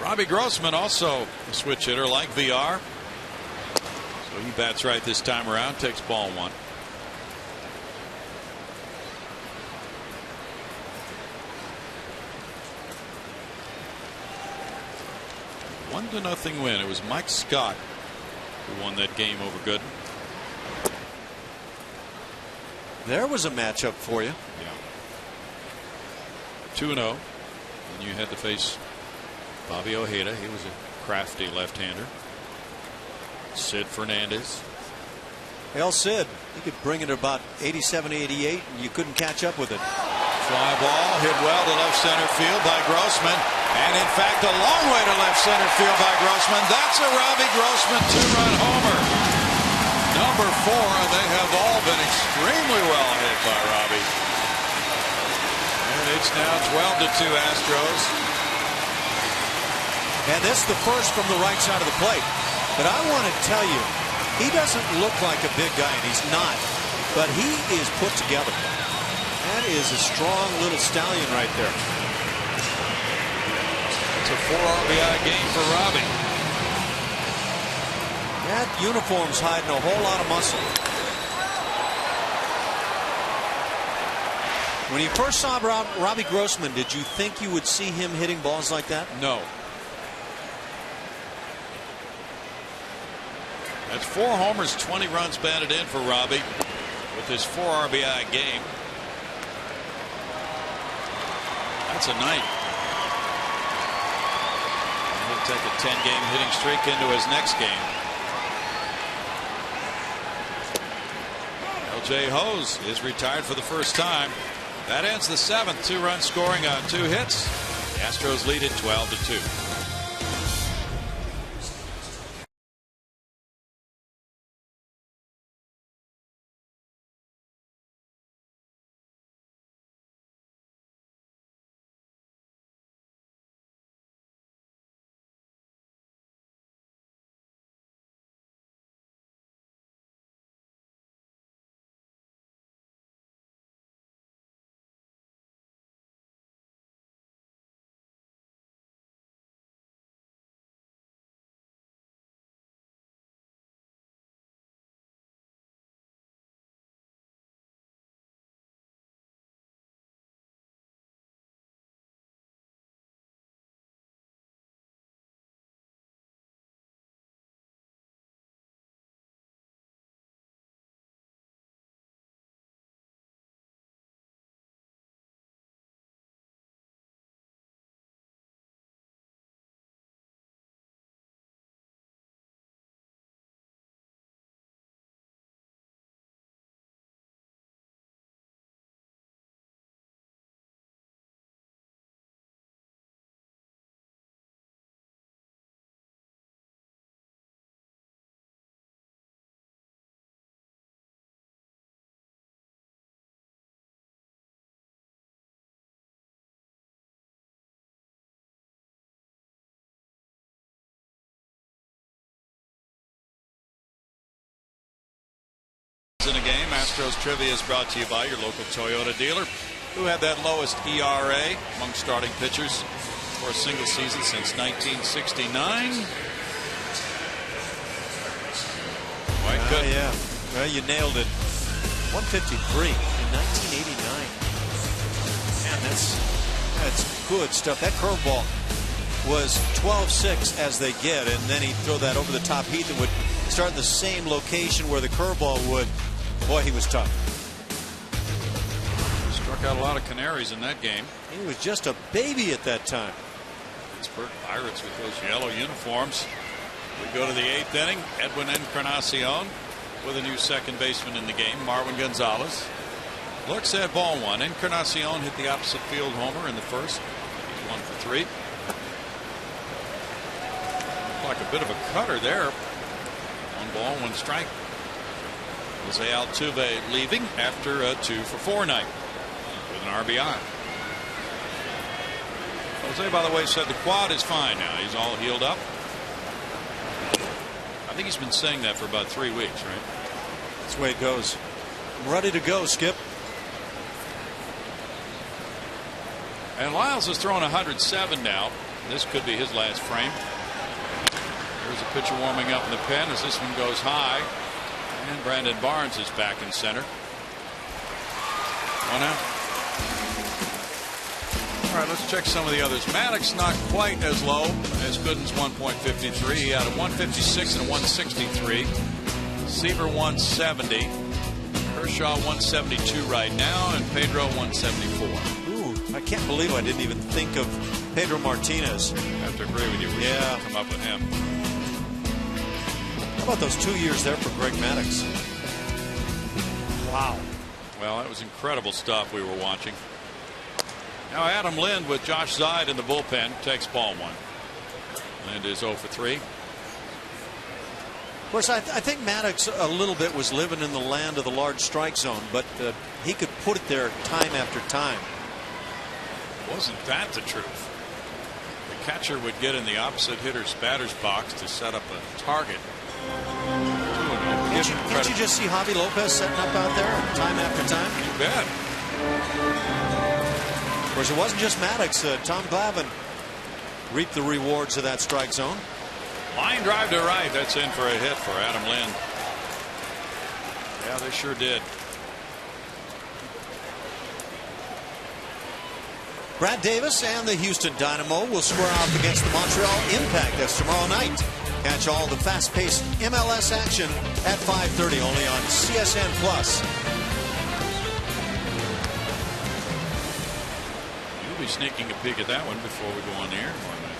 Robbie Grossman also a switch hitter like VR. So he bats right this time around, takes ball 1. One to nothing win. It was Mike Scott who won that game over Gooden. There was a matchup for you. Yeah. 2-0. And you had to face Bobby Ojeda, he was a crafty left-hander. Sid Fernandez. Hell, Sid, he could bring it about 87, 88, and you couldn't catch up with it. Fly ball hit well to left center field by Grossman, and in fact a long way to left center field by Grossman. That's a Robbie Grossman 2-run homer. Number 4, and they have all been extremely well hit by Robbie. And it's now 12-2 Astros. And this is the first from the right side of the plate. But I want to tell you, he doesn't look like a big guy, and he's not. But he is put together. That is a strong little stallion right there. It's a 4 RBI game for Robbie. That uniform's hiding a whole lot of muscle. When you first saw Robbie Grossman, did you think you would see him hitting balls like that? No. That's 4 homers, 20 runs batted in for Robbie with his 4 RBI game. That's a night. He'll take a 10-game hitting streak into his next game. LJ Hose is retired for the first time. That ends the 7th. 2-run scoring on 2 hits. The Astros lead it 12-2. In a game, Astros Trivia is brought to you by your local Toyota dealer, who had that lowest ERA among starting pitchers for a single season since 1969. Quite good. Yeah. Well, you nailed it. 153 in 1989. Man, that's good stuff. That curveball was 12-6 as they get, and then he'd throw that over the top. Heath and would start in the same location where the curveball would. Boy, he was tough. Struck out a lot of canaries in that game. He was just a baby at that time. Pittsburgh Pirates with those yellow uniforms. We go to the 8th inning. Edwin Encarnacion with a new second baseman in the game, Marwin Gonzalez. Looks at ball 1. Encarnacion hit the opposite field homer in the first. He's 1 for 3. Looked like a bit of a cutter there. 1 ball, 1 strike. Jose Altuve leaving after a 2 for 4 night with an RBI. Jose, by the way, said the quad is fine now. He's all healed up. I think he's been saying that for about 3 weeks, right? That's the way it goes. I'm ready to go, Skip. And Lyles has thrown 107 now. This could be his last frame. There's a pitcher warming up in the pen as this one goes high. And Brandon Barnes is back in center. 1 out. All right, let's check some of the others. Maddox not quite as low as Gooden's 1.53. He had a 156 and a 163. Seaver 170. Kershaw 172 right now, and Pedro 174. Ooh, I can't believe I didn't even think of Pedro Martinez. I have to agree with you. We Yeah. should come up with him. How about those 2 years there for Greg Maddux? Wow. Well, that was incredible stuff we were watching. Now Adam Lind with Josh Zeid in the bullpen takes ball one. Lind is 0 for 3. Of course, I think Maddux a little bit was living in the land of the large strike zone, but he could put it there time after time. Wasn't that the truth? The catcher would get in the opposite hitter's batter's box to set up a target. Can't you just see Javi Lopez setting up out there time after time? You bet. Of course, it wasn't just Maddux. Tom Glavine reaped the rewards of that strike zone. Line drive to right. That's in for a hit for Adam Lind. Yeah, they sure did. Brad Davis and the Houston Dynamo will square off against the Montreal Impact. That's tomorrow night. Catch all the fast-paced MLS action at 5:30 only on CSN Plus. You'll be sneaking a peek at that one before we go on the air tomorrow night.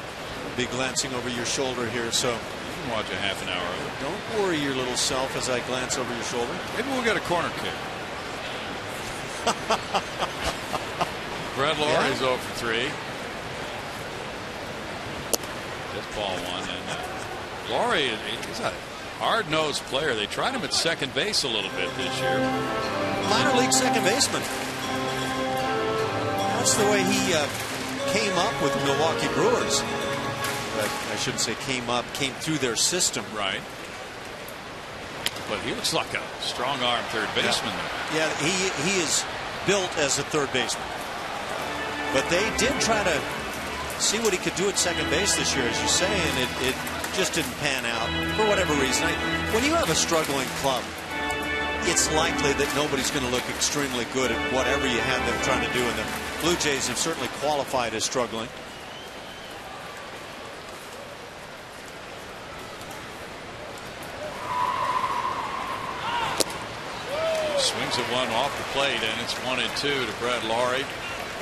Be glancing over your shoulder here, so You can watch a half an hour of it. don't worry your little self as I glance over your shoulder. Maybe we'll get a corner kick. Brett Lawrie's 0 for 3. Just ball one. And Laurie is a hard-nosed player. They tried him at second base a little bit this year. Minor league second baseman. That's the way he came up with the Milwaukee Brewers. I shouldn't say came through their system. Right. But he looks like a strong-arm third baseman. Yeah, he is built as a third baseman. But they did try to see what he could do at second base this year, as you say, and it just didn't pan out for whatever reason. When you have a struggling club, it's likely that nobody's going to look extremely good at whatever you have them trying to do, and the Blue Jays have certainly qualified as struggling. Swings at one off the plate, and it's 1-2 to Brett Laurie.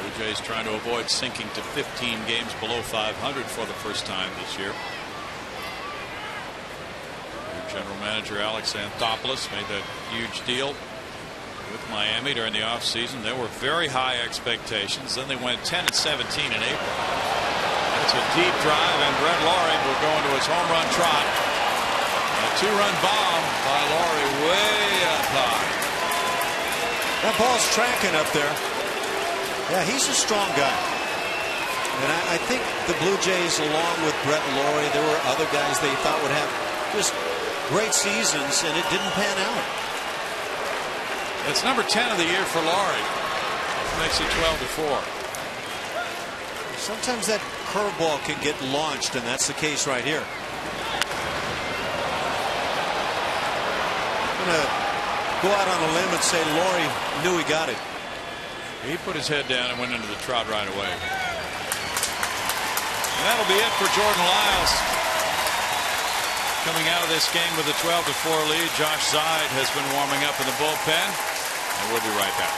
Blue Jays trying to avoid sinking to 15 games below 500 for the first time this year. General Manager Alex Anthopoulos made that huge deal with Miami during the offseason. There were very high expectations. Then they went 10-17 in April. That's a deep drive, and Brett Laurie will go into his home run trot. A two-run bomb by Laurie way up high. That ball's tracking up there. Yeah, he's a strong guy. And I think the Blue Jays, along with Brett Laurie, there were other guys they thought would have just great seasons, and it didn't pan out. It's number 10 of the year for Laurie. Makes it 12-4. Sometimes that curveball can get launched, and that's the case right here. I'm going to go out on a limb and say Laurie knew he got it. He put his head down and went into the trot right away. And that'll be it for Jordan Lyles. Coming out of this game with a 12-4 lead, Josh Zeid has been warming up in the bullpen, and we'll be right back.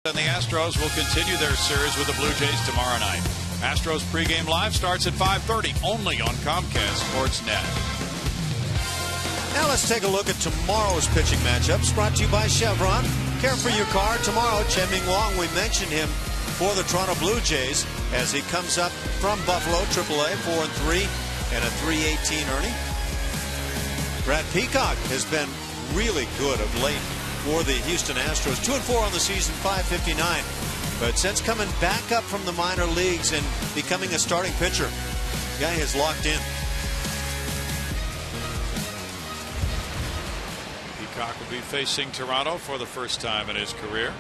And the Astros will continue their series with the Blue Jays tomorrow night. Astros pregame live starts at 5:30 only on Comcast Sportsnet. Now let's take a look at tomorrow's pitching matchups, brought to you by Chevron. Care for your car tomorrow. Chen-Ming Wong, we mentioned him for the Toronto Blue Jays as he comes up from Buffalo, AAA, 4-3 and a 3.18 earning. Brad Peacock has been really good of late for the Houston Astros. 2-4 on the season, 5.59. But since coming back up from the minor leagues and becoming a starting pitcher, the guy has locked in. Peacock will be facing Toronto for the first time in his career.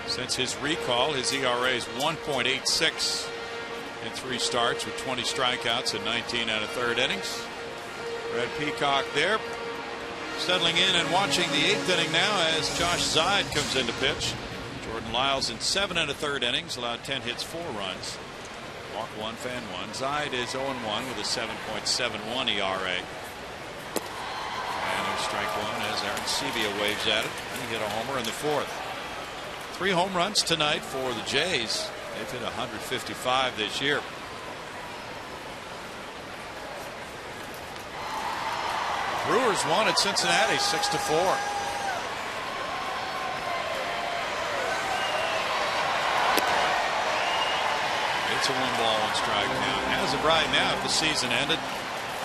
Since his recall, his ERA is 1.86 in 3 starts with 20 strikeouts in 19 1/3 innings. Brad Peacock there, settling in and watching the 8th inning now as Josh Zeid comes in to pitch. Jordan Lyles in 7 1/3 innings allowed 10 hits, 4 runs. Walk 1, fan 1. Zeid is 0-1 with a 7.71 ERA. And strike 1 as Aaron Sevilla waves at it. He hit a homer in the 4th. 3 home runs tonight for the Jays. They've hit 155 this year. Brewers won at Cincinnati 6-4. It's a 1-1 count. As of right now, if the season ended,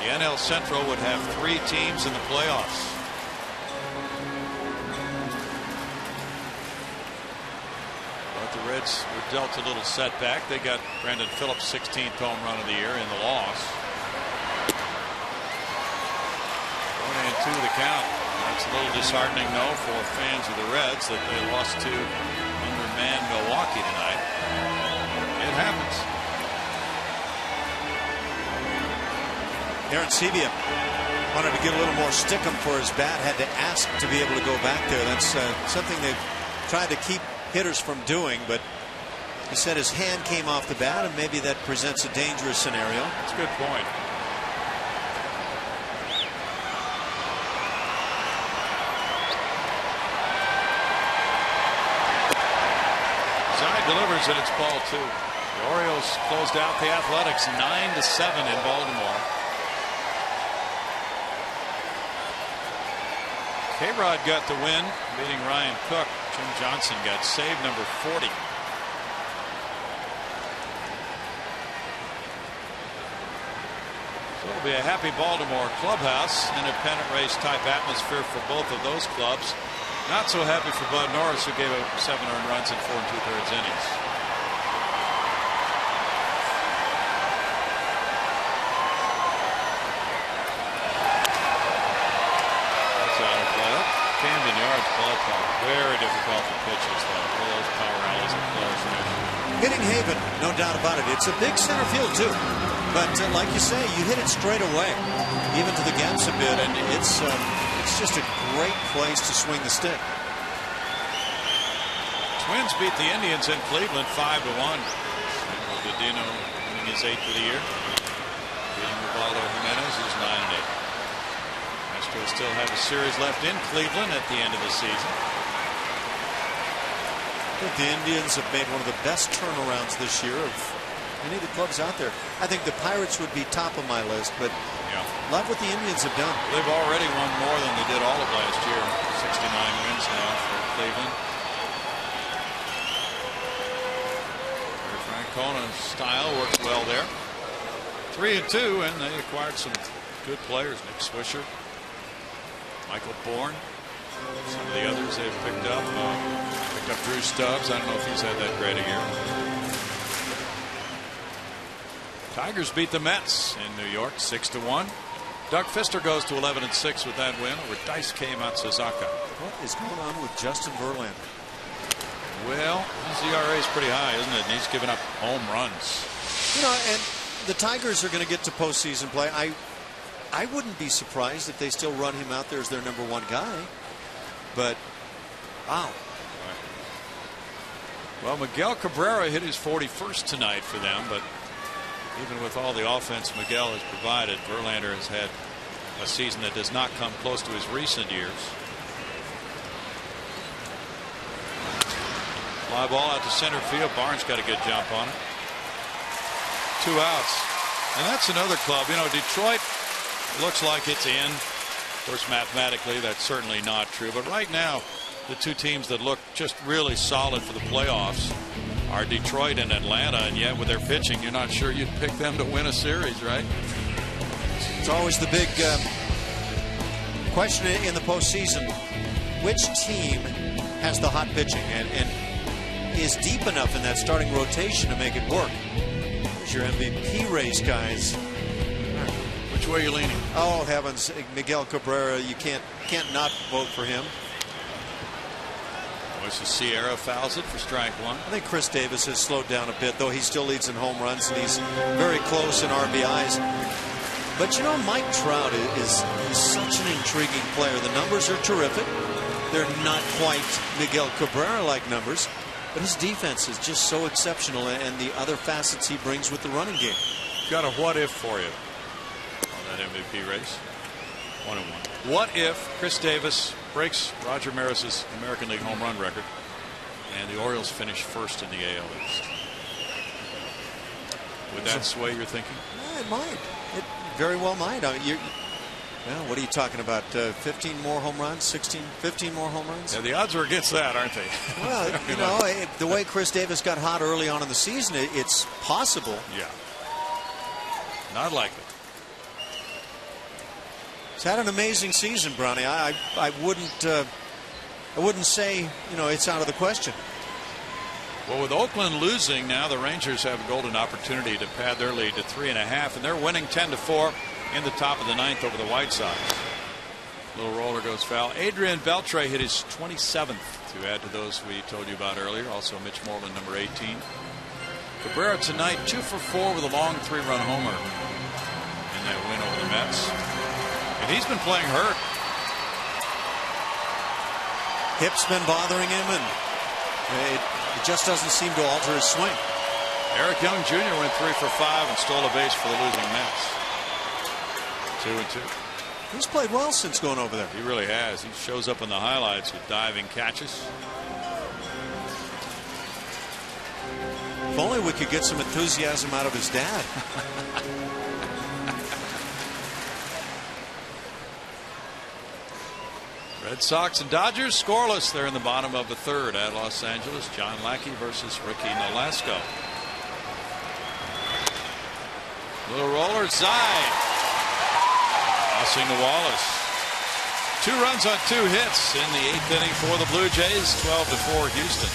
the NL Central would have 3 teams in the playoffs. But the Reds were dealt a little setback. They got Brandon Phillips' 16th home run of the year in the loss. 1-2 the count. That's a little disheartening, though, for fans of the Reds that they lost to undermanned Milwaukee tonight. It happens. Aaron Sevilla wanted to get a little more stickum for his bat, had to ask to be able to go back there. That's something they've tried to keep hitters from doing, but he said his hand came off the bat, and maybe that presents a dangerous scenario. That's a good point. Zeid delivers, and it's ball 2. The Orioles closed out the Athletics 9-7 in Baltimore. K-Rod got the win, beating Ryan Cook. Jim Johnson got save number 40. So it'll be a happy Baltimore clubhouse. Independent race type atmosphere for both of those clubs. Not so happy for Bud Norris, who gave up 7 earned runs in 4 2/3 innings. Camden Yards ballpark, very difficult for pitchers, though. All those power alleys are close. Hitting Haven, no doubt about it. It's a big center field, too. But like you say, you hit it straight away, even to the gaps a bit, and it's just a great place to swing the stick. Twins beat the Indians in Cleveland 5-1. Dino winning his 8th of the year. Beating Ubaldo Jimenez, who's 9-8. Astros still have a series left in Cleveland at the end of the season. I think the Indians have made one of the best turnarounds this year of any of the clubs out there. I think the Pirates would be top of my list, but love what the Indians have done. They've already won more than they did all of last year. 69 wins now for Cleveland. Francona's style works well there. 3-2, and they acquired some good players. Nick Swisher, Michael Bourne, some of the others they've picked up. Picked up Drew Stubbs. I don't know if he's had that great a year. Tigers beat the Mets in New York 6-1. Doug Fister goes to 11-6 with that win over Daisuke Matsuzaka. What is going on with Justin Verlander? Well, his ERA is pretty high, isn't it? And he's given up home runs. You know, and the Tigers are going to get to postseason play. I wouldn't be surprised if they still run him out there as their #1 guy. But, wow. Well, Miguel Cabrera hit his 41st tonight for them, but even with all the offense Miguel has provided, Verlander has had a season that does not come close to his recent years. Fly ball out to center field. Barnes got a good jump on it. 2 outs. And that's another club. You know, Detroit looks like it's in. Of course, mathematically, that's certainly not true. But right now, the two teams that look just really solid for the playoffs are Detroit and Atlanta. And yet, with their pitching, you're not sure you'd pick them to win a series, right? It's always the big question in the postseason. Which team has the hot pitching and is deep enough in that starting rotation to make it work? There's your MVP race, guys. Which way are you leaning? Oh, heavens. Miguel Cabrera, you can't not vote for him. Voices Sierra fouls it for strike 1. I think Chris Davis has slowed down a bit, though he still leads in home runs, and he's very close in RBIs. But, you know, Mike Trout is such an intriguing player. The numbers are terrific. They're not quite Miguel Cabrera-like numbers, but his defense is just so exceptional, and the other facets he brings with the running game. Got a what if for you on that MVP race. 1-1. What if Chris Davis breaks Roger Maris's American League home run record and the Orioles finish first in the AL East? Would that sway your thinking? Yeah, it might. It very well might. I mean, well, what are you talking about? 15 more home runs? 16, 15 more home runs? Yeah, the odds are against that, aren't they? Well, you know, the way Chris Davis got hot early on in the season, it's possible. Yeah. Not likely. He's had an amazing season, Brownie. I wouldn't say, you know, it's out of the question. Well, with Oakland losing now, the Rangers have a golden opportunity to pad their lead to 3.5, and they're winning 10-4 in the top of the 9th over the White Sox. Little roller goes foul. Adrian Beltre hit his 27th to add to those we told you about earlier. Also Mitch Moreland, number 18. Cabrera tonight 2 for 4 with a long 3-run homer in that win over the Mets. And he's been playing hurt. Hip's been bothering him, and it just doesn't seem to alter his swing. Eric Young Jr. went 3 for 5 and stole a base for the losing Mets. 2-2. He's played well since going over there. He really has. He shows up in the highlights with diving catches. If only we could get some enthusiasm out of his dad. Red Sox and Dodgers scoreless. They're in the bottom of the 3rd at Los Angeles. John Lackey versus Ricky Nolasco. Little roller, side. Tossing to Wallace. 2 runs on 2 hits in the 8th inning for the Blue Jays. 12-4 Houston.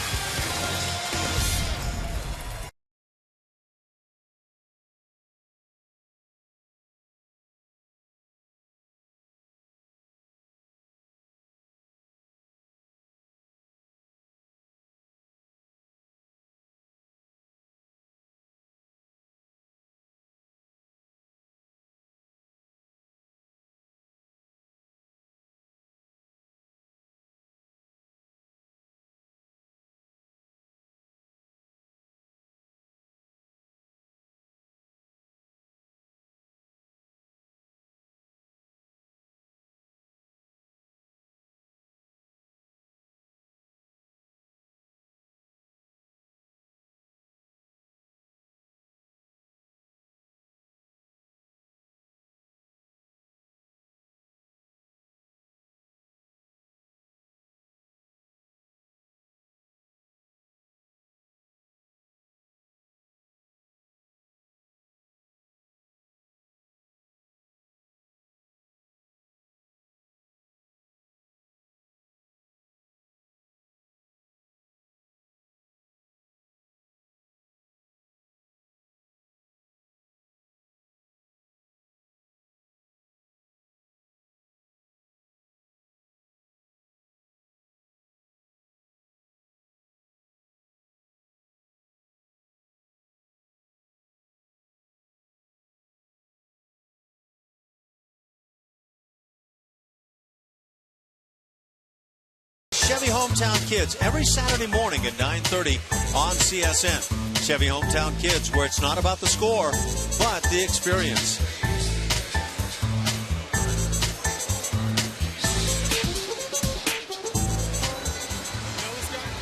Chevy Hometown Kids every Saturday morning at 9:30 on CSN. Chevy Hometown Kids, where it's not about the score, but the experience.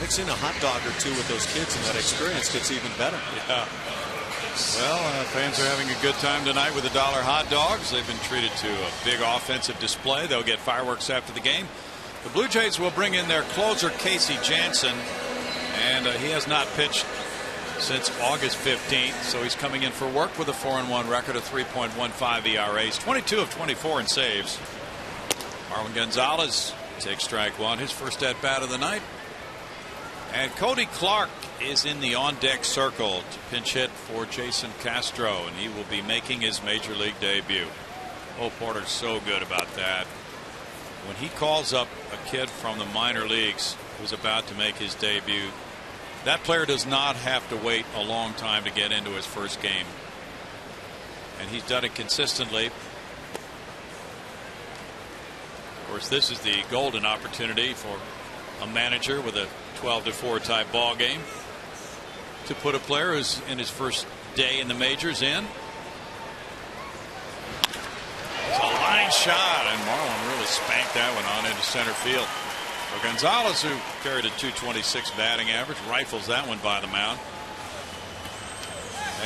mix in a hot dog or two with those kids, and that experience gets even better. Yeah. Well, fans are having a good time tonight with the $1 hot dogs. They've been treated to a big offensive display. They'll get fireworks after the game. The Blue Jays will bring in their closer, Casey Jansen, and he has not pitched since August 15th, so he's coming in for work with a 4-1 record, of 3.15 ERAs, 22 of 24 in saves. Marwin Gonzalez takes strike one, his first at bat of the night. And Cody Clark is in the on-deck circle to pinch hit for Jason Castro, and he will be making his major league debut. Oh, Porter's so good about that. When he calls up a kid from the minor leagues who's about to make his debut, that player does not have to wait a long time to get into his first game. And he's done it consistently. Of course, this is the golden opportunity for a manager with a 12-4 type ball game to put a player who's in his first day in the majors in. It's a line shot, and Marlin really spanked that one on into center field. For Gonzalez, who carried a .226 batting average, rifles that one by the mound.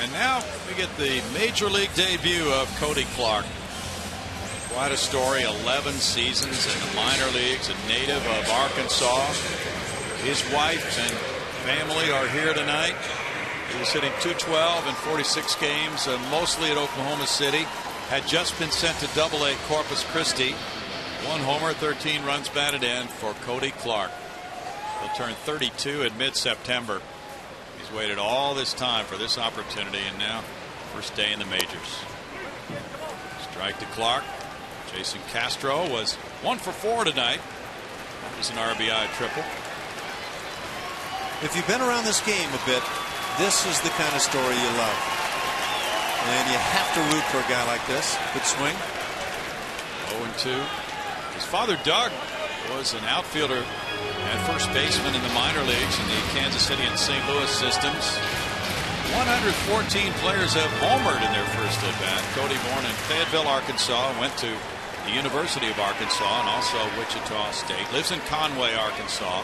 And now we get the major league debut of Cody Clark. Quite a story, 11 seasons in the minor leagues, a native of Arkansas. His wife and family are here tonight. He was hitting .212 in 46 games, mostly at Oklahoma City. Had just been sent to Double-A Corpus Christi. 1 homer, 13 runs batted in for Cody Clark. He'll turn 32 in mid-September. He's waited all this time for this opportunity, and now first day in the majors. Strike to Clark. Jason Castro was 1 for 4 tonight. That was an RBI triple. If you've been around this game a bit, this is the kind of story you love. And you have to root for a guy like this. Good swing. 0-2. His father, Doug, was an outfielder and first baseman in the minor leagues in the Kansas City and St. Louis systems. 114 players have homered in their first at bat. Cody, born in Fayetteville, Arkansas, went to the University of Arkansas and also Wichita State. Lives in Conway, Arkansas.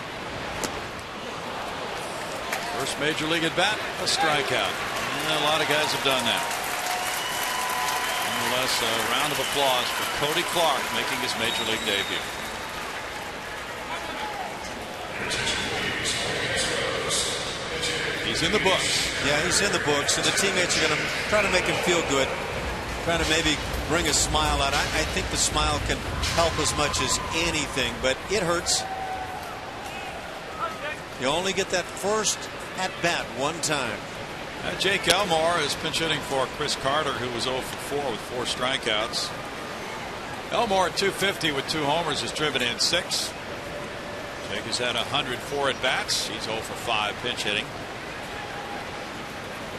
First major league at bat, a strikeout. And a lot of guys have done that. Nonetheless, a round of applause for Cody Clark making his major league debut. He's in the books. Yeah, he's in the books, and the teammates are going to try to make him feel good, trying to maybe bring a smile out. I think the smile can help as much as anything, but it hurts. You only get that first at bat one time. Jake Elmore is pinch hitting for Chris Carter, who was 0 for 4 with 4 strikeouts. Elmore at .250 with 2 homers has driven in 6. Jake has had 104 at bats. He's 0 for 5 pinch hitting.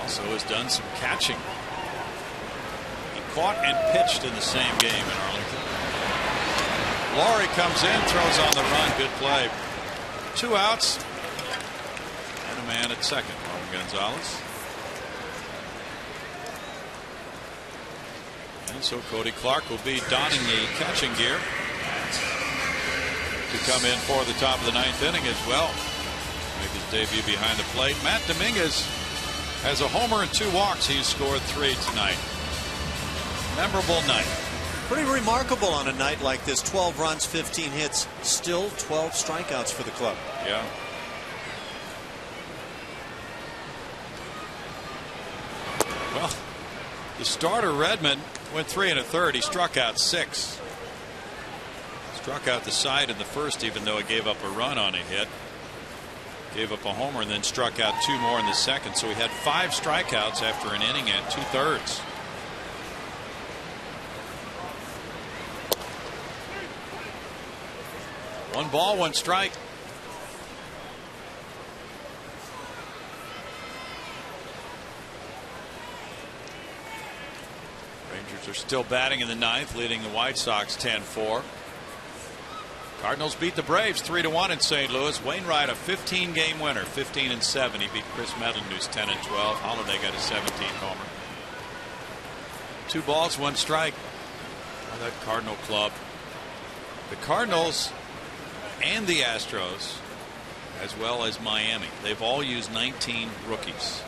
Also has done some catching. He caught and pitched in the same game in Arlington. Laurie comes in, throws on the run. Good play. 2 outs and a man at second. Marwin Gonzalez. And so Cody Clark will be donning the catching gear to come in for the top of the 9th inning as well. Make his debut behind the plate. Matt Dominguez has a homer and 2 walks. He's scored 3 tonight. Memorable night. Pretty remarkable on a night like this. 12 runs, 15 hits, still 12 strikeouts for the club. Yeah. Well, the starter Redmond went 3 1/3. He struck out 6. Struck out the side in the first, even though he gave up a run on a hit. Gave up a homer and then struck out 2 more in the second. So he had 5 strikeouts after an inning and 2/3. One ball, 1 strike. Rangers are still batting in the 9th, leading the White Sox 10-4. Cardinals beat the Braves 3-1 in St. Louis. Wainwright, a 15-game winner, 15-7. He beat Chris Medlin, who's 10-12. Holiday got a 17th homer. 2 balls, 1 strike on that Cardinal club. The Cardinals and the Astros as well as Miami. They've all used 19 rookies.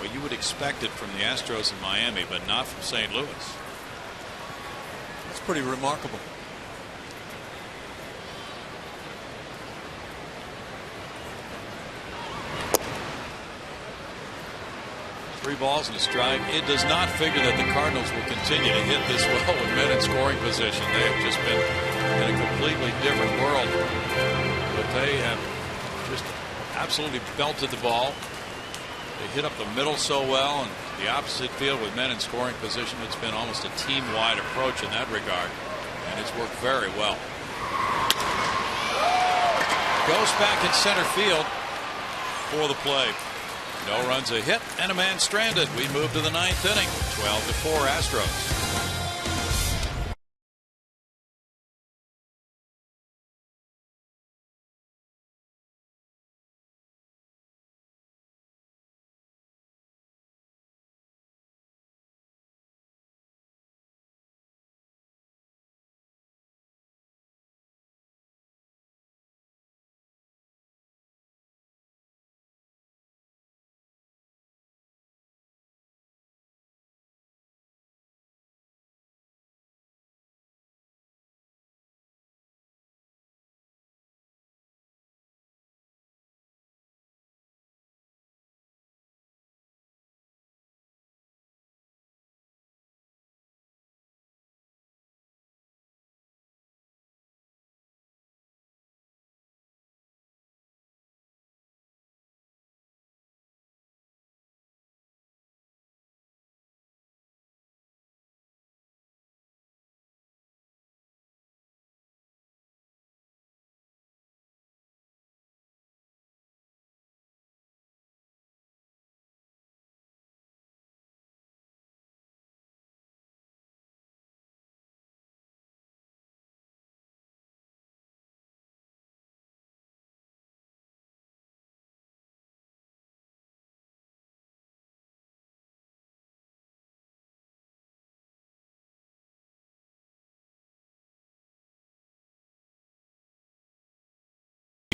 Well, you would expect it from the Astros in Miami, but not from St. Louis. That's pretty remarkable. Three balls and a strike. It does not figure that the Cardinals will continue to hit this well with men in scoring position. They have just been in a completely different world. But they have just absolutely belted the ball. They hit up the middle so well, and the opposite field with men in scoring position. It's been almost a team-wide approach in that regard, and it's worked very well. Goes back in center field for the play. No runs, a hit, and a man stranded. We move to the ninth inning. 12-4 Astros.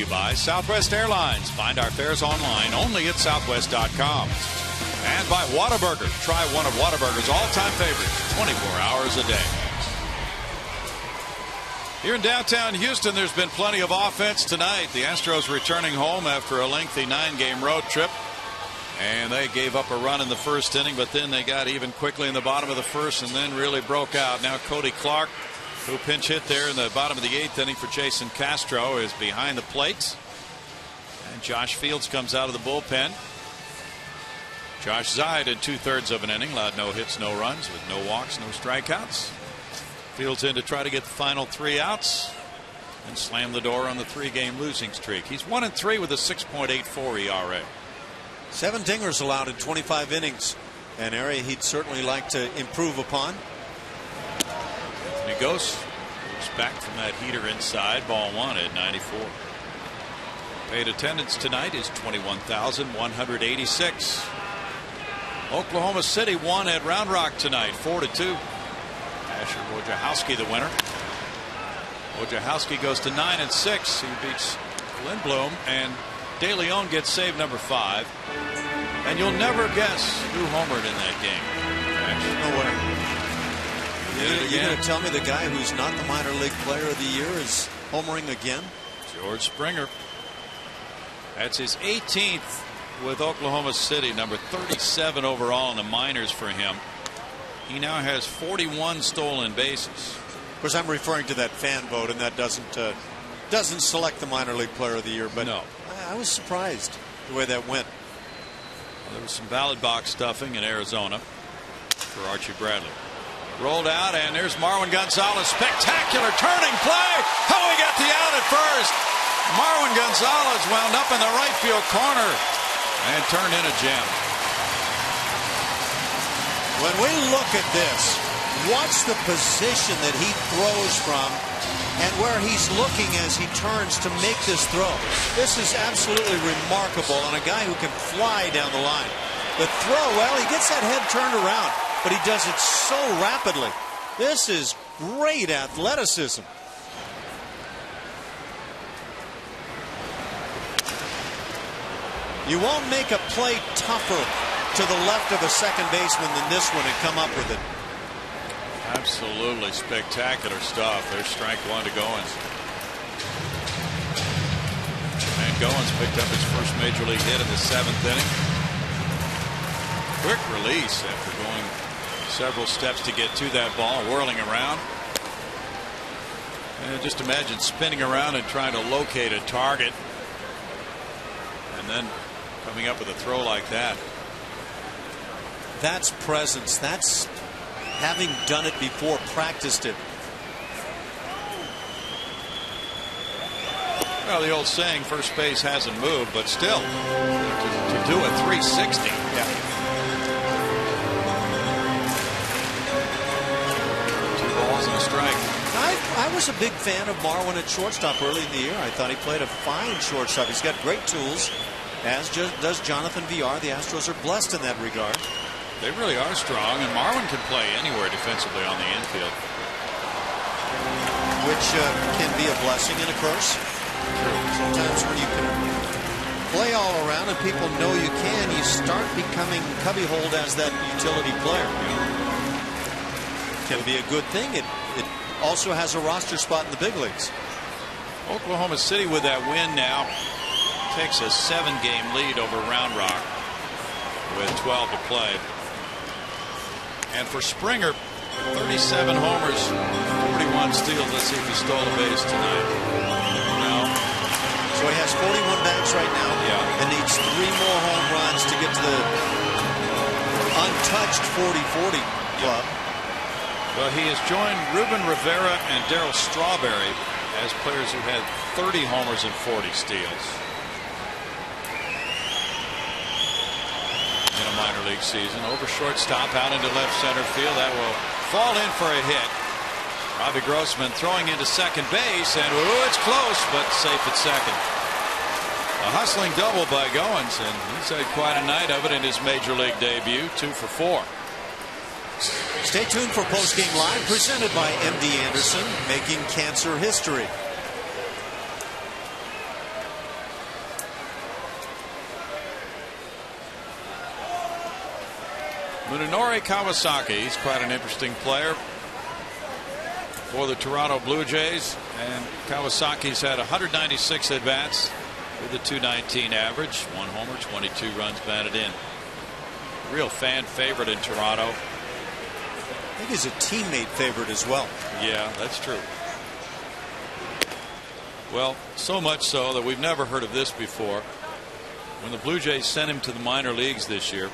By Southwest Airlines. Find our fares online only at southwest.com. And by Whataburger. Try one of Whataburger's all-time favorites 24 hours a day. Here in downtown Houston, there's been plenty of offense tonight. The Astros returning home after a lengthy 9-game road trip. And they gave up a run in the first inning, but then they got even quickly in the bottom of the first and then really broke out. Now Cody Clark, who pinch hit there in the bottom of the 8th inning for Jason Castro, is behind the plate. And Josh Fields comes out of the bullpen. Josh Zeid in 2/3 of an inning, allowed no hits, no runs, with no walks, no strikeouts. Fields in to try to get the final 3 outs and slam the door on the 3-game losing streak. He's 1-3 with a 6.84 ERA. 7 dingers allowed in 25 innings, an area he'd certainly like to improve upon. Goes back from that heater inside. Ball 1 at 94. Paid attendance tonight is 21,186. Oklahoma City won at Round Rock tonight 4-2. Asher Wojciechowski the winner. Wojciechowski goes to 9-6. He beats Lindblom, and De Leon gets save number 5. And you'll never guess who homered in that game. Asher. No way. You're going to tell me the guy who's not the minor league player of the year is homering again? George Springer. That's his 18th with Oklahoma City, number 37 overall in the minors for him. He now has 41 stolen bases. Of course, I'm referring to that fan vote, and that doesn't select the minor league player of the year. But no, I was surprised the way that went. Well, there was some ballot box stuffing in Arizona for Archie Bradley. Rolled out, and there's Marwin Gonzalez. Spectacular turning play. How he got the out at first. Marwin Gonzalez wound up in the right field corner and turned in a gem. When we look at this, watch the position that he throws from and where he's looking as he turns to make this throw. This is absolutely remarkable on a guy who can fly down the line. The throw, well, he gets that head turned around, but he does it so rapidly. This is great athleticism. You won't make a play tougher to the left of a second baseman than this one and come up with it. Absolutely spectacular stuff. There's strike one to Goins. And Goins picked up his first major league hit in the 7th inning. Quick release after going several steps to get to that ball, whirling around. And just imagine spinning around and trying to locate a target, and then coming up with a throw like that. That's presence. That's having done it before, practiced it. Well, the old saying, first base hasn't moved, but still, to do a 360. Yeah. 2 balls and a strike. I was a big fan of Marwin at shortstop early in the year. I thought he played a fine shortstop. He's got great tools, as does Jonathan Villar. The Astros are blessed in that regard. They really are strong, and Marwin can play anywhere defensively on the infield, which can be a blessing and a curse. Sometimes when you can play all around and people know you can, you start becoming cubbyholed as that utility player. Can be a good thing. It also has a roster spot in the big leagues. Oklahoma City, with that win now, takes a 7-game lead over Round Rock with 12 to play. And for Springer, 37 homers, 41 steals. Let's see if he stole a base tonight. No. So he has 41 bats right now. Yeah. And needs 3 more home runs to get to the untouched 40-40 club. Well, he has joined Ruben Rivera and Darryl Strawberry as players who had 30 homers and 40 steals in a minor league season. Over shortstop, out into left center field. That will fall in for a hit. Robbie Grossman throwing into second base, and it's close, but safe at second. A hustling double by Goins, and he's had quite a night of it in his major league debut. 2 for 4. Stay tuned for Postgame Live, presented by MD Anderson, making cancer history. Munenori Kawasaki, he's quite an interesting player for the Toronto Blue Jays, and Kawasaki's had 196 at-bats with a .219 average, 1 homer, 22 runs batted in. Real fan favorite in Toronto. I think he's a teammate favorite as well. Yeah, that's true. Well, so much so that we've never heard of this before. When the Blue Jays sent him to the minor leagues this year,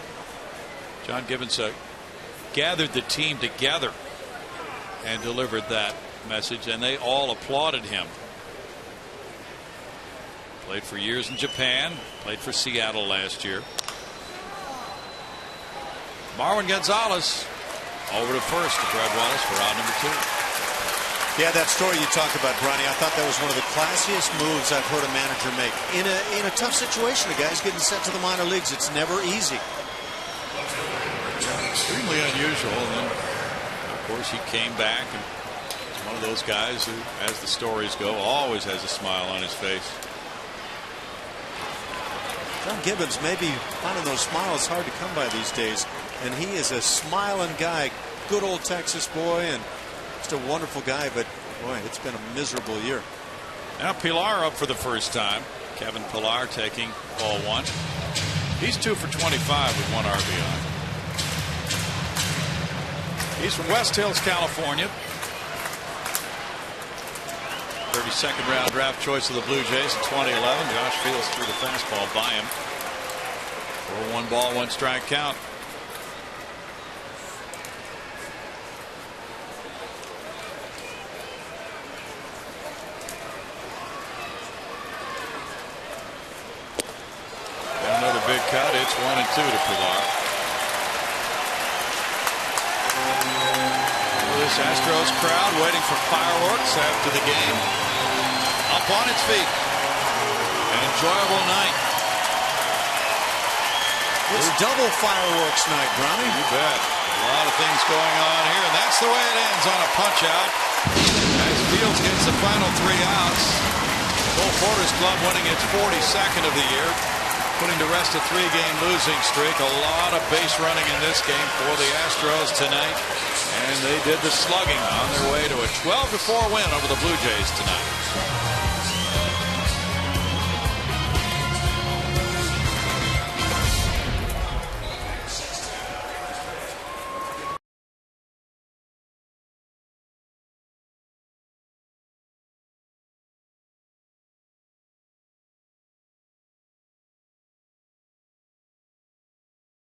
John Gibbons gathered the team together and delivered that message, and they all applauded him. Played for years in Japan, played for Seattle last year. Marwin Gonzalez over to first to Brad Wallace for out number 2. Yeah, that story you talk about, Bronny, I thought that was one of the classiest moves I've heard a manager make. In a tough situation, a guy's getting sent to the minor leagues. It's never easy. Extremely unusual. And then, of course, he came back, and he's one of those guys who, as the stories go, always has a smile on his face. John Gibbons maybe finding those smiles hard to come by these days, and he is a smiling guy, good old Texas boy, and just a wonderful guy. But boy, it's been a miserable year. Now Pilar up for the first time. Kevin Pilar taking ball 1. He's 2 for 25 with 1 RBI. He's from West Hills, California. 32nd round draft choice of the Blue Jays in 2011. Josh Fields threw the fastball by him for a 1 ball, 1 strike count. And another big cut. It's 1 and 2 to Pilar. This Astros crowd waiting for fireworks after the game. Up on its feet. An enjoyable night. It's double fireworks night, Brownie. You bet. A lot of things going on here, and that's the way it ends on a punch out. As Fields gets the final 3 outs. Cole Porter's club winning its 42nd of the year. putting to rest a 3-game losing streak. A lot of base running in this game for the Astros tonight. And they did the slugging on their way to a 12-4 win over the Blue Jays tonight.